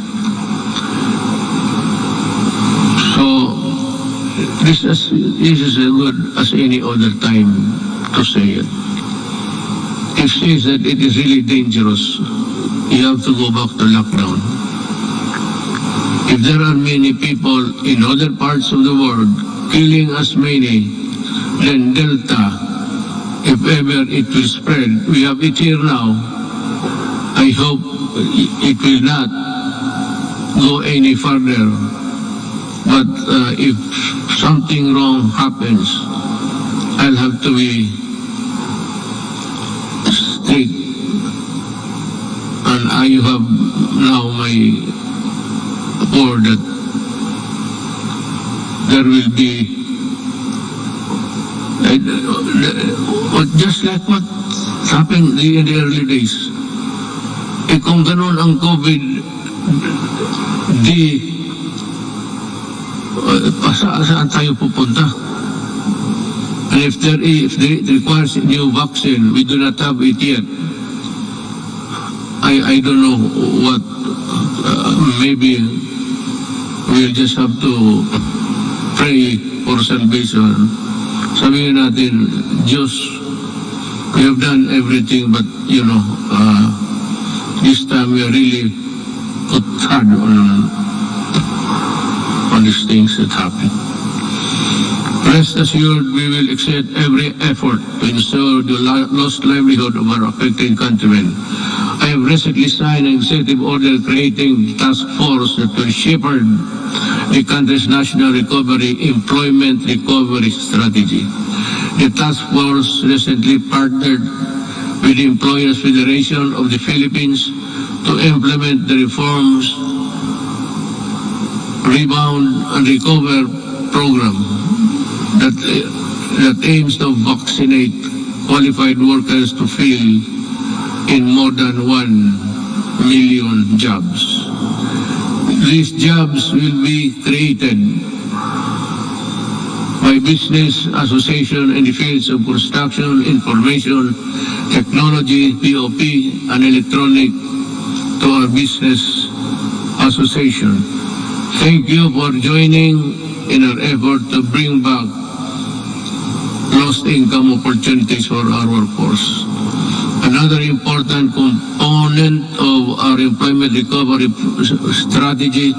So this is as good as any other time to say it. If says that it is really dangerous, you have to go back to lockdown. If there are many people in other parts of the world killing as many, then Delta, if ever it will spread, we have it here now. I hope it will not go any further. But if something wrong happens, I'll have to be strict. And I have now my word that there will be just like what happened in the early days. Kung ganun ang COVID, saan tayo pupunta? And if it requires a new vaccine, we do not have it yet. I don't know what, maybe we'll just have to pray for salvation. Sabihin natin, Diyos, we have done everything, but this time we are really put hard on these things that happen. Rest assured, we will exert every effort to ensure the lost livelihood of our affected countrymen. I have recently signed an executive order creating task force that will shepherd the country's national employment recovery strategy. The task force recently partnered with the Employers Federation of the Philippines to implement the reforms Rebound and Recover program that aims to vaccinate qualified workers to fill in more than 1 million jobs. These jobs will be created by business association in the fields of construction, information, technology, POP, and electronic to our business association. Thank you for joining in our effort to bring back lost income opportunities for our workforce. Another important component of our employment recovery strategy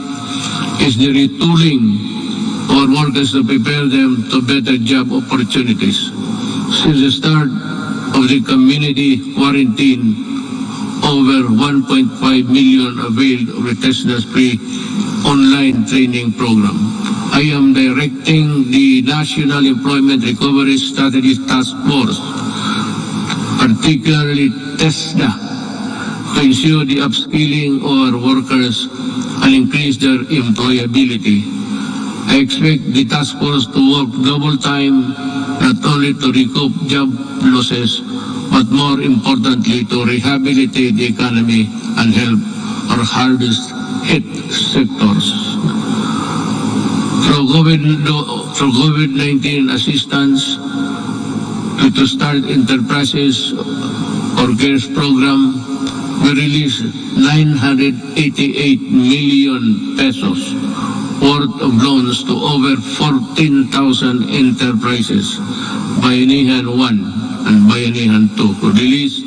is the retooling of our workers to prepare them to better job opportunities. Since the start of the community quarantine, over 1.5 million availed of the TESDAS-free online training program. I am directing the National Employment Recovery Strategy Task Force, particularly TESDA, to ensure the upskilling of our workers and increase their employability. I expect the task force to work double time, not only to recoup job losses, but more importantly to rehabilitate the economy and help our hardest hit sectors. Through COVID-19 assistance, to Start Enterprises or CARES program, we released 988 million pesos worth of loans to over 14,000 enterprises, Bayanihan 1 and Bayanihan 2. We released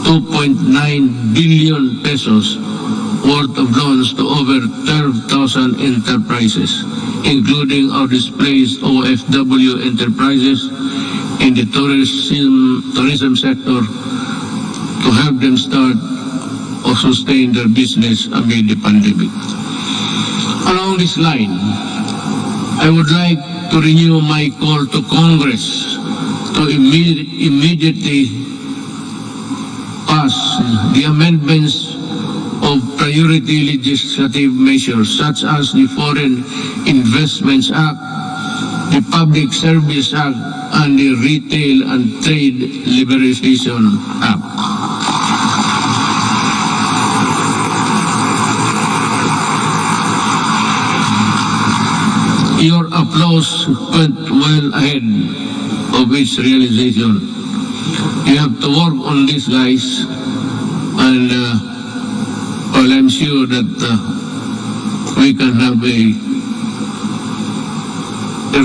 2.9 billion pesos worth of loans to over 12,000 enterprises, including our displaced OFW enterprises in the tourism sector, to help them start or sustain their business amid the pandemic. Along this line, I would like to renew my call to Congress to immediately pass the amendments of priority legislative measures such as the Foreign Investments Act, the Public Service Act, and the Retail and Trade Liberalization Act. Your applause went well ahead of its realization. You have to work on this, guys, and well, I'm sure that we can have a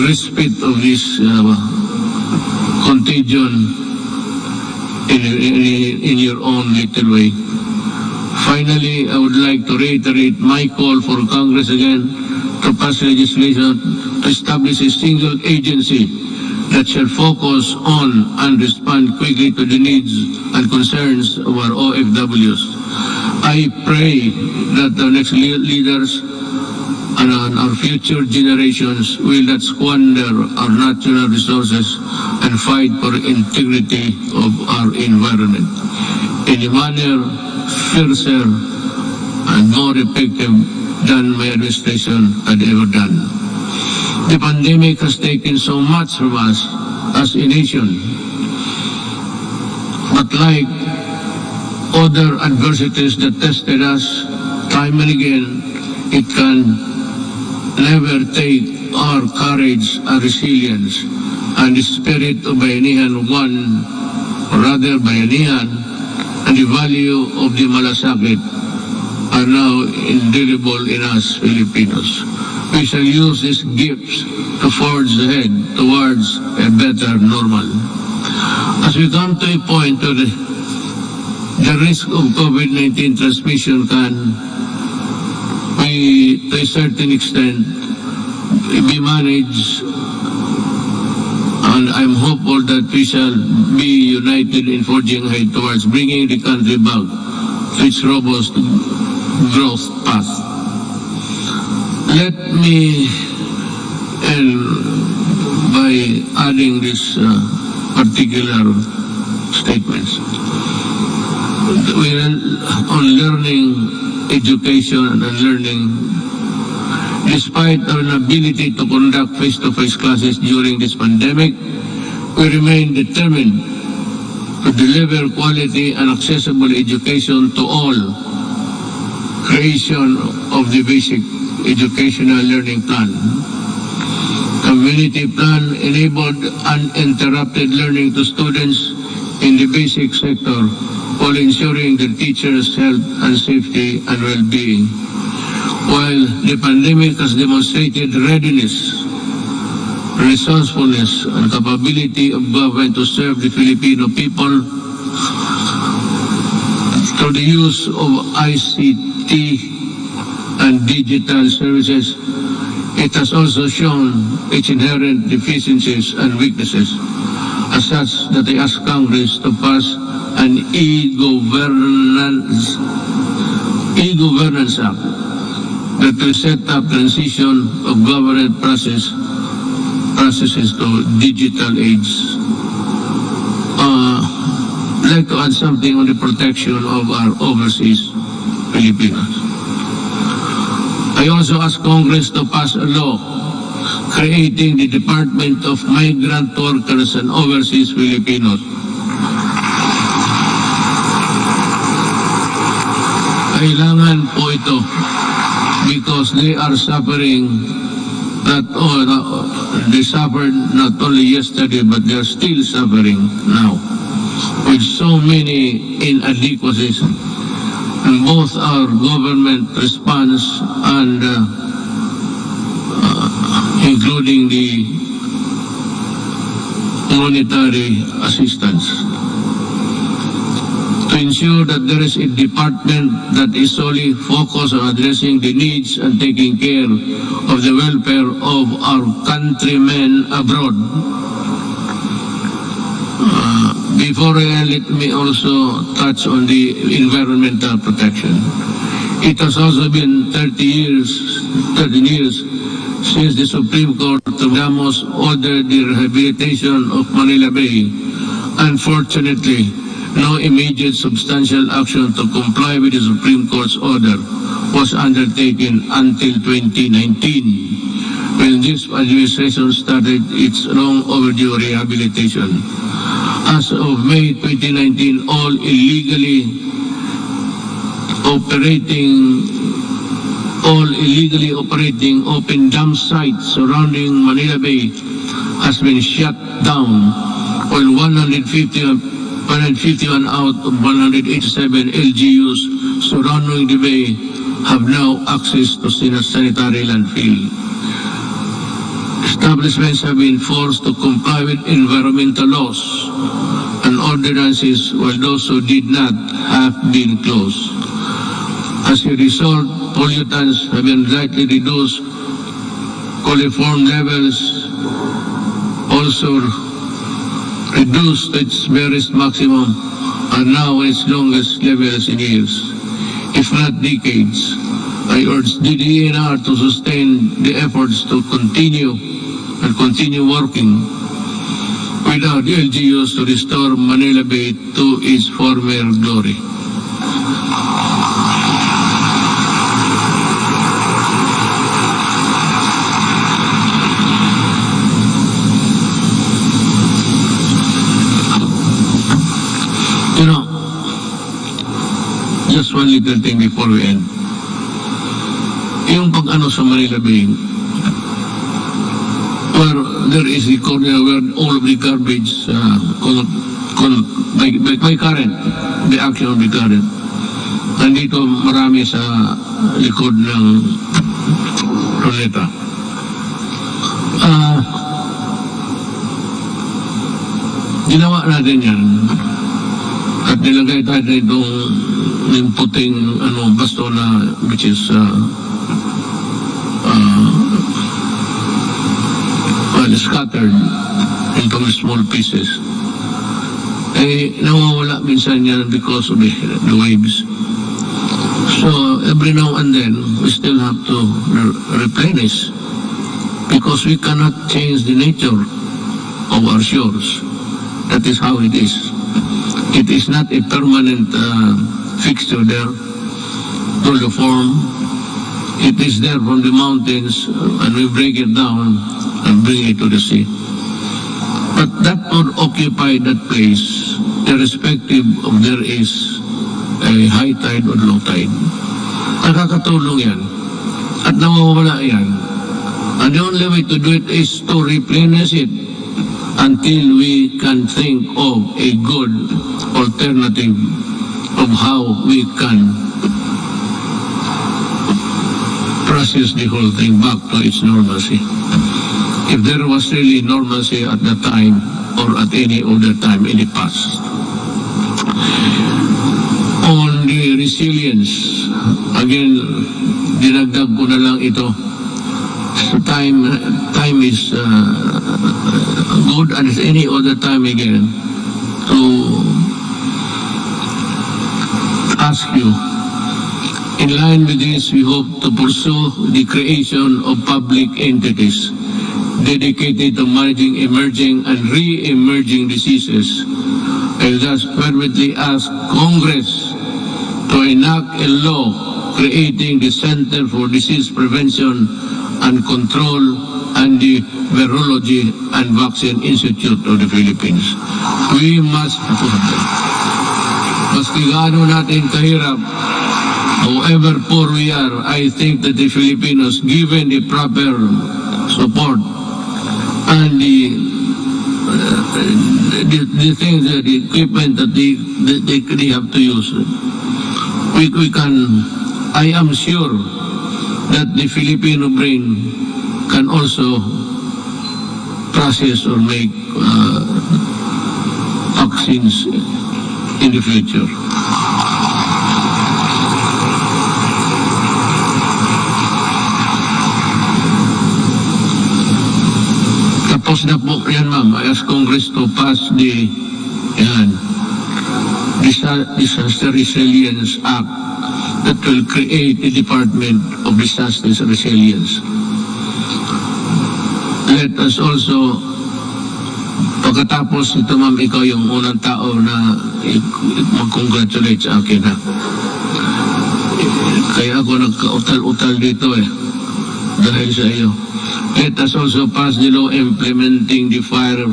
respite of this contagion in your own little way. Finally, I would like to reiterate my call for Congress again to pass legislation to establish a single agency that shall focus on and respond quickly to the needs and concerns of our OFWs. I pray that the next leaders and our future generations will not squander our natural resources and fight for the integrity of our environment in a manner fiercer and more effective than my administration had ever done. The pandemic has taken so much from us as a nation, but like other adversities that tested us time and again, it can never take our courage and resilience and the spirit of Bayanihan 1, or rather Bayanihan, and the value of the malasakit are now indelible in us Filipinos. We shall use these gifts to forge ahead towards a better normal. As we come to a point where the risk of COVID-19 transmission can, we to a certain extent, be managed, and I'm hopeful that we shall be united in forging ahead towards bringing the country back to its robust growth path. Let me end by adding this particular statements. We're on learning, education, and learning. Despite our inability to conduct face-to-face classes during this pandemic, we remain determined to deliver quality and accessible education to all. Creation of the basic educational learning plan. Community plan enabled uninterrupted learning to students in the basic sector while ensuring the teachers' health and safety and well-being. While the pandemic has demonstrated readiness, resourcefulness, and capability of government to serve the Filipino people through the use of ICT and digital services, it has also shown its inherent deficiencies and weaknesses. As such, that I ask Congress to pass an e-governance act that will set up transition of government processes to digital age. I'd like to add something on the protection of our overseas Filipinos. I also ask Congress to pass a law creating the Department of Migrant Workers and Overseas Filipinos. Kailangan po ito because they are suffering they suffered not only yesterday but they are still suffering now with so many inadequacies in both our government response and including the monetary assistance. To ensure that there is a department that is solely focused on addressing the needs and taking care of the welfare of our countrymen abroad. Before I end, let me also touch on the environmental protection. It has also been 13 years since the Supreme Court of Damos ordered the rehabilitation of Manila Bay. Unfortunately, no immediate substantial action to comply with the Supreme Court's order was undertaken until 2019, when this administration started its long overdue rehabilitation. As of May 2019, all illegally operating open dam sites surrounding Manila Bay has been shut down, while 151 out of 187 LGUs surrounding the bay have now access to sanitary landfill. Establishments have been forced to comply with environmental laws and ordinances, while those who did not have been closed. As a result, pollutants have been greatly reduced. Coliform levels also reduced to its barest maximum and now its longest levels in years, if not decades. I urge DDNR to sustain the efforts to continue working without the LGUs to restore Manila Bay to its former glory. You know, just one little thing before we end. Yung pag-ano sa Manila Bay, where there is a corner where all of the garbage by current, the action of the current. Nandito marami sa likod ng Roneta. Ginawa natin yan at nilagay tayo itong puting basto na which is scattered into small pieces. Nawawala minsan yan because of the waves. So every now and then, we still have to replenish because we cannot change the nature of our shores. That is how it is. It is not a permanent fixture there to the form. It is there from the mountains and we break it down and bring it to the sea. But that would occupy that place irrespective of there is a high tide or low tide. Nakakatulong yan. At nawawala yan. And the only way to do it is to replenish it until we can think of a good alternative of how we can process the whole thing back to its normalcy. If there was really normalcy at that time or at any other time in the past. On the resilience, again, dinagdag ko na lang ito. So time is good as any other time again to ask you. In line with this, we hope to pursue the creation of public entities dedicated to managing emerging and re-emerging diseases, and thus fervently ask Congress to enact a law creating the Center for Disease Prevention and Control and the Virology and Vaccine Institute of the Philippines. We must, maski gaano natin kahirap, however poor we are, I think that the Filipinos, given the proper support and the things, the equipment that they have to use, we can, I am sure that the Filipino brain can also process or make vaccines in the future. Tapos na po yan, ma'am. I ask Congress to pass the Disaster Resilience Act that will create a Department of Disaster Resilience. Let us also, pagkatapos ito, ma'am, ikaw yung unang tao na mag-congratulate sa akin, ha? Kaya ako nagka-utal-utal dito, dahil sa iyo. Let us also pass the law implementing the Fire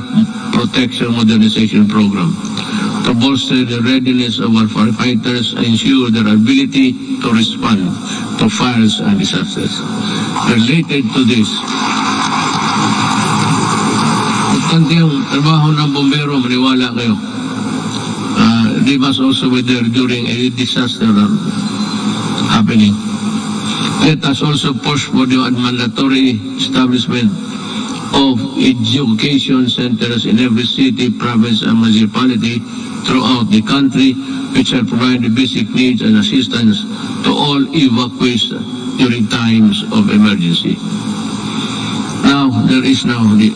Protection Modernization Program to bolster the readiness of our firefighters and ensure their ability to respond to fires and disasters. Related to this, importante ang trabaho ng bombero, maniwala kayo. They must also be there during a disaster happening. Let us also push for the mandatory establishment of education centers in every city, province, and municipality throughout the country, which are providing basic needs and assistance to all evacuees during times of emergency. Now, there is now the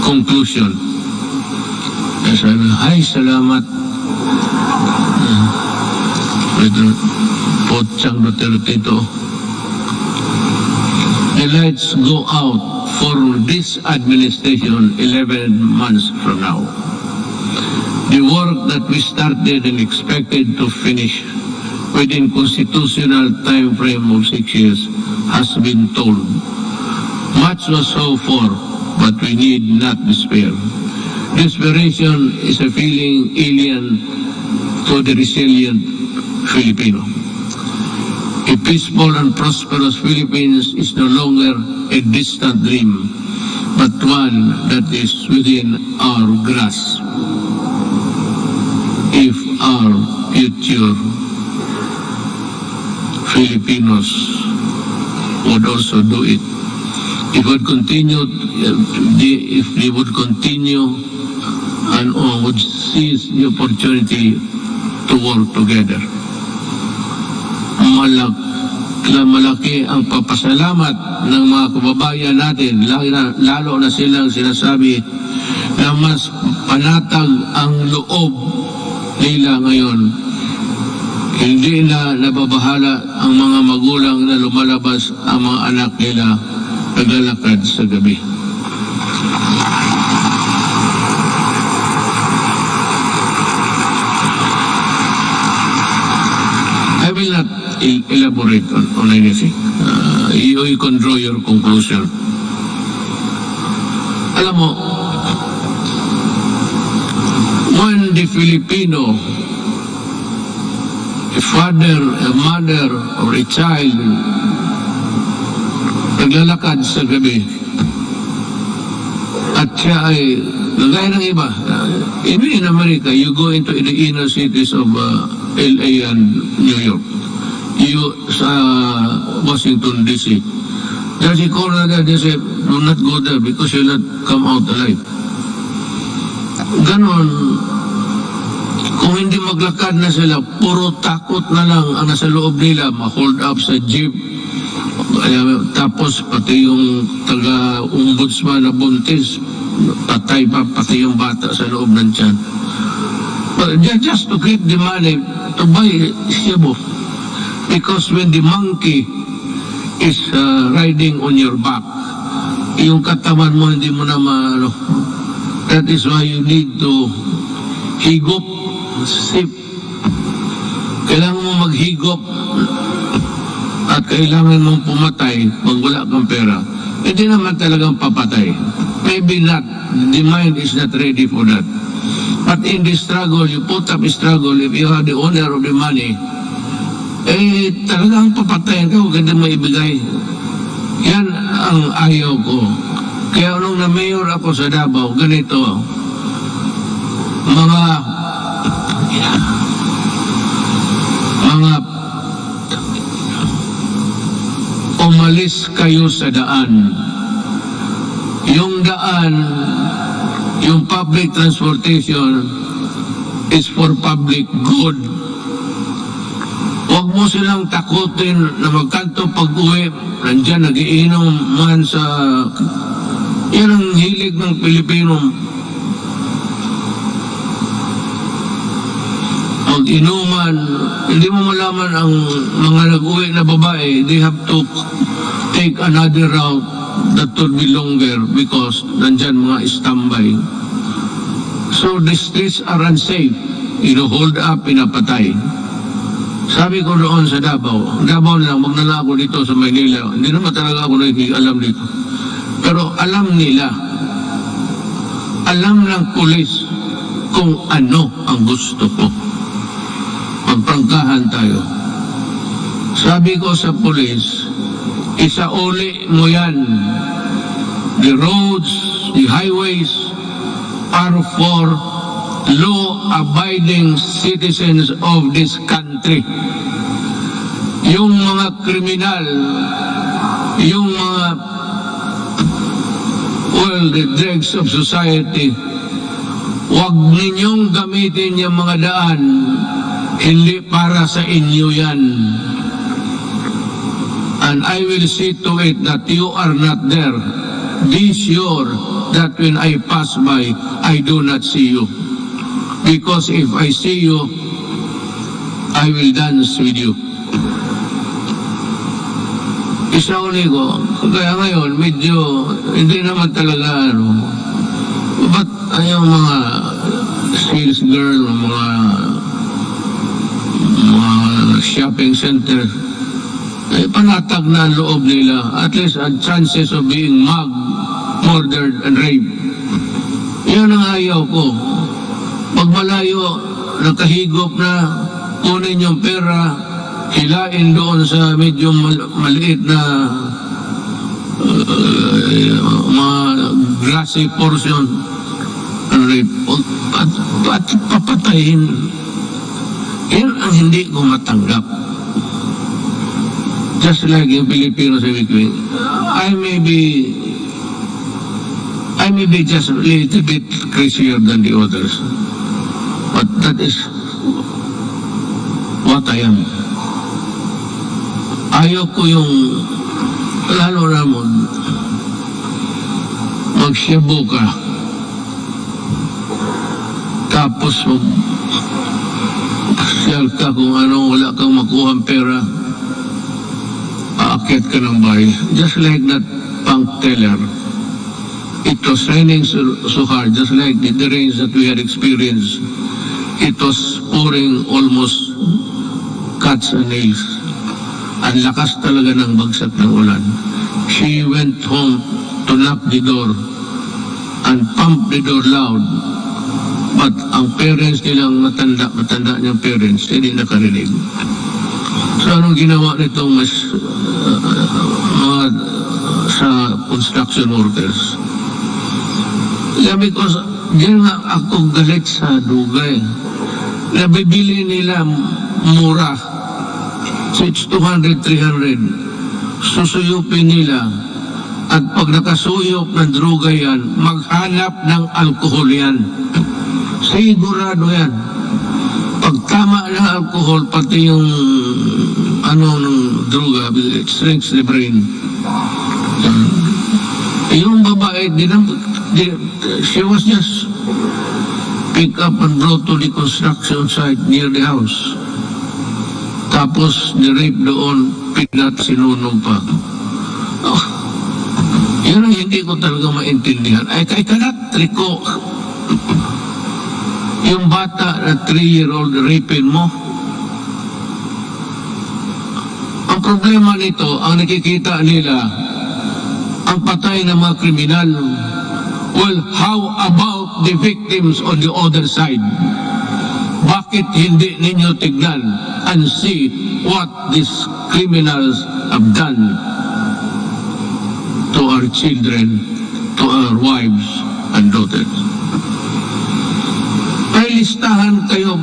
conclusion. Ay, salamat. Potsang Duterte ito. The lights go out for this administration 11 months from now. The work that we started and expected to finish within constitutional time frame of 6 years has been told. Much was so far, but we need not despair. Desperation is a feeling alien to the resilient Filipino. A peaceful and prosperous Philippines is no longer a distant dream, but one that is within our grasp. If our future Filipinos would also do it, if they would continue and would seize the opportunity to work together, na malaki ang papasalamat ng mga kababayan natin, lalo na silang sinasabi na mas panatag ang loob nila ngayon. Hindi na nababahala ang mga magulang na lumalabas ang mga anak nila naglalakad sa gabi. I will not elaborate on anything. You can draw your conclusion. Alam mo, when the Filipino, a father, a mother, or a child, naglalakad sa gabi, at siya ay, gaya ng iba, even in America, you go into the inner cities of LA and New York, sa Washington DC, there's a corner there, they say, do not go there because you'll not come out alive. Ganon, kung hindi maglakad na sila, puro takot na lang ang nasa loob nila, ma-hold up sa jeep, tapos pati yung taga-ombudsman na buntis, patay pa, pati yung bata sa loob ng tiyan. But just to get the money to buy Cebu. Because when the monkey is riding on your back, yung katawan mo hindi mo na maano. That is why you need to higop, sip. Kailangan mo maghigop at kailangan mong pumatay pag wala kang pera. Hindi naman talagang papatay. Maybe not. The mind is not ready for that. But in the struggle, you put up a struggle, if you have the owner of the money, talagang papatayin ka, huwag hindi mo ibigay. Yan ang ayaw ko. Kaya nung na-mayor ako sa Davao, ganito, mga umalis kayo sa daan. Yung daan, yung public transportation is for public good. Huwag mo silang takutin na magkanto pag-uwi, nandyan nagiinom man sa... Yan ang hilig ng Pilipino. Mag-inuman, hindi mo malaman ang mga nag-uwi na babae, they have to take another route that would be longer because nandyan mga standby. So the streets are unsafe. Hold up, pinapatay. Sabi ko doon sa Davao lang, magnala ako dito sa Maynila. Hindi naman talaga ako alam dito. Pero alam nila, alam ng pulis kung ano ang gusto ko. Magprangkahan tayo. Sabi ko sa pulis, isauli mo yan. The roads, the highways are for law-abiding citizens of this country. Yung mga kriminal, yung mga, the dregs of society, huwag ninyong gamitin yung mga daan, hindi para sa inyo yan. And I will see to it that you are not there. Be sure that when I pass by, I do not see you. Because if I see you, I will dance with you. Isauli ko, kaya ngayon, medyo, hindi naman talaga, ba't yung mga sales girl, mga shopping center, panatag na ang loob nila, at least chances of being mugged, murdered, and raped. Yan ang ayaw ko. Pag malayo, nakahigop na, kunin yung pera, hilain doon sa medyo maliit na mga grassy portion, at papatayin. Yan ang hindi ko matanggap. Just like yung Pilipino sa Wikwi, I may be just a little bit crazier than the others. But that is what I am. Ayaw ko yung lalo na magsyabo ka tapos pasyal ka kung ano, wala kang makuha pera, aakyat ka ng bahay. Just like that bank teller, it was raining so hard, just like the rains that we had experienced. It was pouring almost cats and nails. Ang lakas talaga ng bagsak ng ulan. She went home to knock the door and pump the door loud. But ang parents nilang matanda niyang parents, hindi nakarinig. So anong ginawa nitong mga sa construction workers? Yeah, because diyan nga ako galit sa dugay. Nabibili nila mura. So it's 200, 300. Susuyupin nila. At pag nakasuyop ng droga yan, maghanap ng alkohol yan. Sigurado yan. Pag tama ng alcohol, pati yung ng droga, it shrinks the brain. Yung babae, she was just picked up and brought to the construction site near the house. Tapos, ni-rape doon, sinunog pa. Oh, yun ang hindi ko talaga maintindihan. I cannot recall yung bata na 3-year-old rapin mo. Ang problema nito, ang nakikita nila, ang patay ng mga kriminal. Well, how about the victims on the other side? Bakit hindi ninyo tignan and see what these criminals have done to our children, to our wives and daughters? May listahan kayo.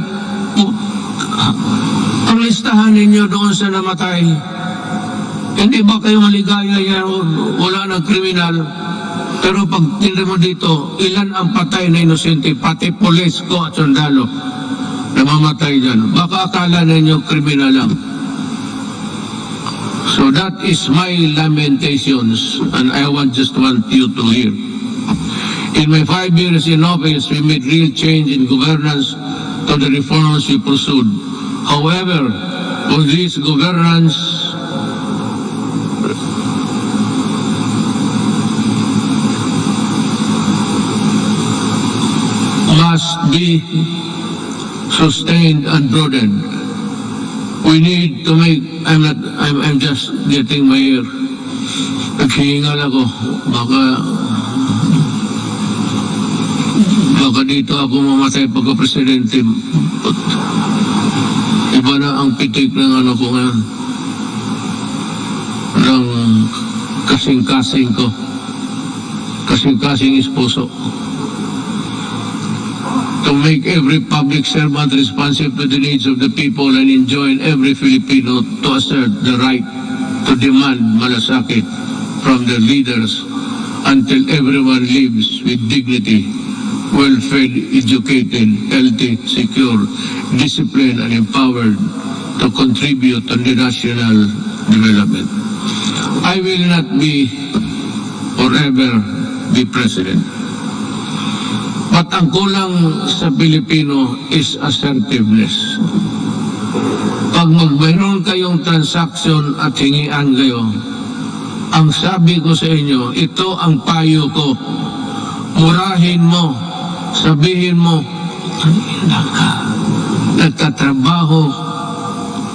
Ang listahan ninyo doon sa namatay. Hindi ba kayo maligaya yan? Wala ng kriminal. Pero pag tingnan mo dito, ilan ang patay na inosente, pati polis ko at sundalo na mamatay dyan. Baka akala ninyo kriminal lang. So that is my lamentations, and I just want you to hear. In my 5 years in office, we made real change in governance to the reforms we pursued. However, with this governance must be sustained and broadened. We need to make, I'm just getting my ear. Naghihingal ako. Baka dito ako mamatay pagka-presidente. Iba na ang pitik ng ano ko ngayon. Ng kasing-kasing ko. Kasing-kasing esposo. To make every public servant responsive to the needs of the people and enjoin every Filipino to assert the right to demand malasakit from their leaders until everyone lives with dignity, well-fed, educated, healthy, secure, disciplined, and empowered to contribute to the national development. I will not be forever be president. But ang kulang sa Pilipino is assertiveness. Pag mayroon kayong transaction at hingian kayo, ang sabi ko sa inyo, ito ang payo ko. Murahin mo, sabihin mo, nagtatrabaho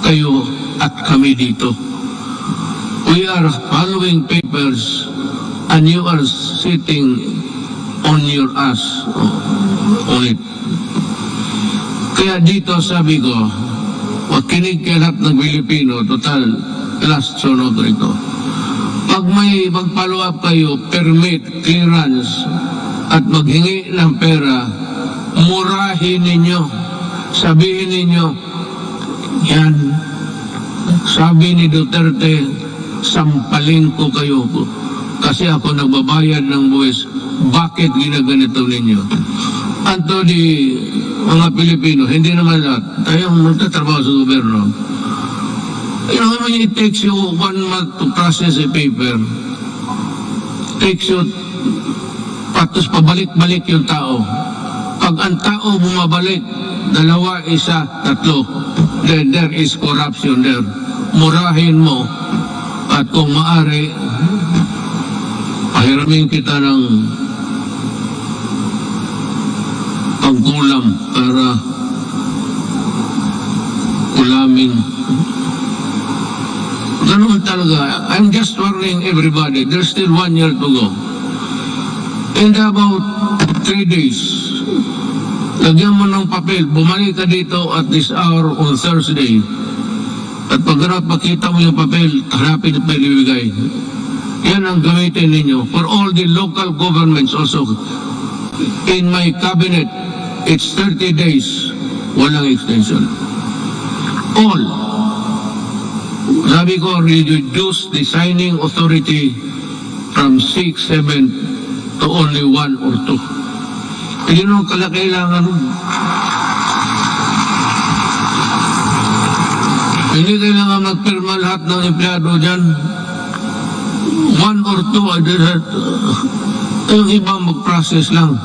kayo at kami dito. We are following papers and you are sitting on your ass on it. Kaya dito sabi ko, makinig kayo lahat ng Pilipino, total last sunod ito. Pag may mag-follow up kayo, permit, clearance, at maghingi ng pera, murahin ninyo, sabihin ninyo, yan, sabi ni Duterte, sampalin ko kayo kasi ako nagbabayad ng buwis. Bakit ginaganito ninyo? Anto di mga Pilipino, hindi naman lahat. Tayong magtatrabaho sa gobyerno. You know, when it takes you 1 month to process a paper, takes you, patos pabalik-balik yung tao. Pag ang tao bumabalik, 2, 1, 3, then there is corruption there. Murahin mo, at kung maaari, pahiramin kita ng pangkulam para kulamin. Ganun talaga. I'm just warning everybody. There's still 1 year to go. In about 3 days, lagyan mo ng papel, bumalik ka dito at this hour on Thursday. At pag makita mo yung papel, hanapin at pinibigay. Yan ang gamitin ninyo. For all the local governments also. In my cabinet, it's 30 days. Walang extension. All. Sabi ko, reduce the signing authority from 6, 7 to only 1 or 2. Yun ang kailangan nun. Hindi kailangan magpirma lahat ng empleyado dyan. 1 or 2, yung ibang mag-process lang.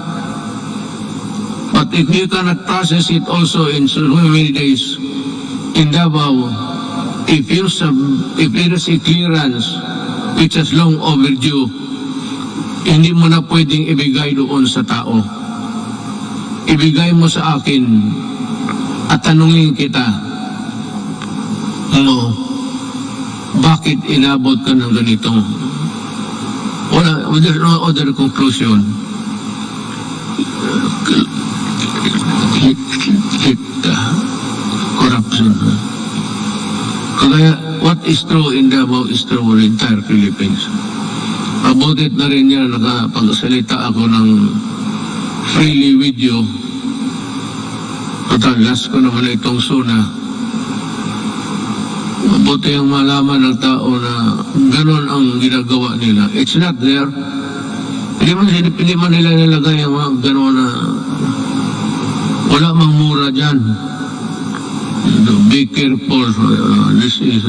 But if you cannot process it also in so many days, in Davao, if there is a clearance which is long overdue, hindi mo na pwedeng ibigay doon sa tao. Ibigay mo sa akin at tanungin kita, bakit inabot ka ng ganito? There's no other conclusion. Corruption. Kaya what is true in Davao is true in the entire Philippines. Abutit na rin yan, nakapagsalita ako ng freely with you. Total, last ko naman itong suna. Mabuti ang malaman ng tao na ganon ang ginagawa nila. It's not there. Hindi man nila nilagay ang mga ganon na wala mang mura dyan. Be careful. This is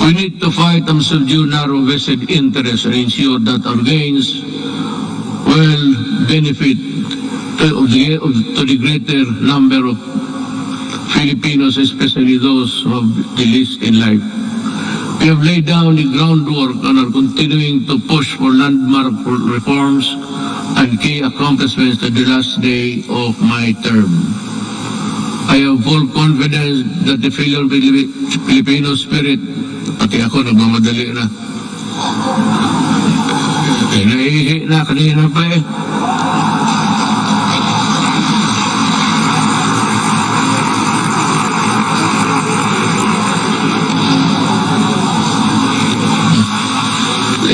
we need to fight and subdue narrow vested interests and ensure that our gains will benefit to the greater number of Filipinos, especially those who have the least in life. We have laid down the groundwork and are continuing to push for landmark reforms and key accomplishments to the last day of my term. I have full confidence that the Filipino spirit, pati ako nagmamadali na. Naihi na kanina pa eh.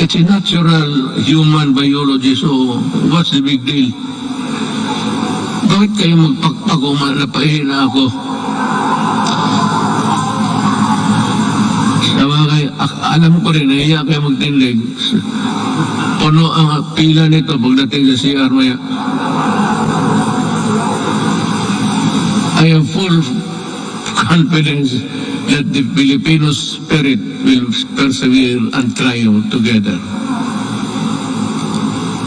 It's a natural human biology, so what's the big deal? Bakit kayo magpakpak o malapahin na ako? Sabagay, alam ko rin, nahiya kayo magtindig. Puno ang pila nito pagdating sa CR maya. I have full confidence that the Filipino spirit will persevere and triumph together.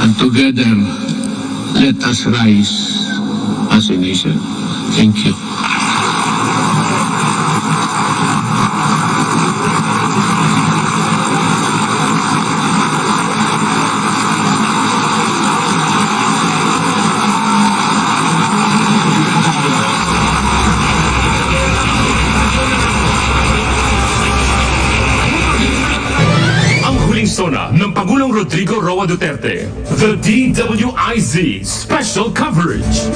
And together, let us rise as a nation. Thank you. Sona ng Pangulong Rodrigo Roa Duterte, the DWIZ Special Coverage.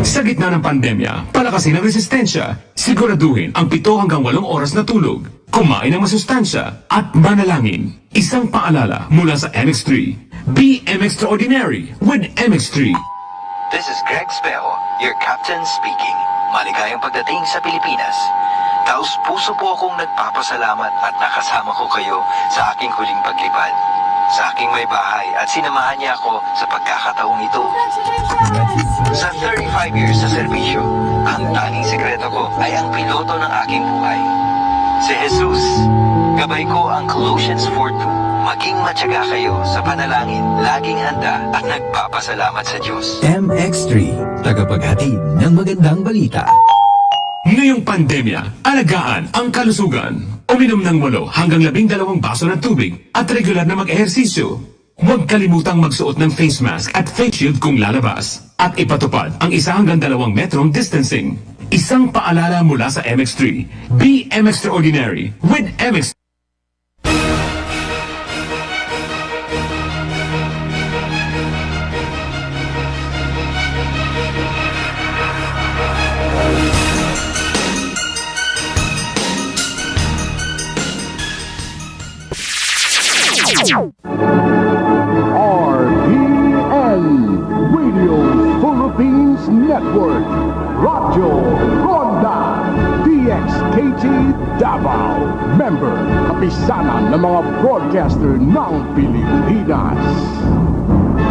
Sa gitna ng pandemya, palakasin ang resistensya, siguraduhin ang 7 hanggang 8 oras na tulog, kumain ng masustansya, at manalangin. Isang paalala mula sa MX3. Be extraordinary with MX3. This is Greg Spejo, your captain speaking. Maligayang pagdating sa Pilipinas. Taos puso po akong nagpapasalamat at nakasama ko kayo sa aking huling paglipad. sa aking may bahay at sinamahan niya ako sa pagkakataong ito. Sa 35 years sa serbisyo, ang tanging sekreto ko ay ang piloto ng aking buhay. Si Jesus. Gabay ko ang Colossians 4:2. Maging matyaga kayo sa panalangin, laging handa at nagpapasalamat sa Diyos. MX3, tagapaghatid ng magandang balita. Ngayong pandemya, alagaan ang kalusugan. Uminom ng 8 hanggang 12 baso ng tubig at regular na mag-ehersisyo. Huwag kalimutang magsuot ng face mask at face shield kung lalabas. At ipatupad ang 1 hanggang 2 metrong distancing. Isang paalala mula sa MX3. Be extraordinary with MX3. RPN Radio Philippines Network Radyo Ronda DXKT Davao Member Kapisanan ng mga broadcaster ng Pilipinas.